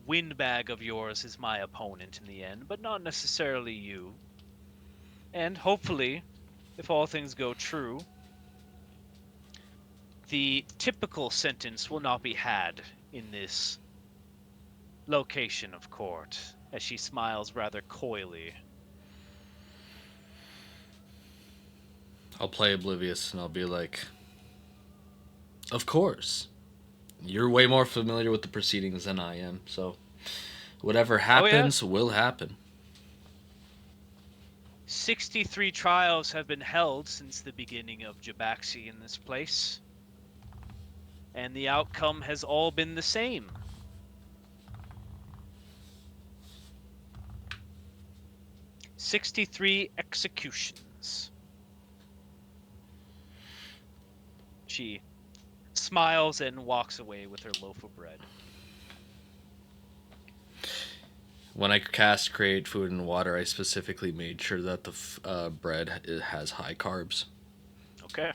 B: windbag of yours is my opponent in the end, but not necessarily you. And hopefully, if all things go true, the typical sentence will not be had in this location of court, as she smiles rather coyly.
A: I'll play oblivious and I'll be like, of course. You're way more familiar with the proceedings than I am, so whatever
B: Oh, yeah.
A: happens will happen.
B: 63 trials have been held since the beginning of Jabaxi in this place, and the outcome has all been the same. 63 executions. She smiles and walks away with her loaf of bread.
A: When I cast create food and water, I specifically made sure that the bread it has high carbs.
B: Okay.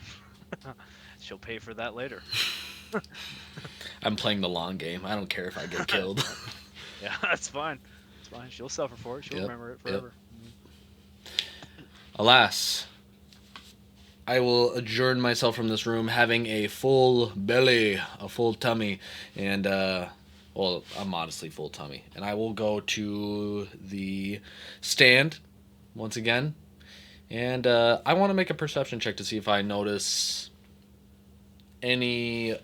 B: She'll pay for that later.
A: I'm playing the long game. I don't care if I get killed.
B: Yeah, that's fine. It's fine. She'll suffer for it. She'll
A: Yep.
B: remember it
A: Yep.
B: forever.
A: Alas, I will adjourn myself from this room having a full belly, a full tummy, and well, a modestly full tummy. And I will go to the stand once again, and I want to make a perception check to see if I notice any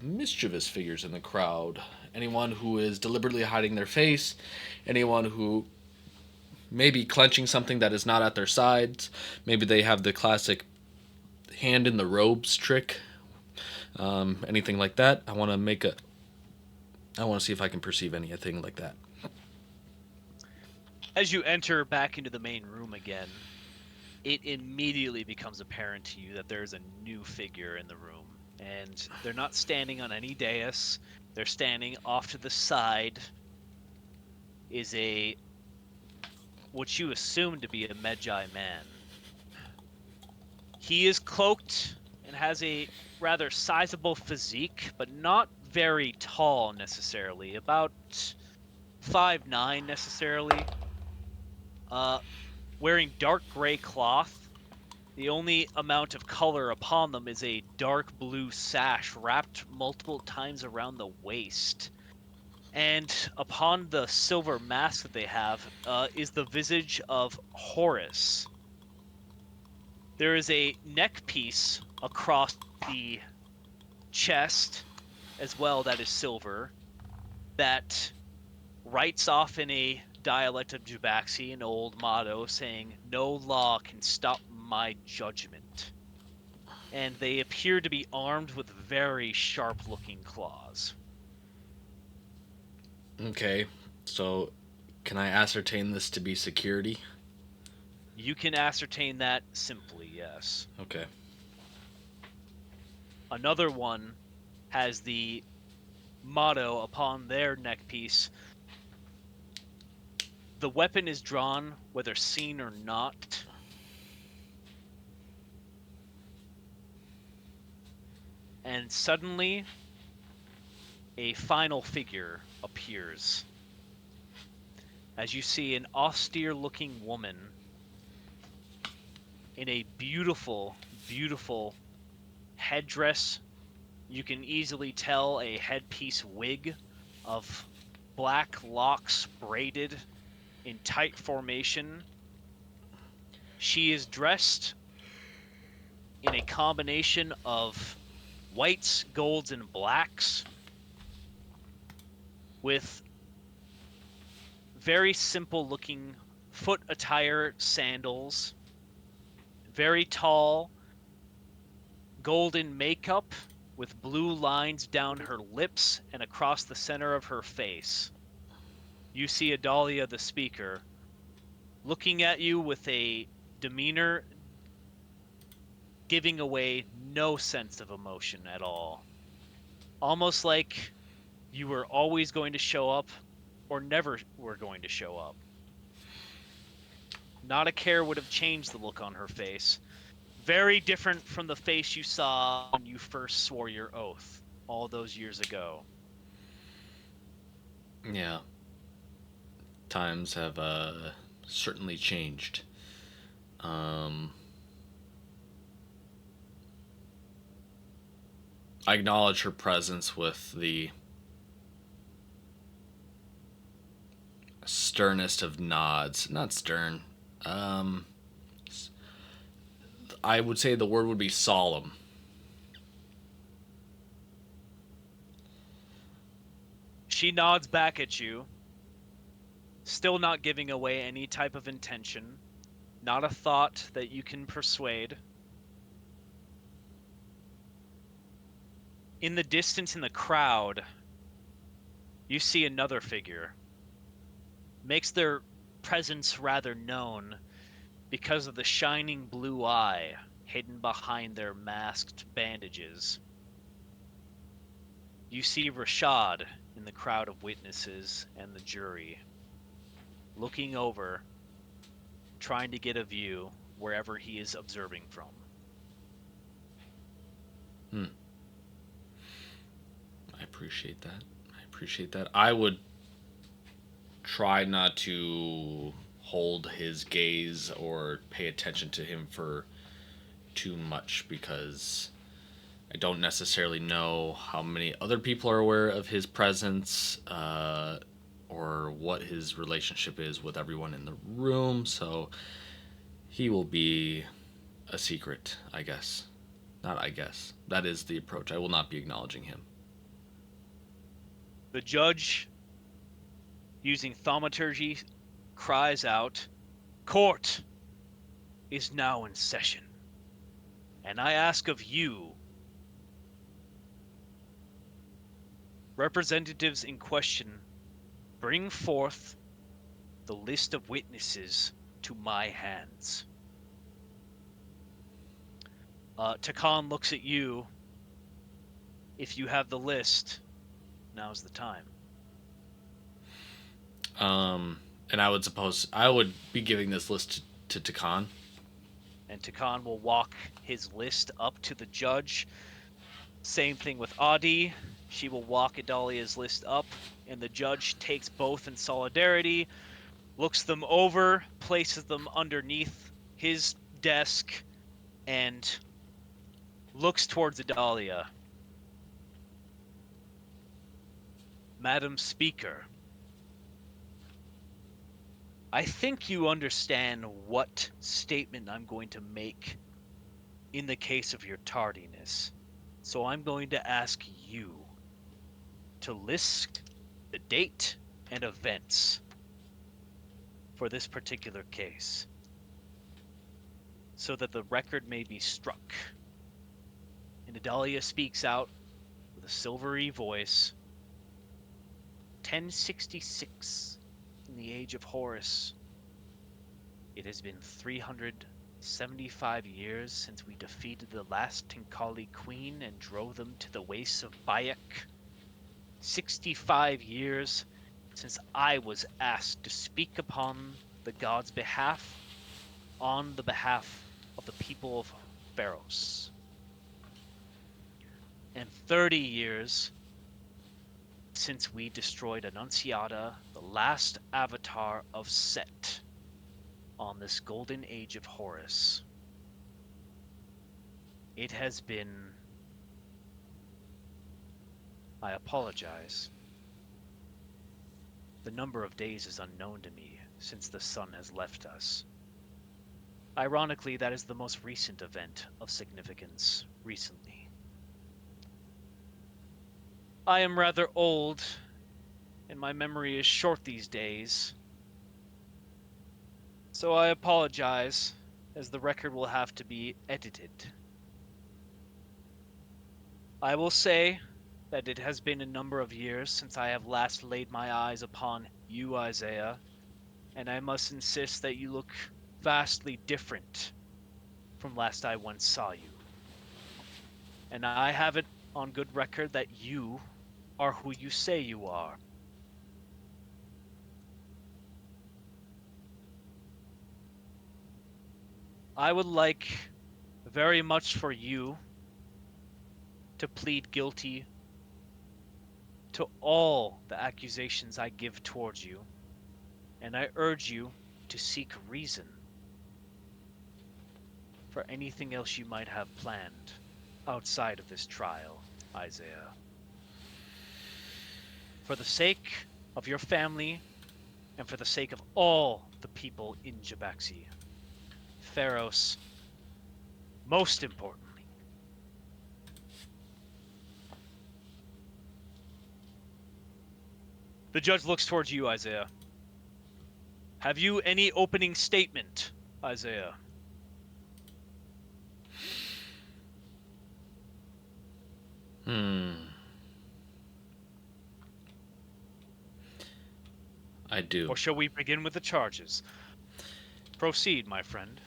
A: mischievous figures in the crowd. Anyone who is deliberately hiding their face, anyone who may be clenching something that is not at their sides. Maybe they have the classic hand in the robes trick. Anything like that. I want to see if I can perceive anything like that.
B: As you enter back into the main room again, it immediately becomes apparent to you that there's a new figure in the room. And they're not standing on any dais. They're standing off to the side. Is a what you assume to be a Medjai man. He is cloaked and has a rather sizable physique, but not very tall necessarily. About 5'9" necessarily. Uh, Wearing dark gray cloth The only amount of color upon them is a dark blue sash wrapped multiple times around the waist. And upon the silver mask that they have is the visage of Horus. There is a neck piece across the chest as well that is silver that writes off in a dialect of Jubaxi an old motto saying, "No law can stop my judgment." And they appear to be armed with very sharp-looking claws.
A: Okay, so can I ascertain this to be security?
B: You can ascertain that simply, yes.
A: Okay.
B: Another one has the motto upon their neck piece: "The weapon is drawn, whether seen or not." And suddenly, a final figure appears. As you see an austere-looking woman in a beautiful, beautiful headdress. You can easily tell a headpiece wig of black locks braided in tight formation. She is dressed in a combination of whites, golds, and blacks with very simple looking foot attire sandals, very tall, golden makeup with blue lines down her lips and across the center of her face. You see Adalia, the speaker, looking at you with a demeanor giving away no sense of emotion at all. Almost like you were always going to show up or never were going to show up. Not a care would have changed the look on her face. Very different from the face you saw when you first swore your oath all those years ago.
A: Yeah. Times have certainly changed. Um, I acknowledge her presence with the sternest of nods. Not stern. Um, I would say the word would be solemn.
B: She nods back at you, still not giving away any type of intention, not a thought that you can persuade. In the distance in the crowd, you see another figure. Makes their presence rather known because of the shining blue eye hidden behind their masked bandages. You see Rashad in the crowd of witnesses and the jury, looking over, trying to get a view wherever he is observing from.
A: Hmm. I appreciate that. I appreciate that. I would try not to hold his gaze or pay attention to him for too much because I don't necessarily know how many other people are aware of his presence or what his relationship is with everyone in the room. So he will be a secret, I guess. Not I guess. That is the approach. I will not be acknowledging him.
B: The judge, using thaumaturgy, cries out, "Court is now in session, and I ask of you, representatives in question, bring forth the list of witnesses to my hands." Takan looks at you. If you have the list, now's the time.
A: And I would be giving this list to Takan.
B: And Takan will walk his list up to the judge. Same thing with Adi. She will walk Adalia's list up, and the judge takes both in solidarity, looks them over, places them underneath his desk, and looks towards Adalia. Madam Speaker, I think you understand what statement I'm going to make in the case of your tardiness. So I'm going to ask you to list the date and events for this particular case so that the record may be struck. And Adalia speaks out with a silvery voice. 1066 in the age of Horus. It has been 375 years since we defeated the last Tinkali queen and drove them to the wastes of Bayek. 65 years since I was asked to speak upon the gods' behalf on the behalf of the people of Pharos. And 30 years since we destroyed Annunciata, the last avatar of Set, on this golden age of Horus. It has been... I apologize. The number of days is unknown to me since the sun has left us. Ironically, that is the most recent event of significance recently. I am rather old, and my memory is short these days. So I apologize, as the record will have to be edited. I will say that it has been a number of years since I have last laid my eyes upon you, Isaiah, and I must insist that you look vastly different from last I once saw you. And I have it on good record that you are who you say you are. I would like very much for you to plead guilty to all the accusations I give towards you, and I urge you to seek reason for anything else you might have planned outside of this trial, Isaiah. For the sake of your family and for the sake of all the people in Jabaxi, Pharos, most importantly. The judge looks towards you, Isaiah. Have you any opening statement, Isaiah?
A: I do.
B: Or shall we begin with the charges? Proceed, my friend.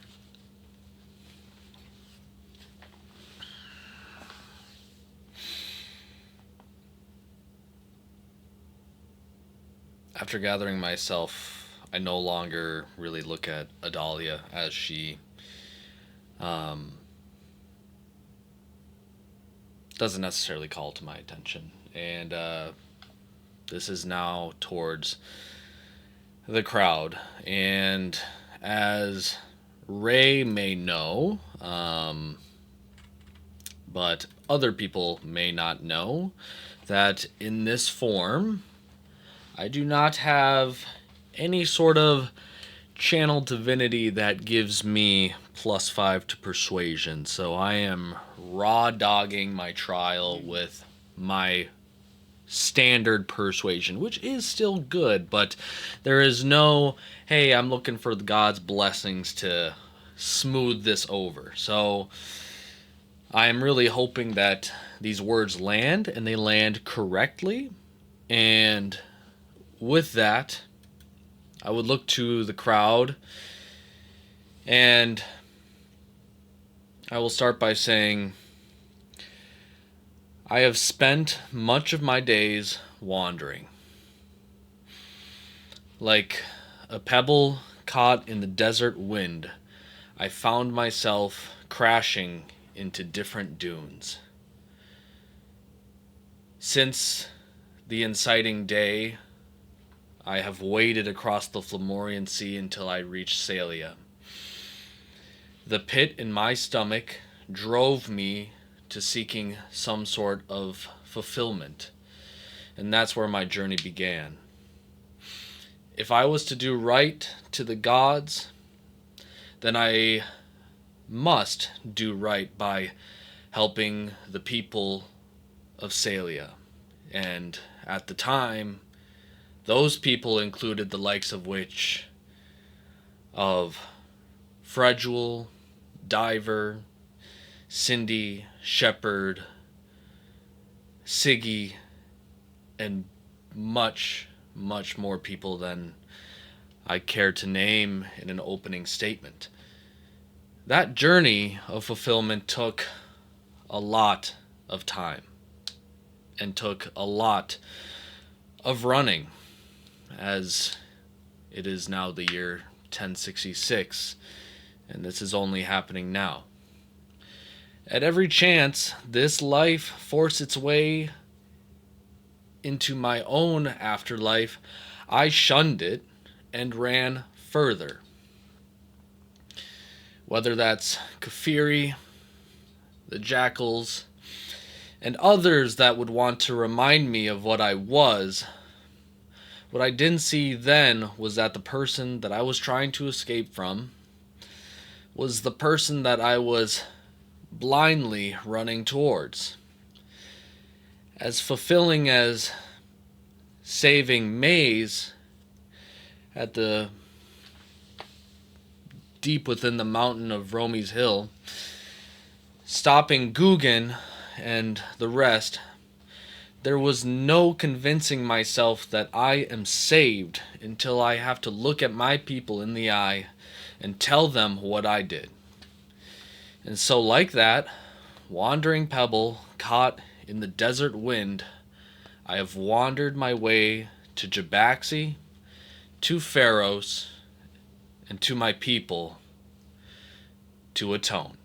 A: After gathering myself, I no longer really look at Adalia as she doesn't necessarily call to my attention. And this is now towards the crowd. And as Ray may know, but other people may not know, that in this form, I do not have any sort of channeled divinity that gives me +5 to persuasion. So I am raw dogging my trial with my standard persuasion, which is still good, but there is no, hey, I'm looking for the God's blessings to smooth this over. So I am really hoping that these words land and they land correctly. And with that, I would look to the crowd and I will start by saying, I have spent much of my days wandering. Like a pebble caught in the desert wind, I found myself crashing into different dunes. Since the inciting day, I have waded across the Flamorian Sea until I reached Salia. The pit in my stomach drove me to seeking some sort of fulfillment, and that's where my journey began. If I was to do right to the gods, then I must do right by helping the people of Salia. And at the time, those people included the likes of which of Fredjewel, Diver, Cindy, Shepherd, Siggy, and much, much more people than I care to name in an opening statement. That journey of fulfillment took a lot of time and took a lot of running, as it is now the year 1066, and this is only happening now. At every chance this life forced its way into my own afterlife, I shunned it and ran further. Whether that's Kafiri, the Jackals, and others that would want to remind me of what I was, what I didn't see then was that the person that I was trying to escape from was the person that I was blindly running towards. As fulfilling as saving Maze at the deep within the mountain of Romy's Hill, stopping Guggen and the rest, there was no convincing myself that I am saved until I have to look at my people in the eye and tell them what I did. And so, like that wandering pebble caught in the desert wind, I have wandered my way to Jabaxi, to Pharos, and to my people to atone.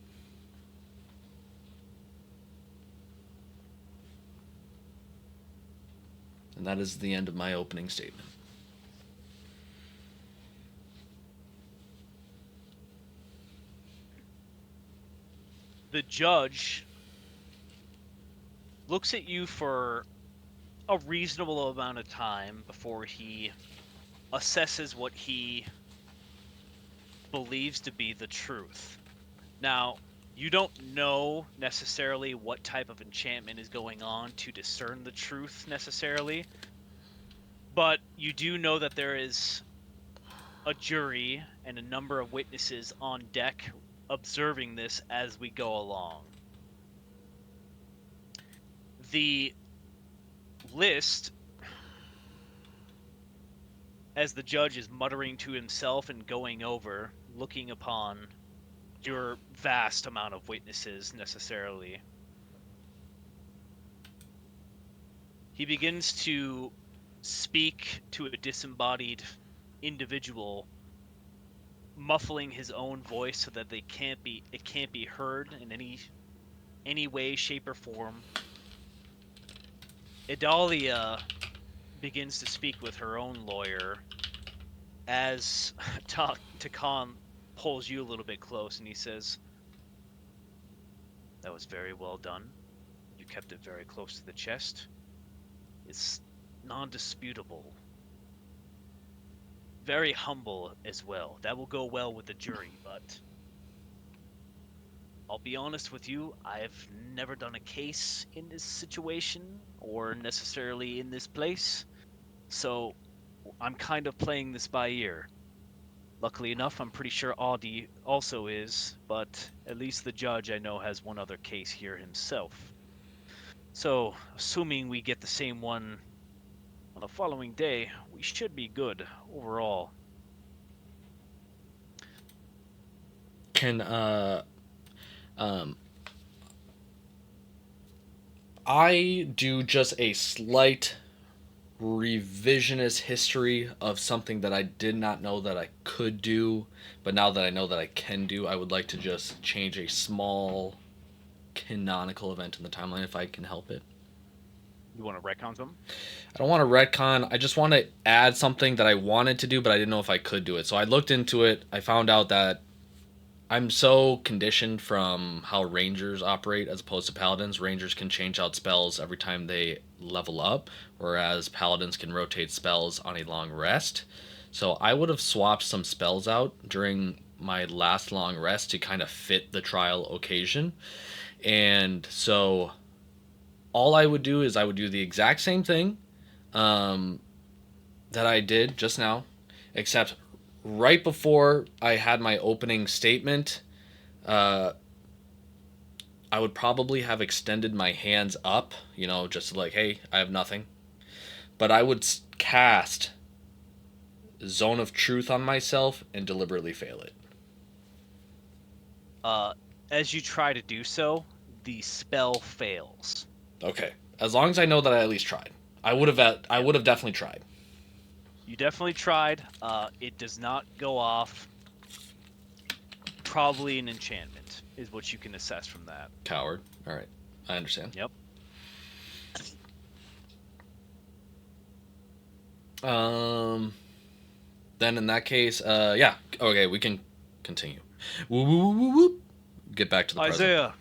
A: And that is the end of my opening statement.
B: The judge looks at you for a reasonable amount of time before he assesses what he believes to be the truth. Now, you don't know necessarily what type of enchantment is going on to discern the truth necessarily, but you do know that there is a jury and a number of witnesses on deck observing this as we go along. The list, as the judge is muttering to himself and going over, looking upon your vast amount of witnesses necessarily, he begins to speak to a disembodied individual, muffling his own voice so that it can't be heard in any way, shape, or form. Idalia begins to speak with her own lawyer as Takan pulls you a little bit close and he says, "That was very well done. You kept it very close to the chest. It's non-disputable. Very humble as well. That will go well with the jury, but I'll be honest with you, I've never done a case in this situation or necessarily in this place, so I'm kind of playing this by ear. Luckily enough, I'm pretty sure Audi also is, but at least the judge I know has one other case here himself. So, assuming we get the same one on the following day, we should be good overall."
A: Can um I do just a slight revisionist history of something that I did not know that I could do, but now that I know that I can do, I would like to just change a small canonical event in the timeline if I can help it.
B: You want to retcon them?
A: I don't want to retcon. I just want to add something that I wanted to do, but I didn't know if I could do it. So I looked into it. I found out that I'm so conditioned from how rangers operate as opposed to paladins. Rangers can change out spells every time they level up, whereas paladins can rotate spells on a long rest. So I would have swapped some spells out during my last long rest to kind of fit the trial occasion. And so all I would do is I would do the exact same thing um, that I did just now, except right before I had my opening statement, uh, I would probably have extended my hands up, just like, hey, I have nothing. But I would cast Zone of Truth on myself and deliberately fail it.
B: Uh, as you try to do so, the spell fails.
A: Okay. As long as I know that I at least tried. I
B: Yep.
A: would have definitely tried.
B: You definitely tried. It does not go off. Probably an enchantment is what you can assess from that.
A: Coward. All right. I understand.
B: Yep.
A: Um then in that case, yeah. Okay, we can continue. Woo woo woo woo woo. Get back to the present.
B: Isaiah,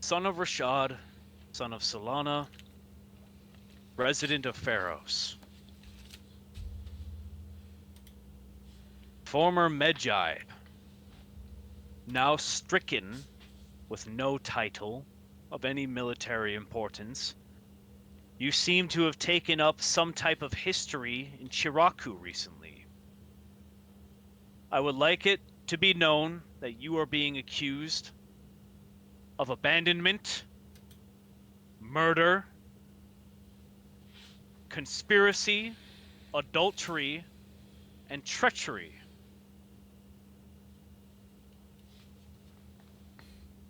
B: son of Rashad, son of Solana, resident of Pharos, former Medjai, now stricken with no title of any military importance. You seem to have taken up some type of history in Chiraku recently. I would like it to be known that you are being accused of abandonment, murder, conspiracy, adultery, and treachery.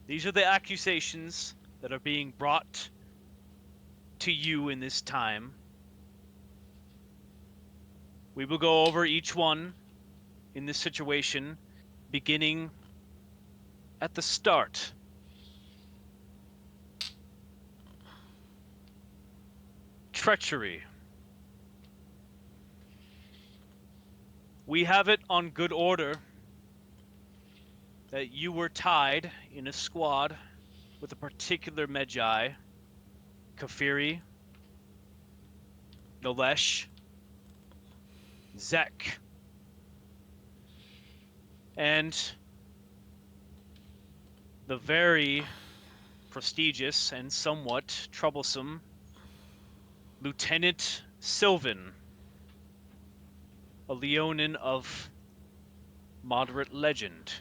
B: These are the accusations that are being brought to you in this time. We will go over each one in this situation, beginning at the start. Treachery. We have it on good order that you were tied in a squad with a particular Medjai, Kafiri, Nolesh, Zek, and the very prestigious and somewhat troublesome Lieutenant Sylvan, a Leonin of moderate legend.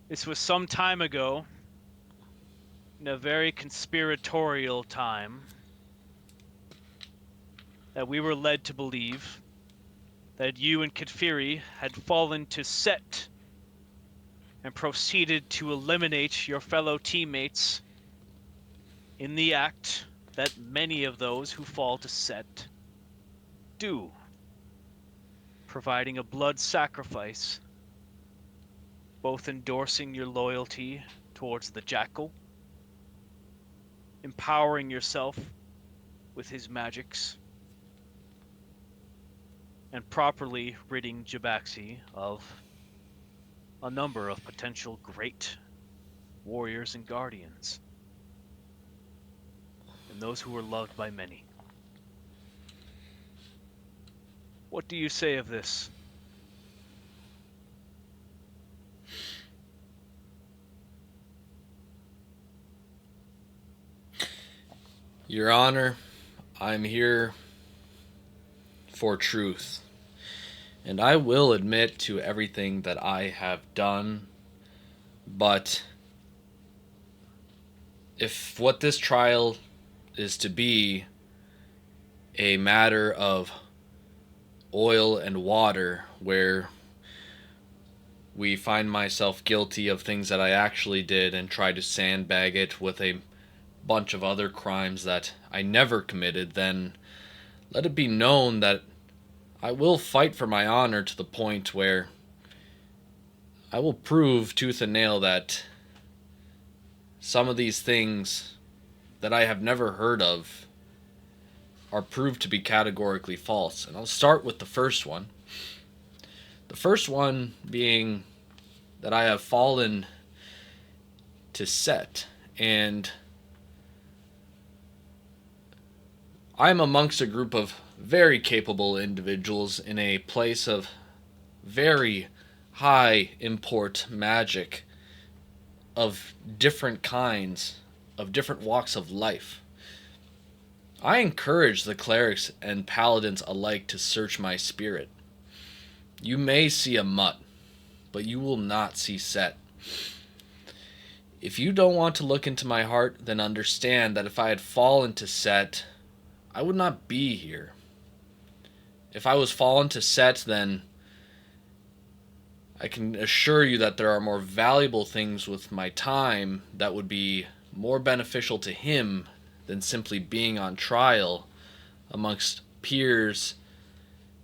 B: This was some time ago, in a very conspiratorial time, that we were led to believe that you and Kafiri had fallen to Set and proceeded to eliminate your fellow teammates in the act that many of those who fall to Set do, providing a blood sacrifice, both endorsing your loyalty towards the Jackal, empowering yourself with his magics, and properly ridding Jabaxi of a number of potential great warriors and guardians, and those who were loved by many. What do you say of this?
A: Your Honor, I'm here for truth. And I will admit to everything that I have done, but if what this trial is to be a matter of oil and water, where we find myself guilty of things that I actually did and try to sandbag it with a bunch of other crimes that I never committed, then let it be known that I will fight for my honor to the point where I will prove tooth and nail that some of these things that I have never heard of are proved to be categorically false. And I'll start with the first one. The first one being that I have fallen to Set, and I'm amongst a group of very capable individuals in a place of very high import magic of different kinds, of different walks of life. I encourage the clerics and paladins alike to search my spirit. You may see a mutt, but you will not see Set. If you don't want to look into my heart, then understand that if I had fallen to Set, I would not be here. If I was fallen to Set, then I can assure you that there are more valuable things with my time that would be more beneficial to him than simply being on trial amongst peers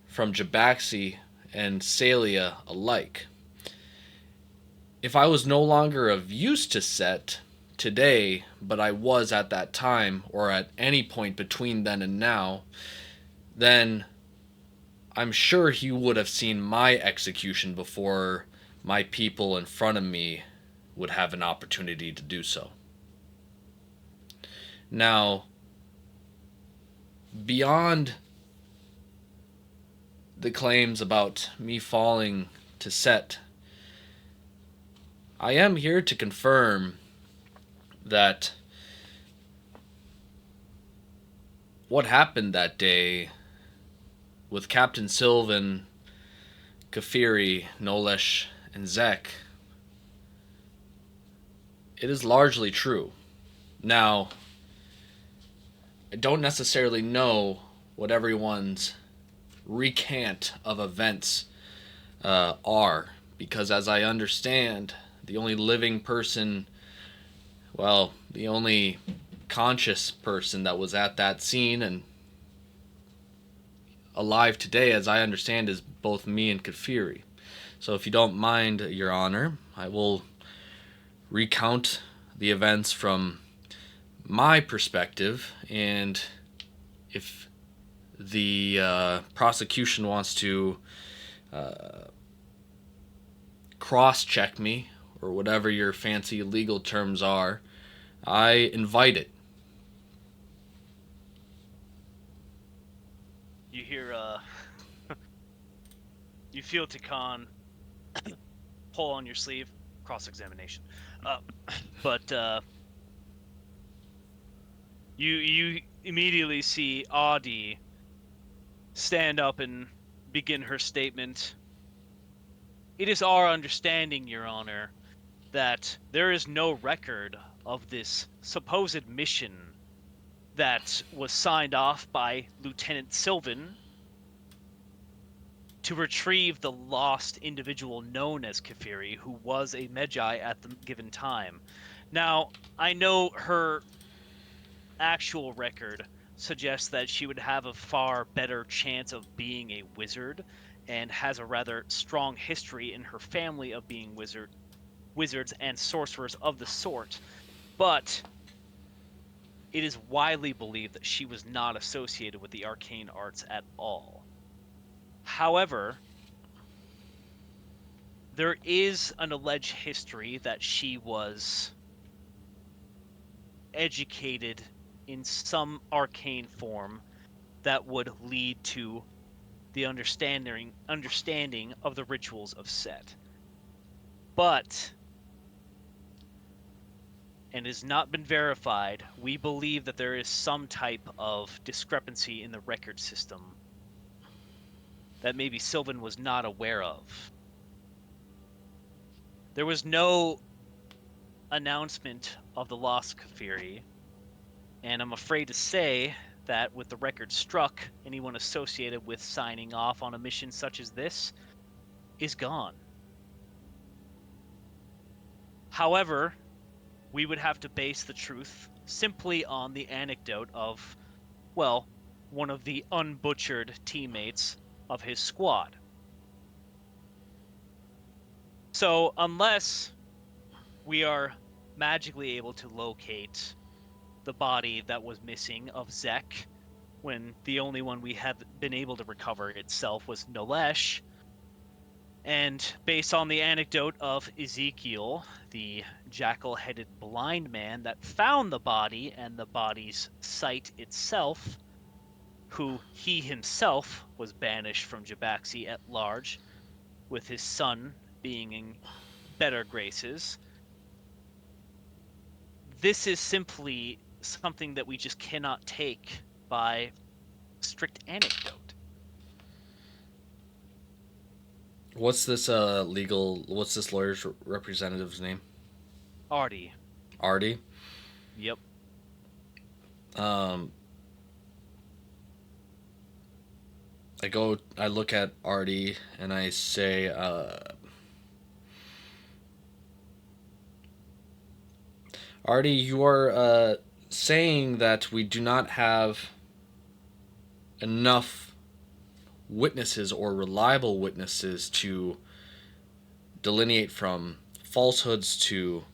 A: from Jabaxi and Salia alike. If I was no longer of use to Set today, but I was at that time, or at any point between then and now, then I'm sure he would have seen my execution before my people in front of me would have an opportunity to do so. Now, beyond the claims about me falling to Set, I am here to confirm that what happened that day with Captain Sylvan, Kafiri, Nolesh, and Zek, it is largely true. Now, I don't necessarily know what everyone's recant of events are, because as I understand, the only living person, well, the only conscious person that was at that scene and alive today, as I understand, is both me and Kafiri. So if you don't mind, Your Honor, I will recount the events from my perspective, and if the prosecution wants to cross-check me, or whatever your fancy legal terms are, I invite it.
B: You hear, you feel Takan pull on your sleeve, cross-examination. But you immediately see Audi stand up and begin her statement. It is our understanding, Your Honor, that there is no record of this supposed mission that was signed off by Lieutenant Sylvan to retrieve the lost individual known as Kafiri, who was a Medjai at the given time. Now, I know her actual record suggests that she would have a far better chance of being a wizard and has a rather strong history in her family of being wizards and sorcerers of the sort, but it is widely believed that she was not associated with the arcane arts at all. However, there is an alleged history that she was educated in some arcane form that would lead to the understanding of the rituals of Set. But, and has not been verified, we believe that there is some type of discrepancy in the record system that maybe Sylvan was not aware of. There was no announcement of the lost Kafiri, and I'm afraid to say that with the record struck, anyone associated with signing off on a mission such as this is gone. However, we would have to base the truth simply on the anecdote of, well, one of the unbutchered teammates of his squad. So unless we are magically able to locate the body that was missing of Zek, when the only one we had been able to recover itself was Nolesh. And based on the anecdote of Ezekiel, the jackal-headed blind man that found the body and the body's site itself, who he himself was banished from Jabaxi at large, with his son being in better graces. This is simply something that we just cannot take by strict anecdote.
A: What's this what's this lawyer's representative's name?
B: Artie.
A: Artie.
B: Yep.
A: Um, I look at Artie and I say, Artie, you are saying that we do not have enough witnesses or reliable witnesses to delineate from falsehoods to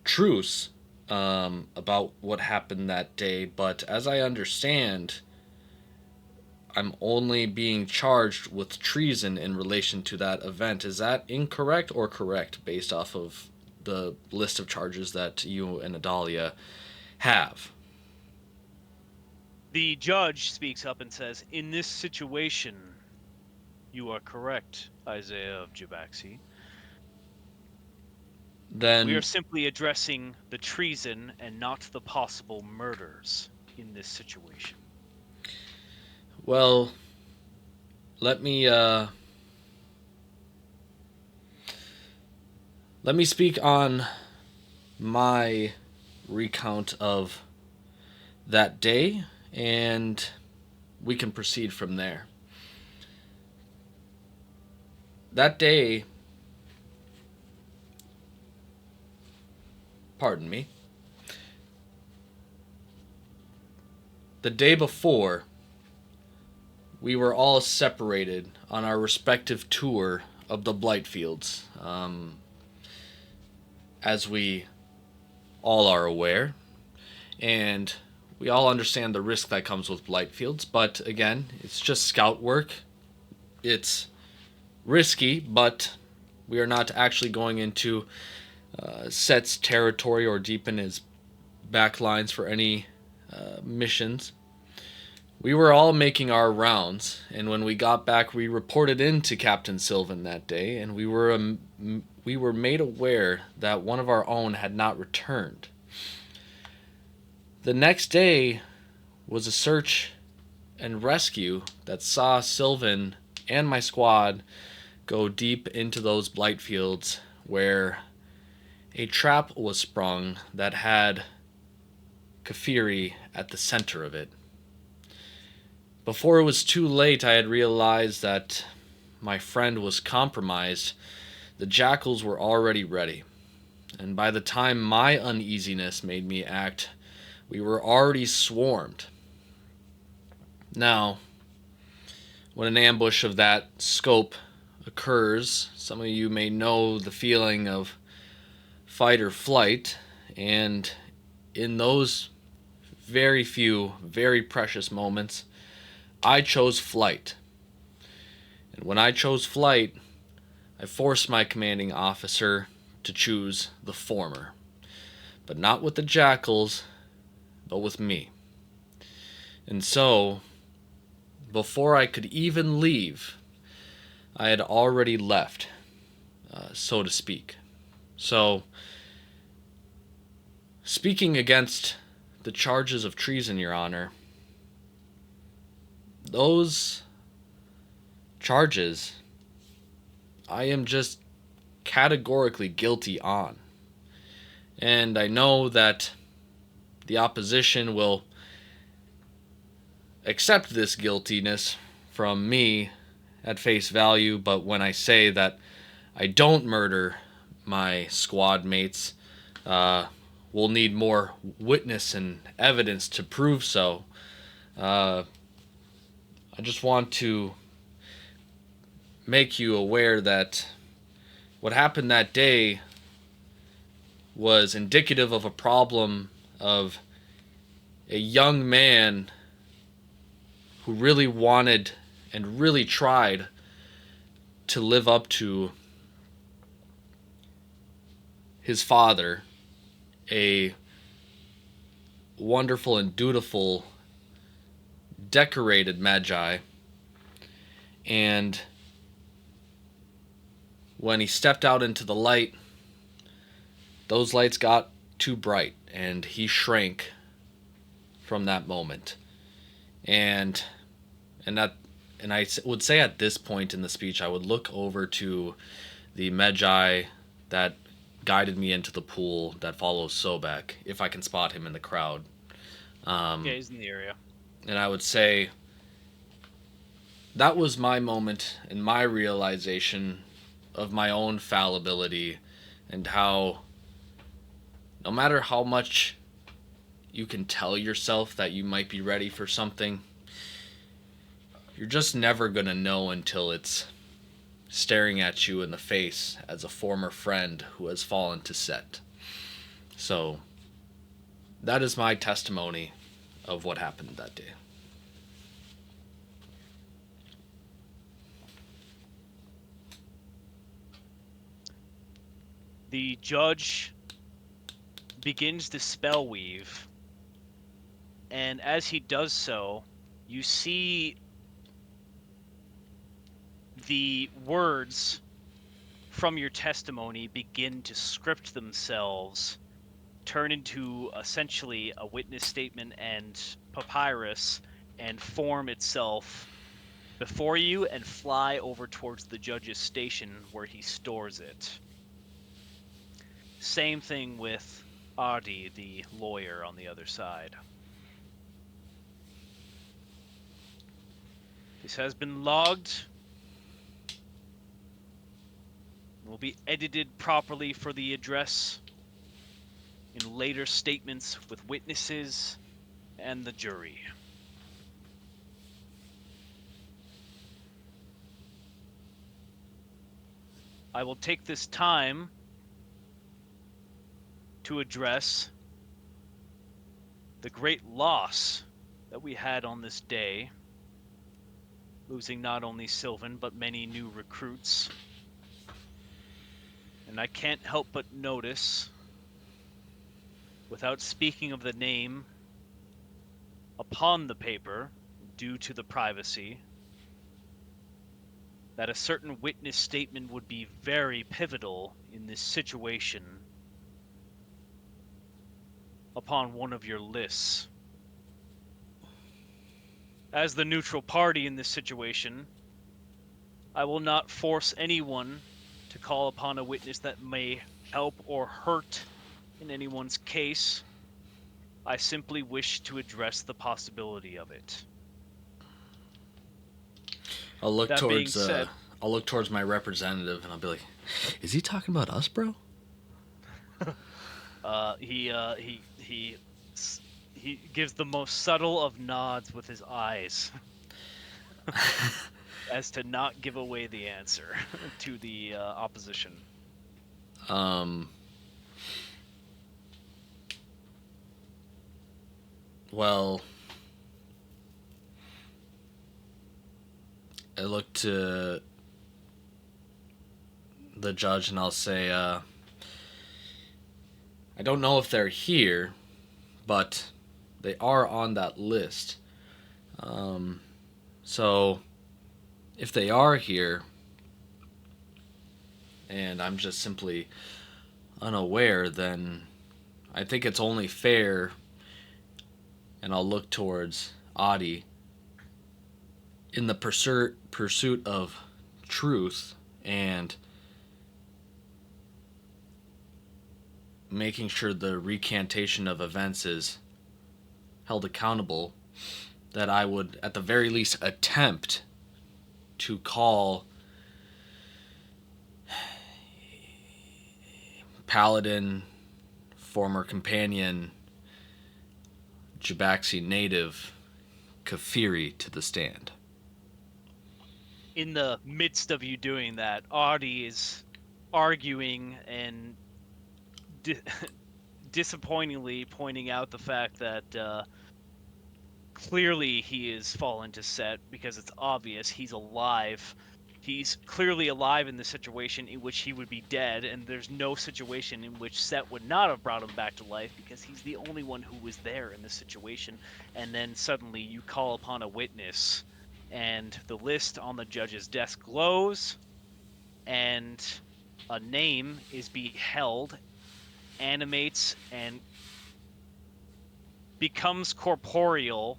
A: truths about what happened that day. But as I understand, I'm only being charged with treason in relation to that event. Is that incorrect or correct based off of the list of charges that you and Adalia have?
B: The judge speaks up and says, "In this situation, you are correct, Isaiah of Jabaxi. We are
A: Then,
B: simply addressing the treason and not the possible murders in this situation."
A: well, let me let me speak on my recount of that day, and we can proceed from there. That day, pardon me, the day before, we were all separated on our respective tour of the Blightfields. As we all are aware, and we all understand the risk that comes with Blightfields, but again, it's just scout work. It's risky, but we are not actually going into Set's territory or deep in his back lines for any missions. We were all making our rounds, and when we got back, we reported in to Captain Sylvan that day, and we were made aware that one of our own had not returned. The next day was a search and rescue that saw Sylvan and my squad go deep into those blight fields where a trap was sprung that had Kafiri at the center of it. Before it was too late, I had realized that my friend was compromised. The jackals were already ready, and by the time my uneasiness made me act, we were already swarmed. Now, when an ambush of that scope occurs, some of you may know the feeling of fight or flight, and in those very few, very precious moments, I chose flight. And when I chose flight, I forced my commanding officer to choose the former. But not with the jackals, but with me. And so, before I could even leave, I had already left, so to speak. So, speaking against the charges of treason, Your Honor, those charges I am just categorically guilty on. And I know that the opposition will accept this guiltiness from me at face value, but when I say that I don't murder my squad mates, we'll need more witness and evidence to prove so. I just want to make you aware that what happened that day was indicative of a problem of a young man who really wanted and really tried to live up to his father, a wonderful and dutiful, decorated magi. And when he stepped out into the light, those lights got too bright and he shrank from that moment. And and that and I would say at this point in the speech I would look over to the magi that guided me into the pool that follows Sobek, if I can spot him in the crowd.
B: Yeah, he's in the area.
A: And I would say that was my moment and my realization of my own fallibility, and how no matter how much you can tell yourself that you might be ready for something, you're just never going to know until it's staring at you in the face as a former friend who has fallen to set. So, that is my testimony of what happened that day.
B: The judge begins to spell weave, and as he does so, you see the words from your testimony begin to script themselves, turn into essentially a witness statement and papyrus, and form itself before you and fly over towards the judge's station where he stores it. Same thing with Ardi, the lawyer, on the other side. This has been logged. Will be edited properly for the address in later statements with witnesses and the jury. I will take this time to address the great loss that we had on this day, losing not only Sylvan but many new recruits. And I can't help but notice, without speaking of the name upon the paper, due to the privacy, that a certain witness statement would be very pivotal in this situation upon one of your lists. As the neutral party in this situation, I will not force anyone to call upon a witness that may help or hurt in anyone's case. I simply wish to address the possibility of it.
A: I'll look
B: That being
A: towards
B: said,
A: I'll look towards my representative and I'll be like, "Is he talking about us, bro?"
B: he gives the most subtle of nods with his eyes as to not give away the answer to the opposition.
A: Um well, I look to the judge and I'll say, I don't know if they're here, but they are on that list. So, if they are here, and I'm just simply unaware, then I think it's only fair, and I'll look towards Adi, in the pursuit of truth and making sure the recantation of events is held accountable, that I would at the very least attempt to call Paladin, former companion, Jabaxi native, Kafiri to the stand.
B: In the midst of you doing that, Artie is arguing and disappointingly pointing out the fact that clearly he is fallen to Set because it's obvious he's alive. He's clearly alive in the situation in which he would be dead, and there's no situation in which Set would not have brought him back to life because he's the only one who was there in this situation. And then suddenly you call upon a witness, and the list on the judge's desk glows, and a name is beheld, animates, and becomes corporeal,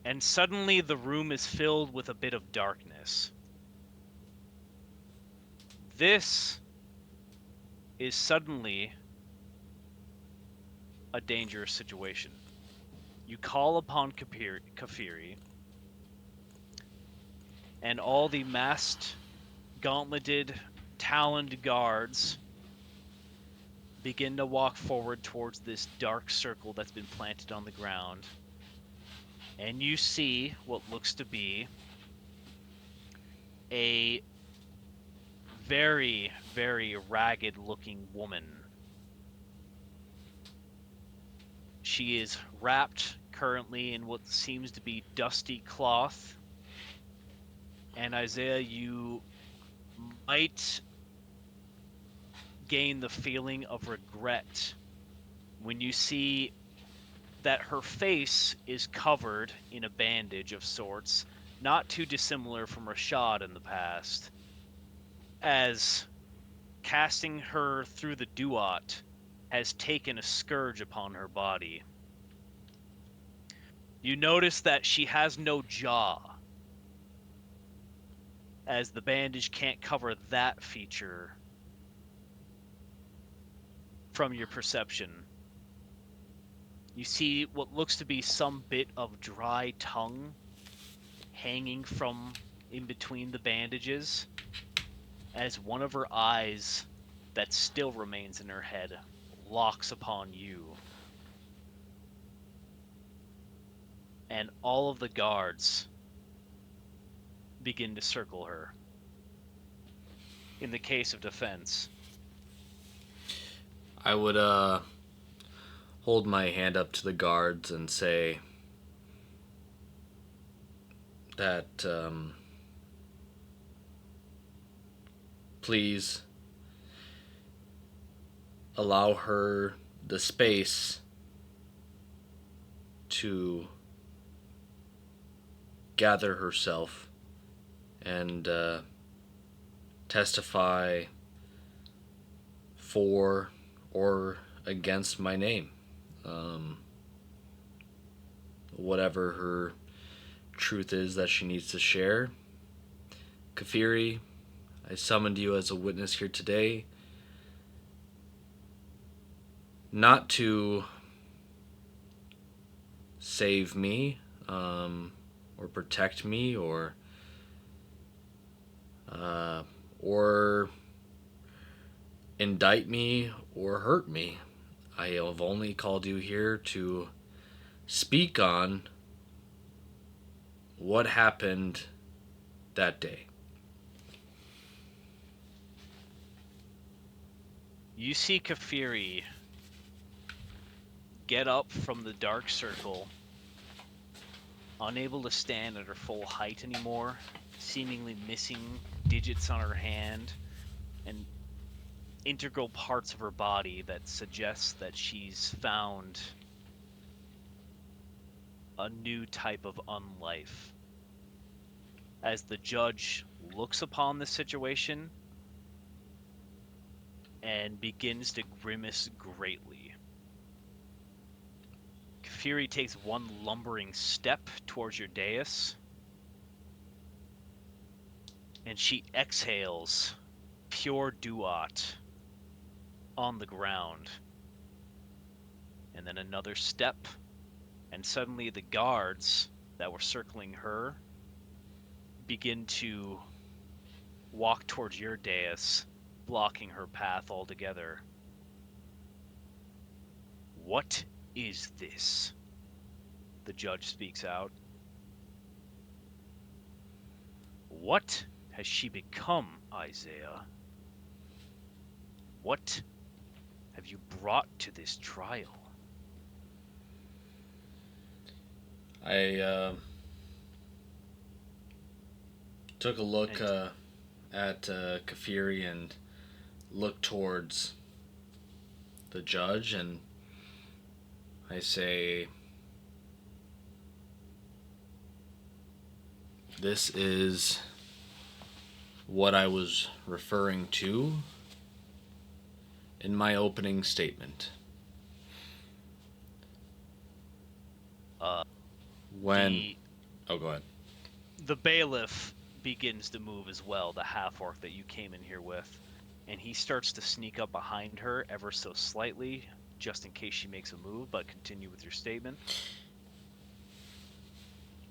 B: and suddenly the room is filled with a bit of darkness. This is suddenly a dangerous situation. You call upon Kafiri, and all the masked, gauntleted, taloned guards begin to walk forward towards this dark circle that's been planted on the ground. And you see what looks to be a very, very ragged looking woman. She is wrapped currently in what seems to be dusty cloth. And Isaiah, you might gain the feeling of regret when you see that her face is covered in a bandage of sorts, not too dissimilar from Rashad in the past, as casting her through the duat has taken a scourge upon her body. You notice that she has no jaw, as the bandage can't cover that feature from your perception. You see what looks to be some bit of dry tongue hanging from in between the bandages, as one of her eyes that still remains in her head locks upon you. And all of the guards begin to circle her. In the case of defense,
A: I would hold my hand up to the guards and say that please allow her the space to gather herself and testify for or against my name. Um, Whatever her truth is that she needs to share. Kafiri, I summoned you as a witness here today not to save me or protect me uh, or indict me or hurt me. I have only called you here to speak on what happened that day.
B: you see Kafiri get up from the dark circle, unable to stand at her full height anymore, seemingly missing digits on her hand and integral parts of her body that suggests that she's found a new type of unlife. As the judge looks upon the situation and begins to grimace greatly. Kafiri takes one lumbering step towards your dais, and she exhales pure duat on the ground. And then another step, and suddenly the guards that were circling her begin to walk towards your dais, blocking her path altogether. What is this? The judge speaks out. What has she become, Isaiah? What have you brought to this trial?
A: I took a look
B: And
A: at Kafiri and looked towards the judge, and I say, "This is what I was referring to in my opening statement.
B: uh,
A: When,
B: the
A: oh, go ahead.
B: the bailiff begins to move as well, the half orc that you came in here with, and he starts to sneak up behind her ever so slightly, just in case she makes a move. But continue with your statement.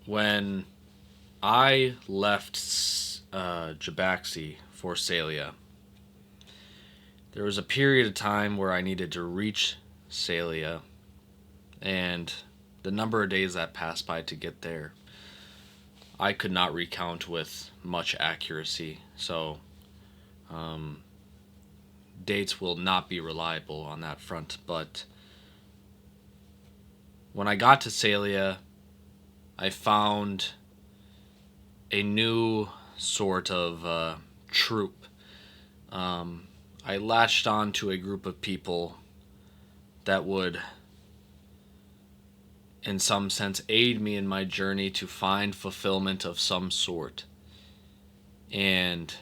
A: When I left Jabaxi for Salia, there was a period of time where I needed to reach Salia, and the number of days that passed by to get there, I could not recount with much accuracy. So, um, dates will not be reliable on that front. But when I got to Salia, I found a new sort of troop. Um, I latched on to a group of people that would, in some sense, aid me in my journey to find fulfillment of some sort. And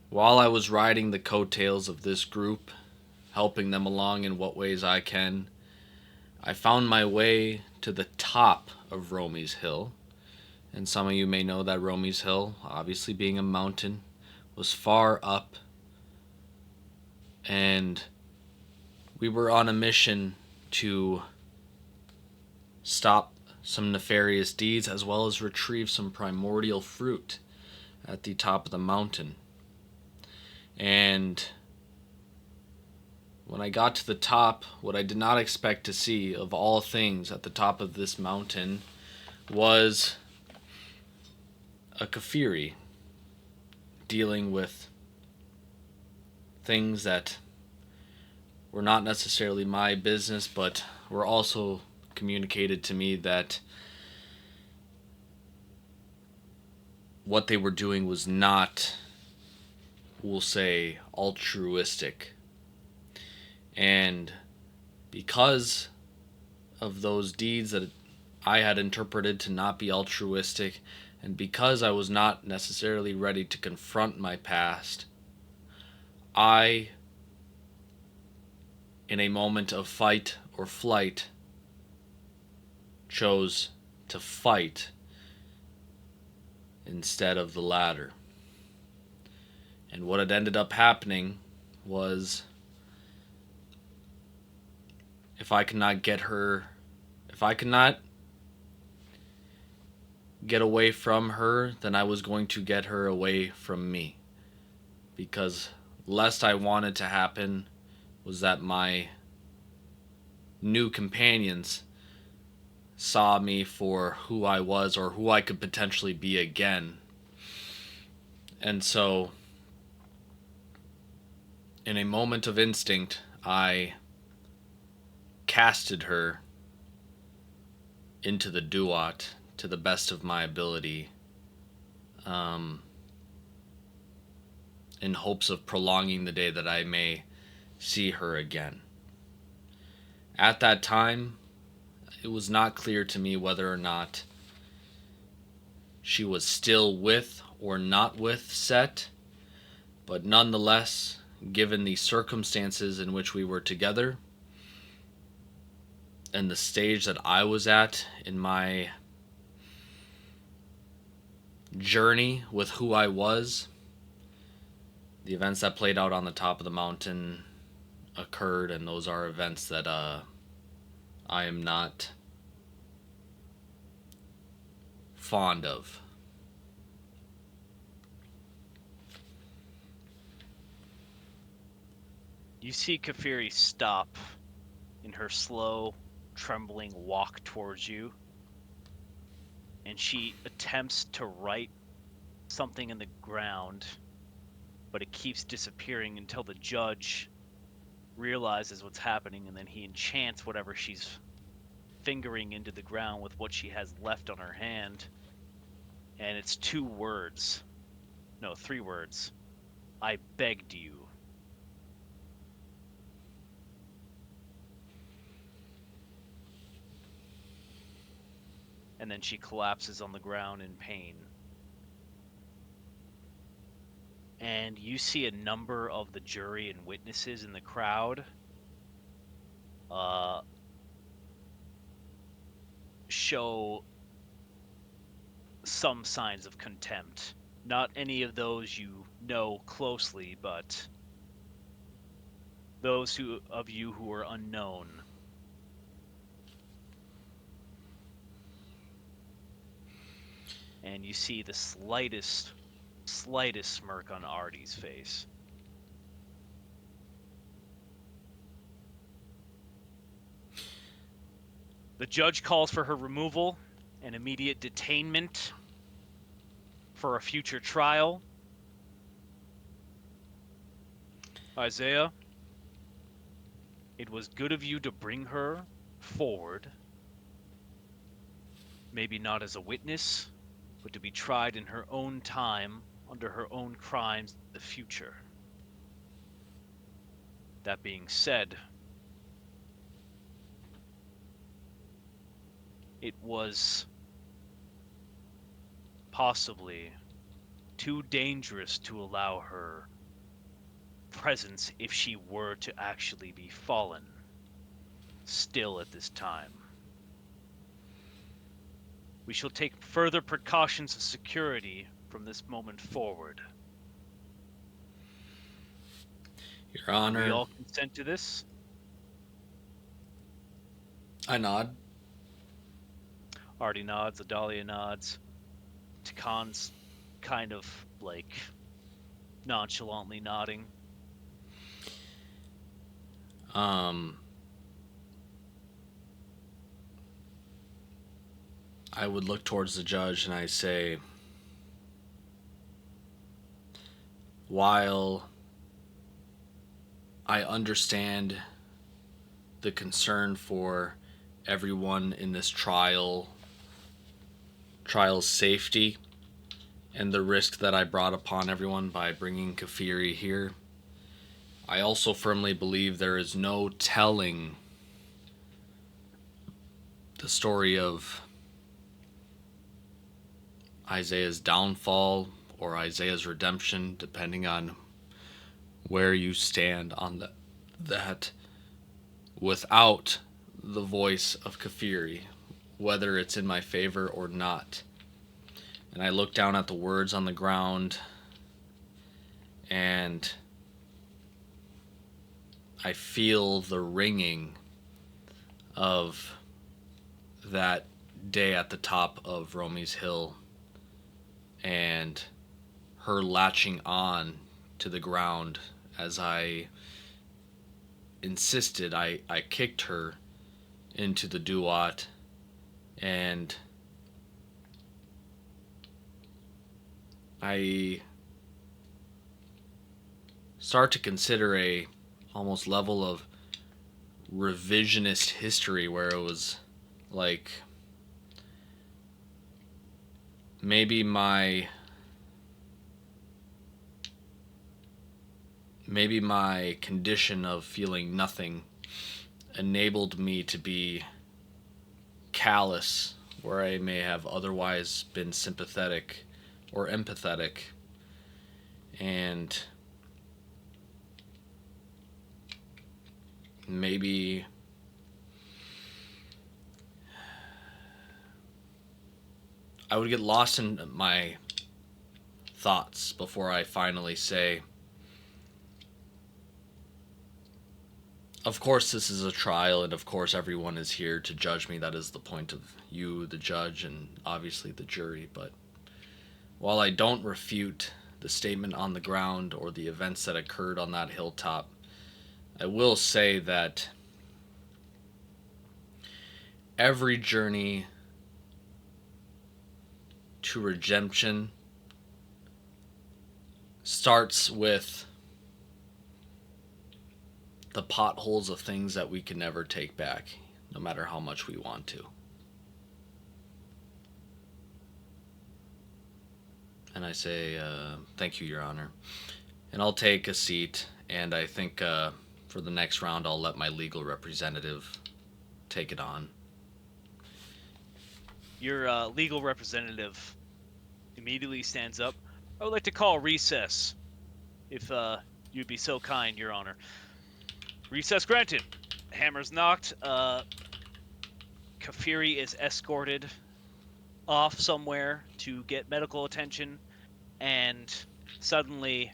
A: while I was riding the coattails of this group, helping them along in what ways I can, I found my way to the top of Romy's Hill. And some of you may know that Romy's Hill, obviously being a mountain, was far up, and we were on a mission to stop some nefarious deeds as well as retrieve some primordial fruit at the top of the mountain. And when I got to the top, what I did not expect to see, of all things at the top of this mountain, was a Kafiri dealing with things that were not necessarily my business, but were also communicated to me that what they were doing was not, we'll say, altruistic. And because of those deeds that I had interpreted to not be altruistic, and because I was not necessarily ready to confront my past, I, in a moment of fight or flight, chose to fight instead of the latter. And what had ended up happening was, if I could not get her, if I could not get away from her, then I was going to get her away from me. Because lest I wanted to happen was that my new companions saw me for who I was or who I could potentially be again. And so, in a moment of instinct, I casted her into the duat to the best of my ability, um, in hopes of prolonging the day that I may see her again. At that time, it was not clear to me whether or not she was still with or not with Set, but nonetheless, given the circumstances in which we were together and the stage that I was at in my journey with who I was, the events that played out on the top of the mountain occurred, and those are events that I am not fond of.
B: You see Kafiri stop in her slow, trembling walk towards you, and she attempts to write something in the ground, but it keeps disappearing until the judge realizes what's happening, and then he enchants whatever she's fingering into the ground with what she has left on her hand. And it's 2 words. No, 3 words. I begged you. And then she collapses on the ground in pain. And you see a number of the jury and witnesses in the crowd uh, show some signs of contempt. Not any of those you know closely, but those of you who are unknown. And you see the slightest smirk on Artie's face. The judge calls for her removal and immediate detainment for a future trial. Isaiah, it was good of you to bring her forward. Maybe not as a witness, but to be tried in her own time under her own crimes in the future. That being said, it was possibly too dangerous to allow her presence if she were to actually be fallen still at this time. We shall take further precautions of security from this moment forward.
A: Your Honor.
B: We all consent to this?
A: I nod.
B: Artie nods, Adalia nods. Takan's kind of like nonchalantly nodding.
A: I would look towards the judge and I say, while I understand the concern for everyone in this trial's safety and the risk that I brought upon everyone by bringing Kafiri here, I also firmly believe there is no telling the story of Isaiah's downfall or Isaiah's redemption, depending on where you stand on that, without the voice of Kafiri, whether it's in my favor or not. And I look down at the words on the ground, and I feel the ringing of that day at the top of Romy's Hill, and her latching on to the ground as I insisted. I kicked her into the duat, and I start to consider a almost level of revisionist history where it was like maybe my condition of feeling nothing enabled me to be callous where I may have otherwise been sympathetic or empathetic. And maybe I would get lost in my thoughts before I finally say, of course this is a trial, and of course everyone is here to judge me. That is the point of you, the judge, and obviously the jury. But while I don't refute the statement on the ground or the events that occurred on that hilltop, I will say that every journey to redemption starts with the potholes of things that we can never take back. no matter how much we want to. And I say, thank you, Your Honor. And I'll take a seat, and I think for the next round, I'll let my legal representative take it on.
B: Your legal representative immediately stands up. I would like to call recess, if you'd be so kind, Your Honor. Recess granted. Hammer's knocked. Kafiri is escorted off somewhere to get medical attention, and suddenly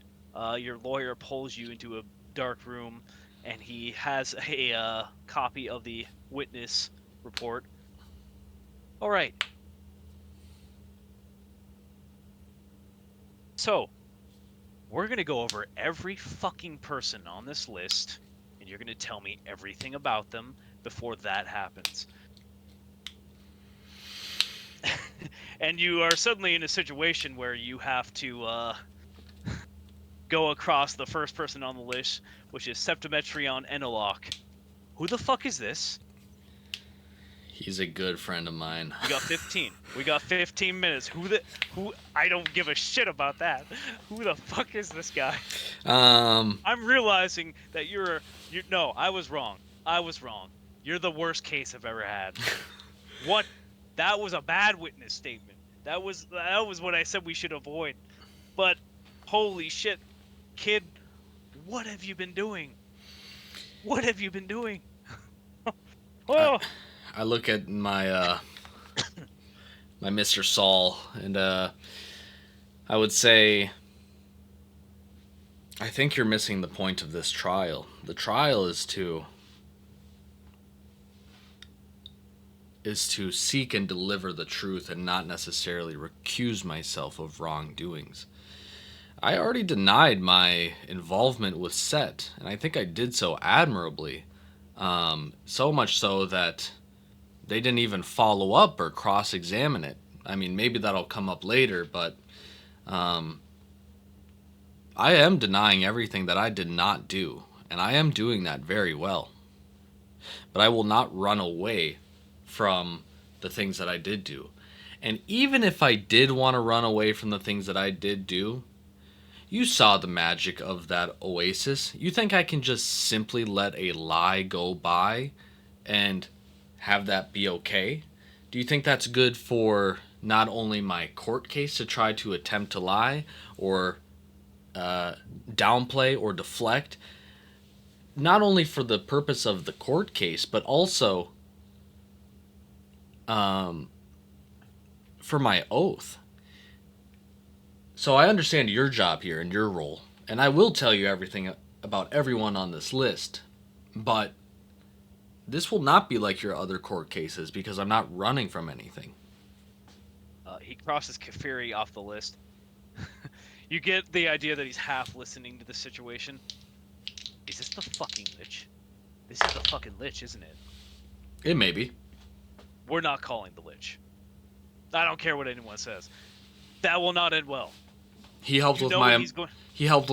B: your lawyer pulls you into a dark room, and he has a copy of the witness report. All right. So, we're going to go over every fucking person on this list, and you're going to tell me everything about them before that happens. And you are suddenly in a situation where you have to go across the first person on the list, which is Septimetrion Enelok. Who the fuck is this?
A: He's a good friend of mine.
B: We got 15. We got 15 minutes. Who? I don't give a shit about that. Who the fuck is this guy? I'm realizing that you're. No, I was wrong. I was wrong. You're the worst case I've ever had. What? That was a bad witness statement. That was what I said we should avoid. But holy shit, kid, what have you been doing? What have you been doing? Oh.
A: I look at my my Mr. Saul, and I would say, I think you're missing the point of this trial. The trial is to seek and deliver the truth and not necessarily recuse myself of wrongdoings. I already denied my involvement with Set, and I think I did so admirably. So much so that they didn't even follow up or cross-examine it. I mean, maybe that'll come up later, but I am denying everything that I did not do, and I am doing that very well. But I will not run away from the things that I did do. And even if I did want to run away from the things that I did do, you saw the magic of that oasis. You think I can just simply let a lie go by and have that be okay? Do you think that's good for not only my court case to try to attempt to lie or downplay or deflect? Not only for the purpose of the court case, but also for my oath. So I understand your job here and your role, and I will tell you everything about everyone on this list, but this will not be like your other court cases because I'm not running from anything.
B: He crosses Kafiri off the list. You get the idea that he's half listening to the situation. Is this the fucking Lich? This is the fucking Lich, isn't it?
A: It may be.
B: We're not calling the Lich. I don't care what anyone says. That will not end well.
A: He helped with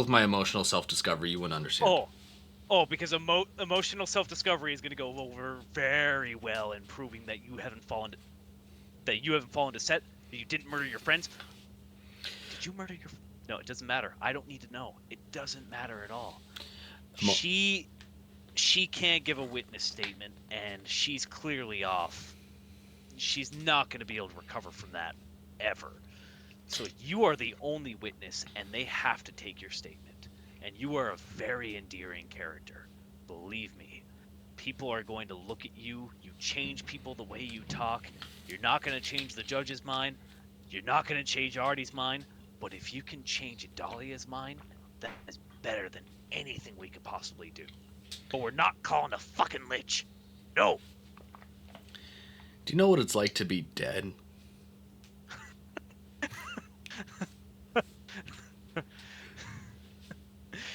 A: my emotional self-discovery. You wouldn't understand.
B: Oh, because emotional self-discovery is going to go over very well in proving that you haven't fallen to Set, that you didn't murder your friends. Did you murder your? No, it doesn't matter. I don't need to know. It doesn't matter at all. She can't give a witness statement, and she's clearly off. She's not going to be able to recover from that ever. So you are the only witness, and they have to take your statement. And you are a very endearing character. Believe me. People are going to look at you. You change people the way you talk. You're not going to change the judge's mind. You're not going to change Artie's mind. But if you can change Dahlia's mind, that is better than anything we could possibly do. But we're not calling a fucking Lich. No.
A: Do you know what it's like to be dead?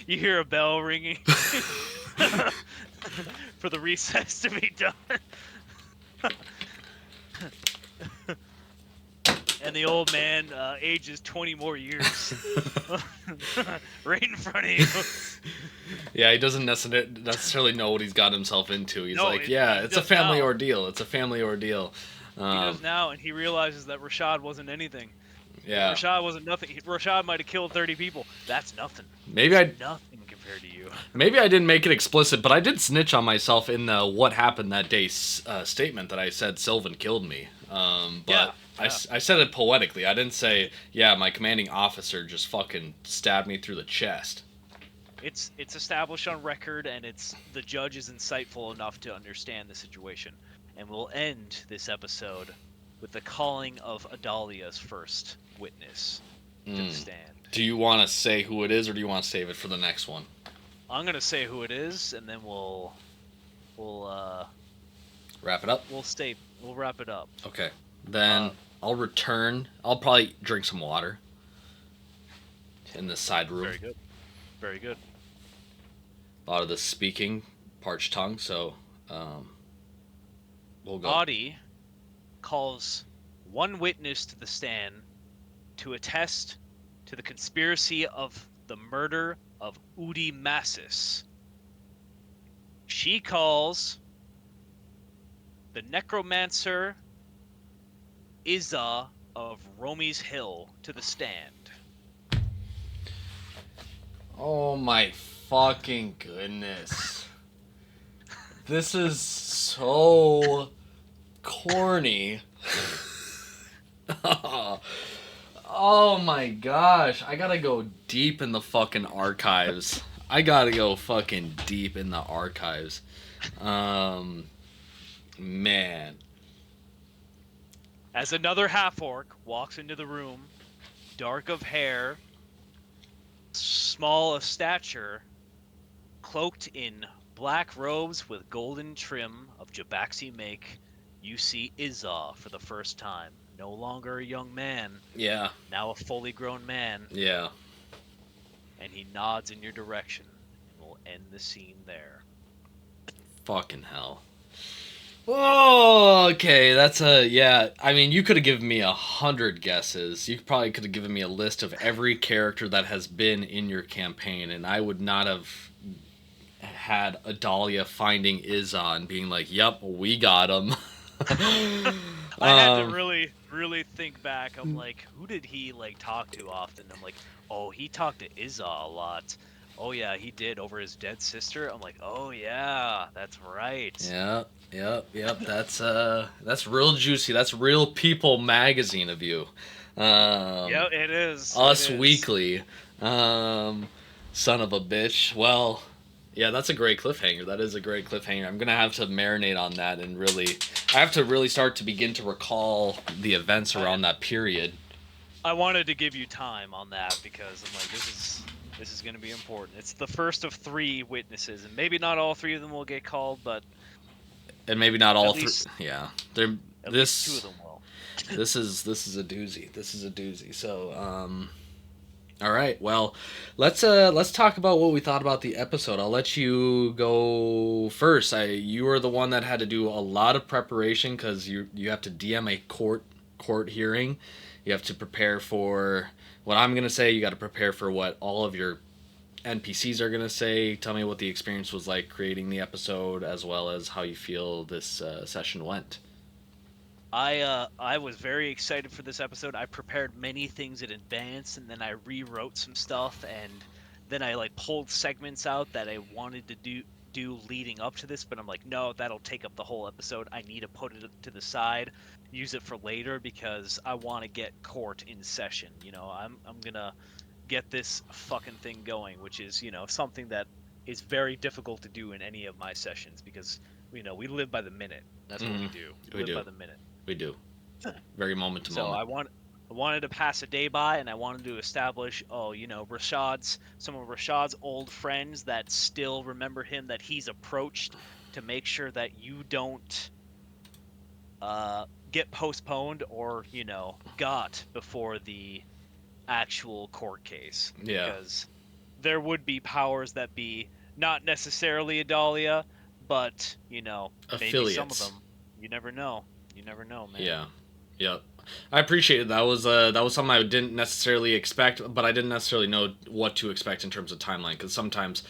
B: You hear a bell ringing for the recess to be done. and the old man ages 20 more years. Right in front of you.
A: Yeah, he doesn't necessarily know what he's got himself into. He's
B: No,
A: like, yeah,
B: he
A: it's a
B: does
A: family
B: now.
A: ordeal. It's a family ordeal.
B: He does now, and he realizes that Rashad wasn't anything.
A: Yeah.
B: Rashad wasn't nothing. Rashad might have killed 30 people. That's nothing.
A: Maybe
B: It's nothing compared to you.
A: Maybe I didn't make it explicit, but I did snitch on myself in the "what happened that day" statement that I said Sylvan killed me. But
B: Yeah.
A: I said it poetically. I didn't say, yeah, my commanding officer just fucking stabbed me through the chest.
B: It's established on record, and the judge is insightful enough to understand the situation. And we'll end this episode with the calling of Adalia's first witness to the stand.
A: Do you want to say who it is, or do you want to save it for the next one?
B: I'm gonna say who it is, and then we'll
A: wrap it up.
B: We'll wrap it up.
A: Okay. Then I'll return. I'll probably drink some water in this side room.
B: Very good. Very good.
A: A lot of the speaking, parched tongue, so we'll go.
B: Audie calls one witness to the stand to attest to the conspiracy of the murder of Udi Massis. She calls the necromancer Izza of Romy's Hill to the stand.
A: Oh my fucking goodness. This is so corny. Oh my gosh. I gotta go deep in the fucking archives. I gotta go fucking deep in the archives. Man.
B: As another half-orc walks into the room, dark of hair, small of stature, cloaked in black robes with golden trim of Jabaxi make, you see Izza for the first time. No longer a young man.
A: Yeah.
B: Now a fully grown man.
A: Yeah.
B: And he nods in your direction. And we'll end the scene there.
A: Fucking hell. Oh, okay, that's yeah. I mean, you could have given me 100 guesses. You probably could have given me a list of every character that has been in your campaign, and I would not have had Adalia finding Izza and being like, "Yep, we got him."
B: I had to really think back. I'm like, who did he talk to often? I'm like, oh, he talked to Izza a lot. Oh yeah, he did over his dead sister. I'm like, oh yeah, that's right.
A: Yep. That's real juicy. That's Real People magazine of you.
B: Yeah, it is.
A: Us Weekly. Son of a bitch. Well, yeah, that's a great cliffhanger. That is a great cliffhanger. I'm gonna have to marinate on that and I have to really start to begin to recall the events around that period.
B: I wanted to give you time on that because I'm like, this is gonna be important. It's the first of 3 witnesses, and maybe not all 3 of them will get called, but
A: and maybe not all 3. Yeah,
B: at least 2 of them will.
A: This is a doozy. This is a doozy. So, all right. Well, let's talk about what we thought about the episode. I'll let you go first. You were the one that had to do a lot of preparation because you have to DM a court hearing. You have to prepare for what I'm gonna say. You got to prepare for what all of your NPCs are gonna say. Tell me what the experience was like creating the episode, as well as how you feel this session went.
B: I was very excited for this episode. I prepared many things in advance, and then I rewrote some stuff, and then I pulled segments out that I wanted to do leading up to this, but I'm like, no, that'll take up the whole episode. I need to put it to the side, use it for later, because I want to get court in session. I'm gonna get this fucking thing going, which is something that is very difficult to do in any of my sessions, because we live by the minute. That's what we do. We live by the minute.
A: We do. Very moment to moment.
B: So I wanted to pass a day by, and I wanted to establish, some of Rashad's old friends that still remember him, that he's approached to make sure that you don't get postponed or got before the actual court case.
A: Yeah.
B: Because there would be powers that be, not necessarily Adalia, but maybe some of them. You never know. You never know, man.
A: Yeah. Yep. I appreciate it. That was something I didn't necessarily expect, but I didn't necessarily know what to expect in terms of timeline. Because sometimes,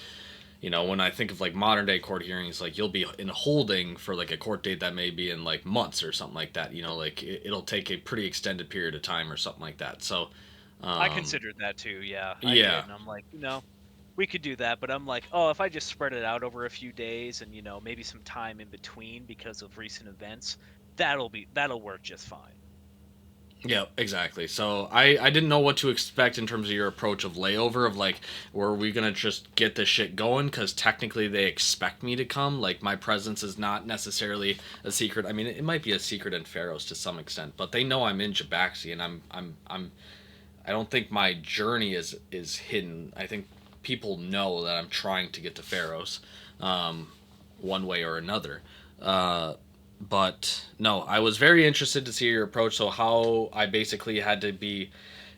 A: when I think of like modern day court hearings, like you'll be in holding for like a court date that may be in like months or something like that. Like it'll take a pretty extended period of time or something like that. So,
B: I
A: um,
B: considered that too. Yeah, I
A: yeah,
B: did, and I'm like, we could do that, but I'm like, oh, if I just spread it out over a few days and maybe some time in between because of recent events, that'll work just fine.
A: yeah, exactly. So I didn't know what to expect in terms of your approach of layover of like, were we gonna just get this shit going? Because technically they expect me to come. Like my presence is not necessarily a secret. I mean, it might be a secret in Pharaohs to some extent, but they know I'm in Jabaxi, and I don't think my journey is hidden. I think people know that I'm trying to get to Pharaohs, um, one way or another. Uh, but no, I was very interested to see your approach. So how I basically had to be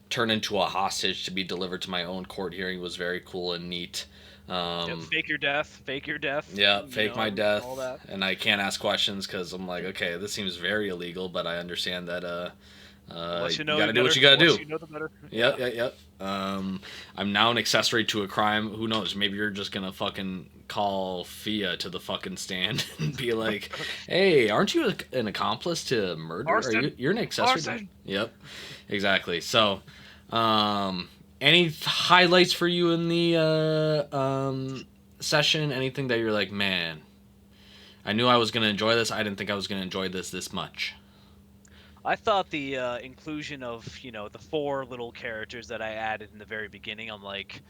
A: turned into a hostage to be delivered to my own court hearing was very cool and neat.
B: Yep,
A: Um,
B: fake your death,
A: yeah, fake my
B: all
A: death,
B: that.
A: and I can't ask questions because I'm like, okay, this seems very illegal, but I understand that
B: The less you
A: you
B: know,
A: got
B: the
A: to do what
B: better.
A: you
B: The
A: got to
B: less
A: do.
B: you know, the better.
A: Yep,
B: Yeah.
A: yep, yep. I'm now an accessory to a crime. Who knows? Maybe you're just gonna fucking call Fia to the fucking stand and be like, "Hey, aren't you an accomplice to murder? Are
B: Arson,
A: you're an accessory to?"
B: arson.
A: Yep, exactly. So, any highlights for you in the session? Anything that you're like, man, I knew I was gonna enjoy this. I didn't think I was gonna enjoy this much.
B: I thought the inclusion of the four little characters that I added in the very beginning. I'm like,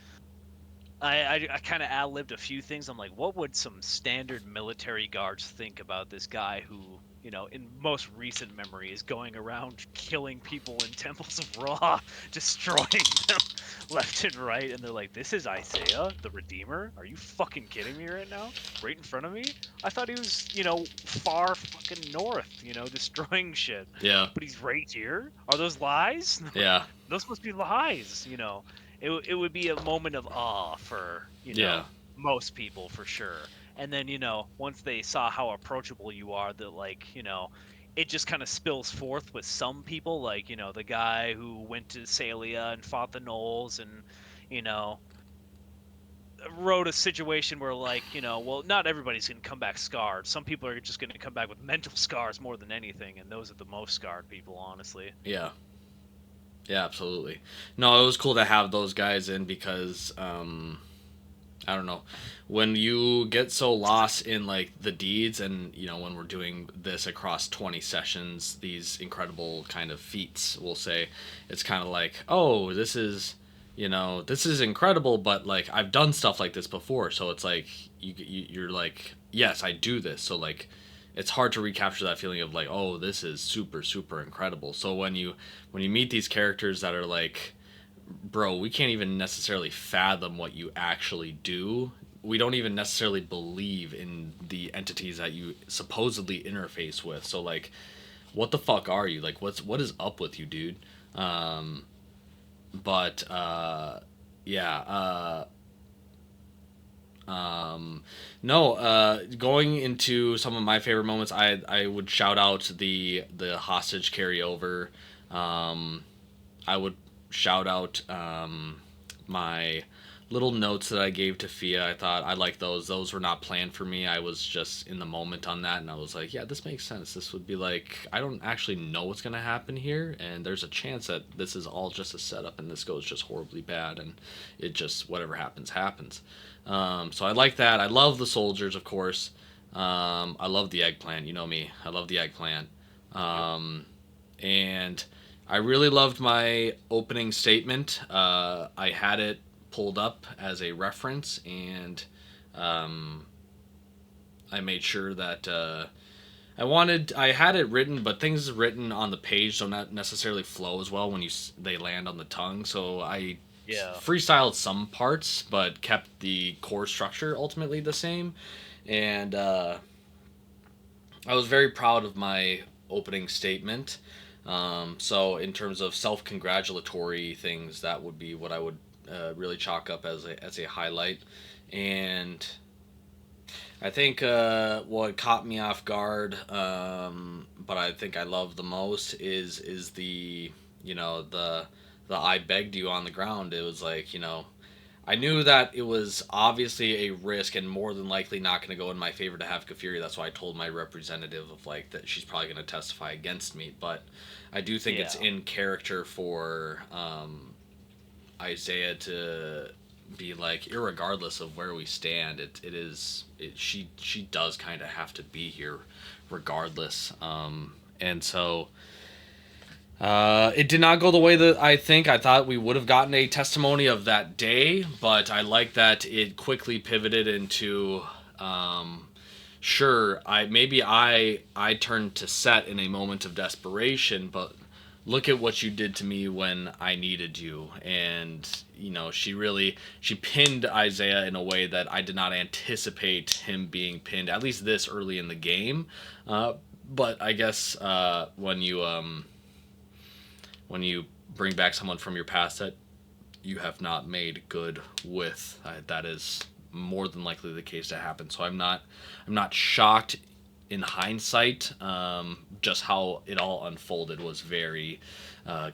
B: I kind of ad libbed a few things. I'm like, what would some standard military guards think about this guy who, in most recent memory, is going around killing people in temples of Ra, destroying them left and right? And they're like, this is Isaiah, the Redeemer? Are you fucking kidding me right now? Right in front of me? I thought he was, far fucking north, destroying shit.
A: Yeah,
B: But he's right here? Are those lies?
A: yeah,
B: Those must be lies. It would be a moment of awe for
A: yeah,
B: most people for sure. And then once they saw how approachable you are, that like it just kind of spills forth with some people, like the guy who went to Salia and fought the Knolls, and you know wrote a situation where like well, not everybody's gonna come back scarred. Some people are just gonna come back with mental scars more than anything, and those are the most scarred people, honestly.
A: yeah. Yeah, absolutely. No, it was cool to have those guys in because I don't know, when you get so lost in like the deeds, and when we're doing this across 20 sessions, these incredible kind of feats, we'll say, it's kind of like, oh, this is incredible, but like I've done stuff like this before, so it's like you're like, yes, I do this, so like it's hard to recapture that feeling of like, oh, this is super super incredible. So when you meet these characters that are like, bro, we can't even necessarily fathom what you actually do. We don't even necessarily believe in the entities that you supposedly interface with. So like, what the fuck are you? Like, what is up with you, dude? Um, but yeah. No. Going into some of my favorite moments, I would shout out the hostage carryover. Um, I would shout out my little notes that I gave to Fia. I thought I like those. Those were not planned for me. I was just in the moment on that, and I was like, yeah, this makes sense. This would be like, I don't actually know what's gonna happen here, and there's a chance that this is all just a setup, and this goes just horribly bad, and it just whatever happens happens. So I like that. I love the soldiers, of course. I love the eggplant. You know me. I love the eggplant.
B: Yep.
A: And I really loved my opening statement. I had it pulled up as a reference, and um, I made sure that I had it written, but things written on the page don't not necessarily flow as well when they land on the tongue. So I
B: Yeah.
A: freestyled some parts, but kept the core structure ultimately the same. And I was very proud of my opening statement. So, in terms of self congratulatory things, that would be what I would really chalk up as a highlight. And I think what caught me off guard, but I think I love the most is the, the I begged you on the ground. It was like, I knew that it was obviously a risk and more than likely not going to go in my favor to have Kafiri. That's why I told my representative of like that she's probably going to testify against me. But I do think it's
B: Yeah.
A: in character for Isaiah to be like, irregardless of where we stand, she does kind of have to be here, regardless. And so it did not go the way that I think. I thought we would have gotten a testimony of that day, but I like that it quickly pivoted into, sure, I turned to Set in a moment of desperation, but look at what you did to me when I needed you. And she pinned Isaiah in a way that I did not anticipate him being pinned, at least this early in the game. But I guess when you bring back someone from your past that you have not made good with, that is more than likely the case to happen. So I'm not shocked in hindsight. Just how it all unfolded was very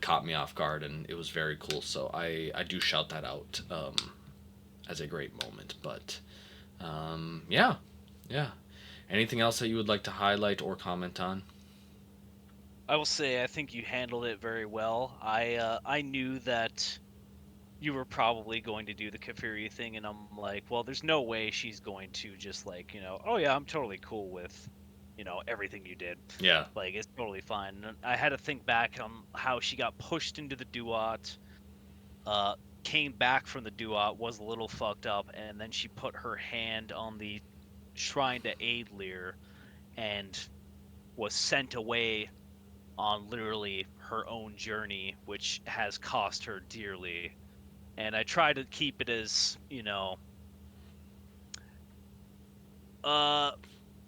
A: caught me off guard, and it was very cool. So I do shout that out as a great moment. But yeah, yeah. Anything else that you would like to highlight or comment on?
B: I will say I think you handled it very well. I knew that you were probably going to do the Kafiri thing, and I'm like, well, there's no way she's going to just like, oh yeah, I'm totally cool with, everything you did.
A: Yeah,
B: Like it's totally fine. And I had to think back on how she got pushed into the duat, uh, came back from the duat, was a little fucked up, and then she put her hand on the shrine to aid Lear and was sent away on literally her own journey, which has cost her dearly. And I try to keep it as, uh,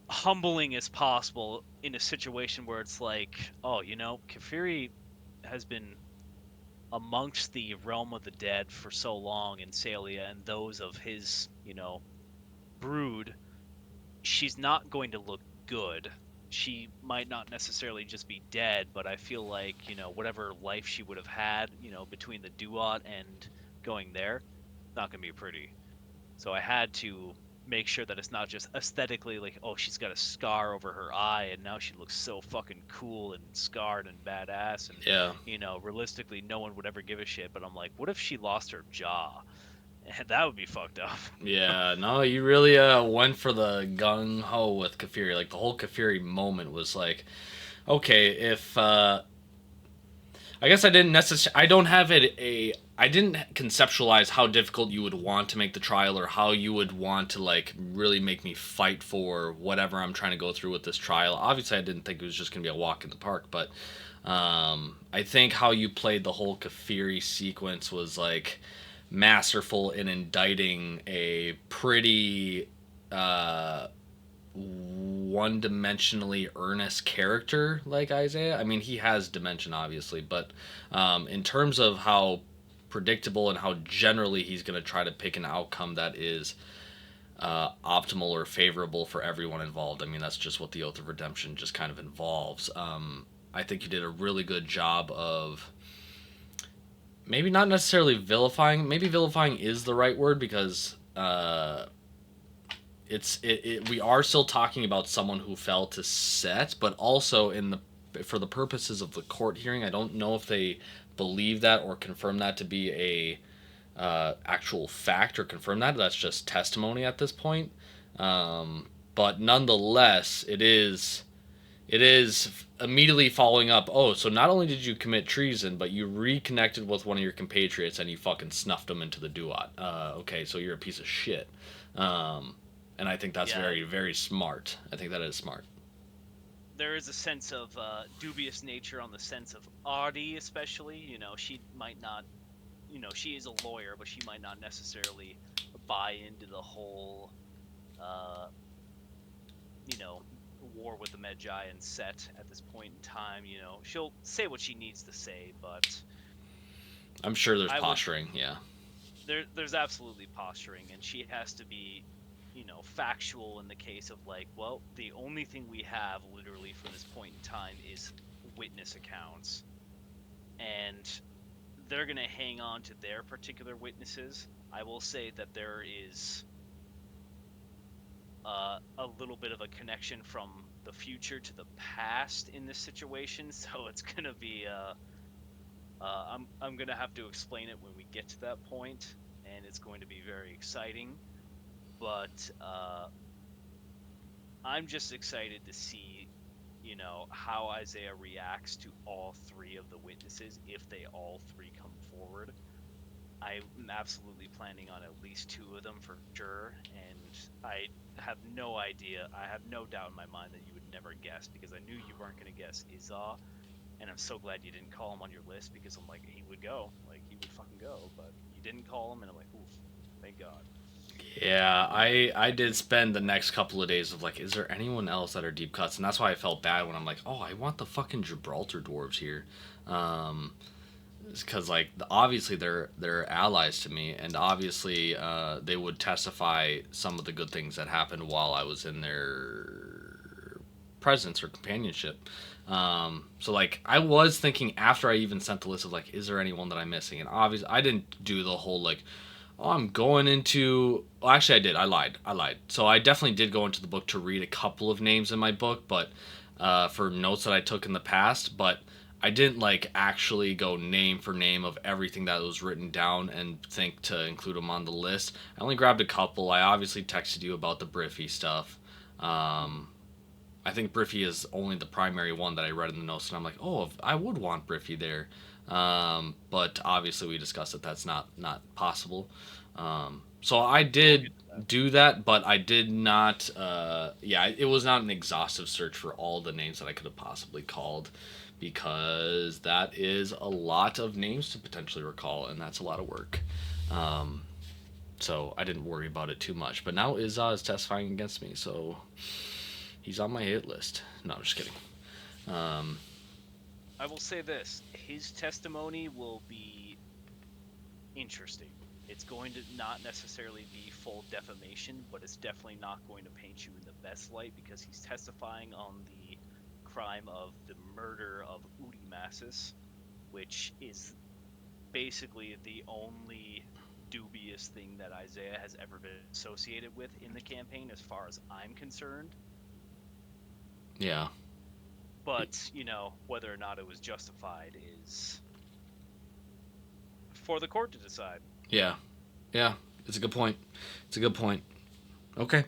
B: humbling as possible in a situation where it's like, oh, Kafiri has been amongst the realm of the dead for so long in Salia and those of his, brood. She's not going to look good. She might not necessarily just be dead, but I feel like, whatever life she would have had, between the Duat and going there, not going to be pretty. So I had to make sure that it's not just aesthetically like, oh, she's got a scar over her eye and now she looks so fucking cool and scarred and badass. And,
A: yeah.
B: realistically, no one would ever give a shit. But I'm like, what if she lost her jaw? And that would be fucked up.
A: Yeah, no, you really went for the gung ho with Kafiri. Like the whole Kafiri moment was like, okay, if I guess I don't have I didn't conceptualize how difficult you would want to make the trial or how you would want to like really make me fight for whatever I'm trying to go through with this trial. Obviously, I didn't think it was just gonna be a walk in the park, but I think how you played the whole Kafiri sequence was like masterful in indicting a pretty one-dimensionally earnest character like Isaiah. I mean, he has dimension obviously, but in terms of how predictable and how generally he's going to try to pick an outcome that is optimal or favorable for everyone involved. I mean, that's just what the Oath of Redemption just kind of involves. I think he did a really good job of maybe not necessarily vilifying. Maybe vilifying is the right word because we are still talking about someone who fell to Set, but also for the purposes of the court hearing, I don't know if they believe that or confirm that to be a actual fact or confirm that. That's just testimony at this point. But nonetheless, it is immediately following up. Oh, so not only did you commit treason, but you reconnected with one of your compatriots and you fucking snuffed him into the duat. Okay, so you're a piece of shit. And I think that's
B: Yeah,
A: very, very smart. I think that is smart.
B: there is a sense of dubious nature on the sense of Audie, especially. She might not, she is a lawyer, but she might not necessarily buy into the whole, uh, war with the Medjai and Set at this point in time. She'll say what she needs to say, but
A: I'm sure there's
B: I would
A: posturing. Yeah.
B: there's absolutely posturing, and she has to be, factual in the case of like, well, the only thing we have literally from this point in time is witness accounts, and they're going to hang on to their particular witnesses. I will say that there is a little bit of a connection from the future to the past in this situation, so it's going to be I'm going to have to explain it when we get to that point, and it's going to be very exciting. But I'm just excited to see, how Isaiah reacts to all three of the witnesses if they all three come forward. I'm absolutely planning on at least two of them for sure, and I have no idea. I have no doubt in my mind that you would never guess because I knew you weren't going to guess Izah, and I'm so glad you didn't call him on your list because I'm like, he would go, like he would fucking go, but you didn't call him, and I'm like, oof, thank God.
A: Yeah, I did spend the next couple of days of like, is there anyone else that are deep cuts? And that's why I felt bad when I'm like, oh, I want the fucking Gibraltar dwarves here, um, because like obviously they're allies to me, and obviously they would testify some of the good things that happened while I was in their presence or companionship. So like I was thinking after I even sent the list of like, is there anyone that I'm missing? And obviously I didn't do the whole like, oh, I'm going into. Well, actually, I did. I lied. I lied. So I definitely did go into the book to read a couple of names in my book, but for notes that I took in the past. But I didn't like actually go name for name of everything that was written down and think to include them on the list. I only grabbed a couple. I obviously texted you about the Briffy stuff. Um, I think Briffy is only the primary one that I read in the notes, and I'm like, oh, I would want Briffy there. But obviously, we discussed that that's not possible. So I
B: We'll
A: did
B: get to that.
A: do that, but I did not. Yeah, it was not an exhaustive search for all the names that I could have possibly called, because that is a lot of names to potentially recall, and that's a lot of work. Um, so I didn't worry about it too much. But now Izza is testifying against me, so he's on my hit list. No, I'm just kidding. Um,
B: I will say this: his testimony will be interesting. It's going to not necessarily be full defamation, but it's definitely not going to paint you in the best light because he's testifying on the crime of the murder of Udi Massis, which is basically the only dubious thing that Isaiah has ever been associated with in the campaign, as far as I'm concerned.
A: yeah,
B: But, whether or not it was justified is for the court to decide.
A: yeah, yeah. It's a good point. It's a good point. Okay.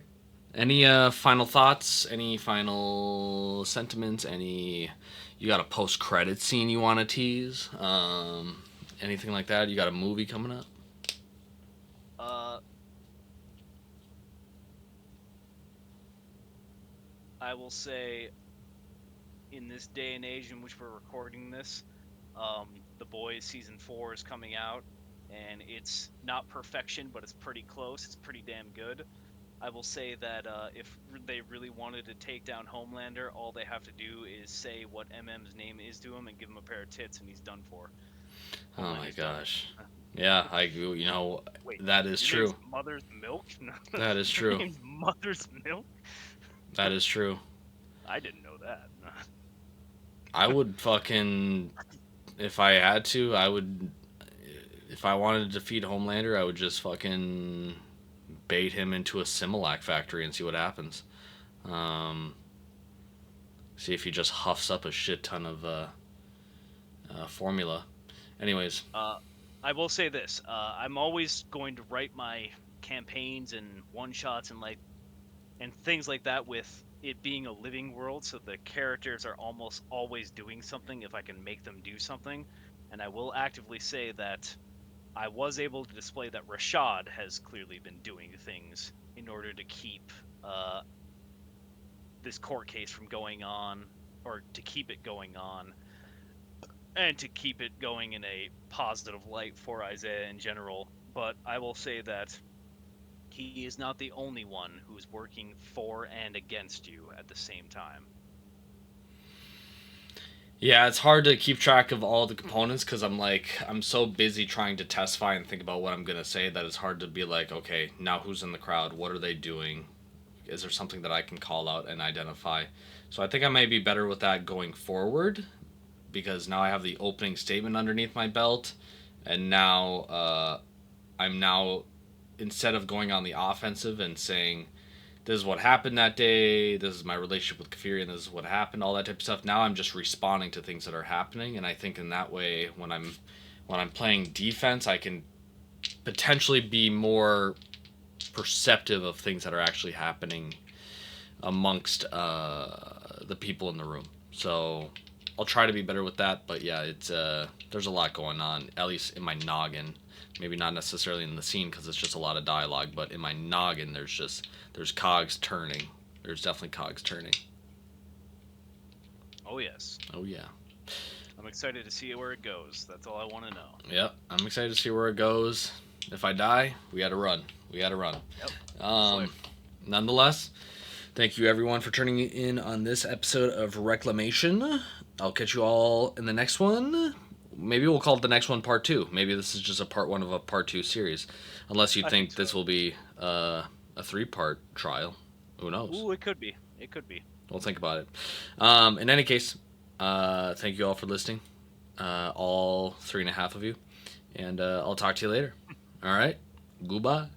A: Any final thoughts? Any final sentiments? Any? You got a post credit scene you want to tease? Anything like that? You got a movie coming up?
B: Uh, I will say, in this day and age in which we're recording this, The Boys season 4 is coming out, and it's not perfection, but it's pretty close. It's pretty damn good. I will say that if they really wanted to take down Homelander, all they have to do is say what MM's name is to him and give him a pair of tits, and he's done for.
A: Oh my
B: Homelander's done.
A: gosh. Yeah,
B: Wait,
A: that is
B: your name's
A: true.
B: Mother's Milk?
A: That is
B: Your
A: true.
B: name's Mother's Milk?
A: That is true.
B: I didn't know that.
A: I would fucking, if I had to, I would, if I wanted to defeat Homelander, I would just fucking bait him into a Similac factory and see what happens. Um, See if he just huffs up a shit ton of formula. Anyways,
B: Uh, I will say this: I'm always going to write my campaigns and one shots and things like that with it being a living world, so the characters are almost always doing something if I can make them do something. And I will actively say that I was able to display that Rashad has clearly been doing things in order to keep uh, this court case from going on, or to keep it going on, and to keep it going in a positive light for Isaiah in general. But I will say that he is not the only one who's working for and against you at the same time.
A: Yeah, it's hard to keep track of all the components because I'm so busy trying to testify and think about what I'm gonna say that it's hard to be like, okay, now who's in the crowd? What are they doing? Is there something that I can call out and identify? So I think I might be better with that going forward because now I have the opening statement underneath my belt, and now I'm now, instead of going on the offensive and saying this is what happened that day, this is my relationship with Kafiri, and this is what happened, all that type of stuff. Now I'm just responding to things that are happening, and I think in that way, when I'm playing defense, I can potentially be more perceptive of things that are actually happening amongst the people in the room. So I'll try to be better with that. But yeah, it's there's a lot going on, at least in my noggin. Maybe not necessarily in the scene because it's just a lot of dialogue, but in my noggin, there's cogs turning. There's definitely cogs turning.
B: Oh yes.
A: Oh yeah.
B: I'm excited to see where it goes. That's all I want to know.
A: Yep. I'm excited to see where it goes. If I die, we got to run. We got to run.
B: Yep.
A: Um, Nonetheless, thank you everyone for turning in on this episode of Reclamation. I'll catch you all in the next one. Maybe we'll call it the next one part 2. Maybe this is just a part 1 of a part 2 series. Unless you
B: I
A: think
B: think
A: this
B: so.
A: will be a 3-part trial. Who knows?
B: Ooh, it could be. It could be.
A: We'll think about it. In any case, thank you all for listening. All 3.5 of you. And I'll talk to you later. All right. Goodbye.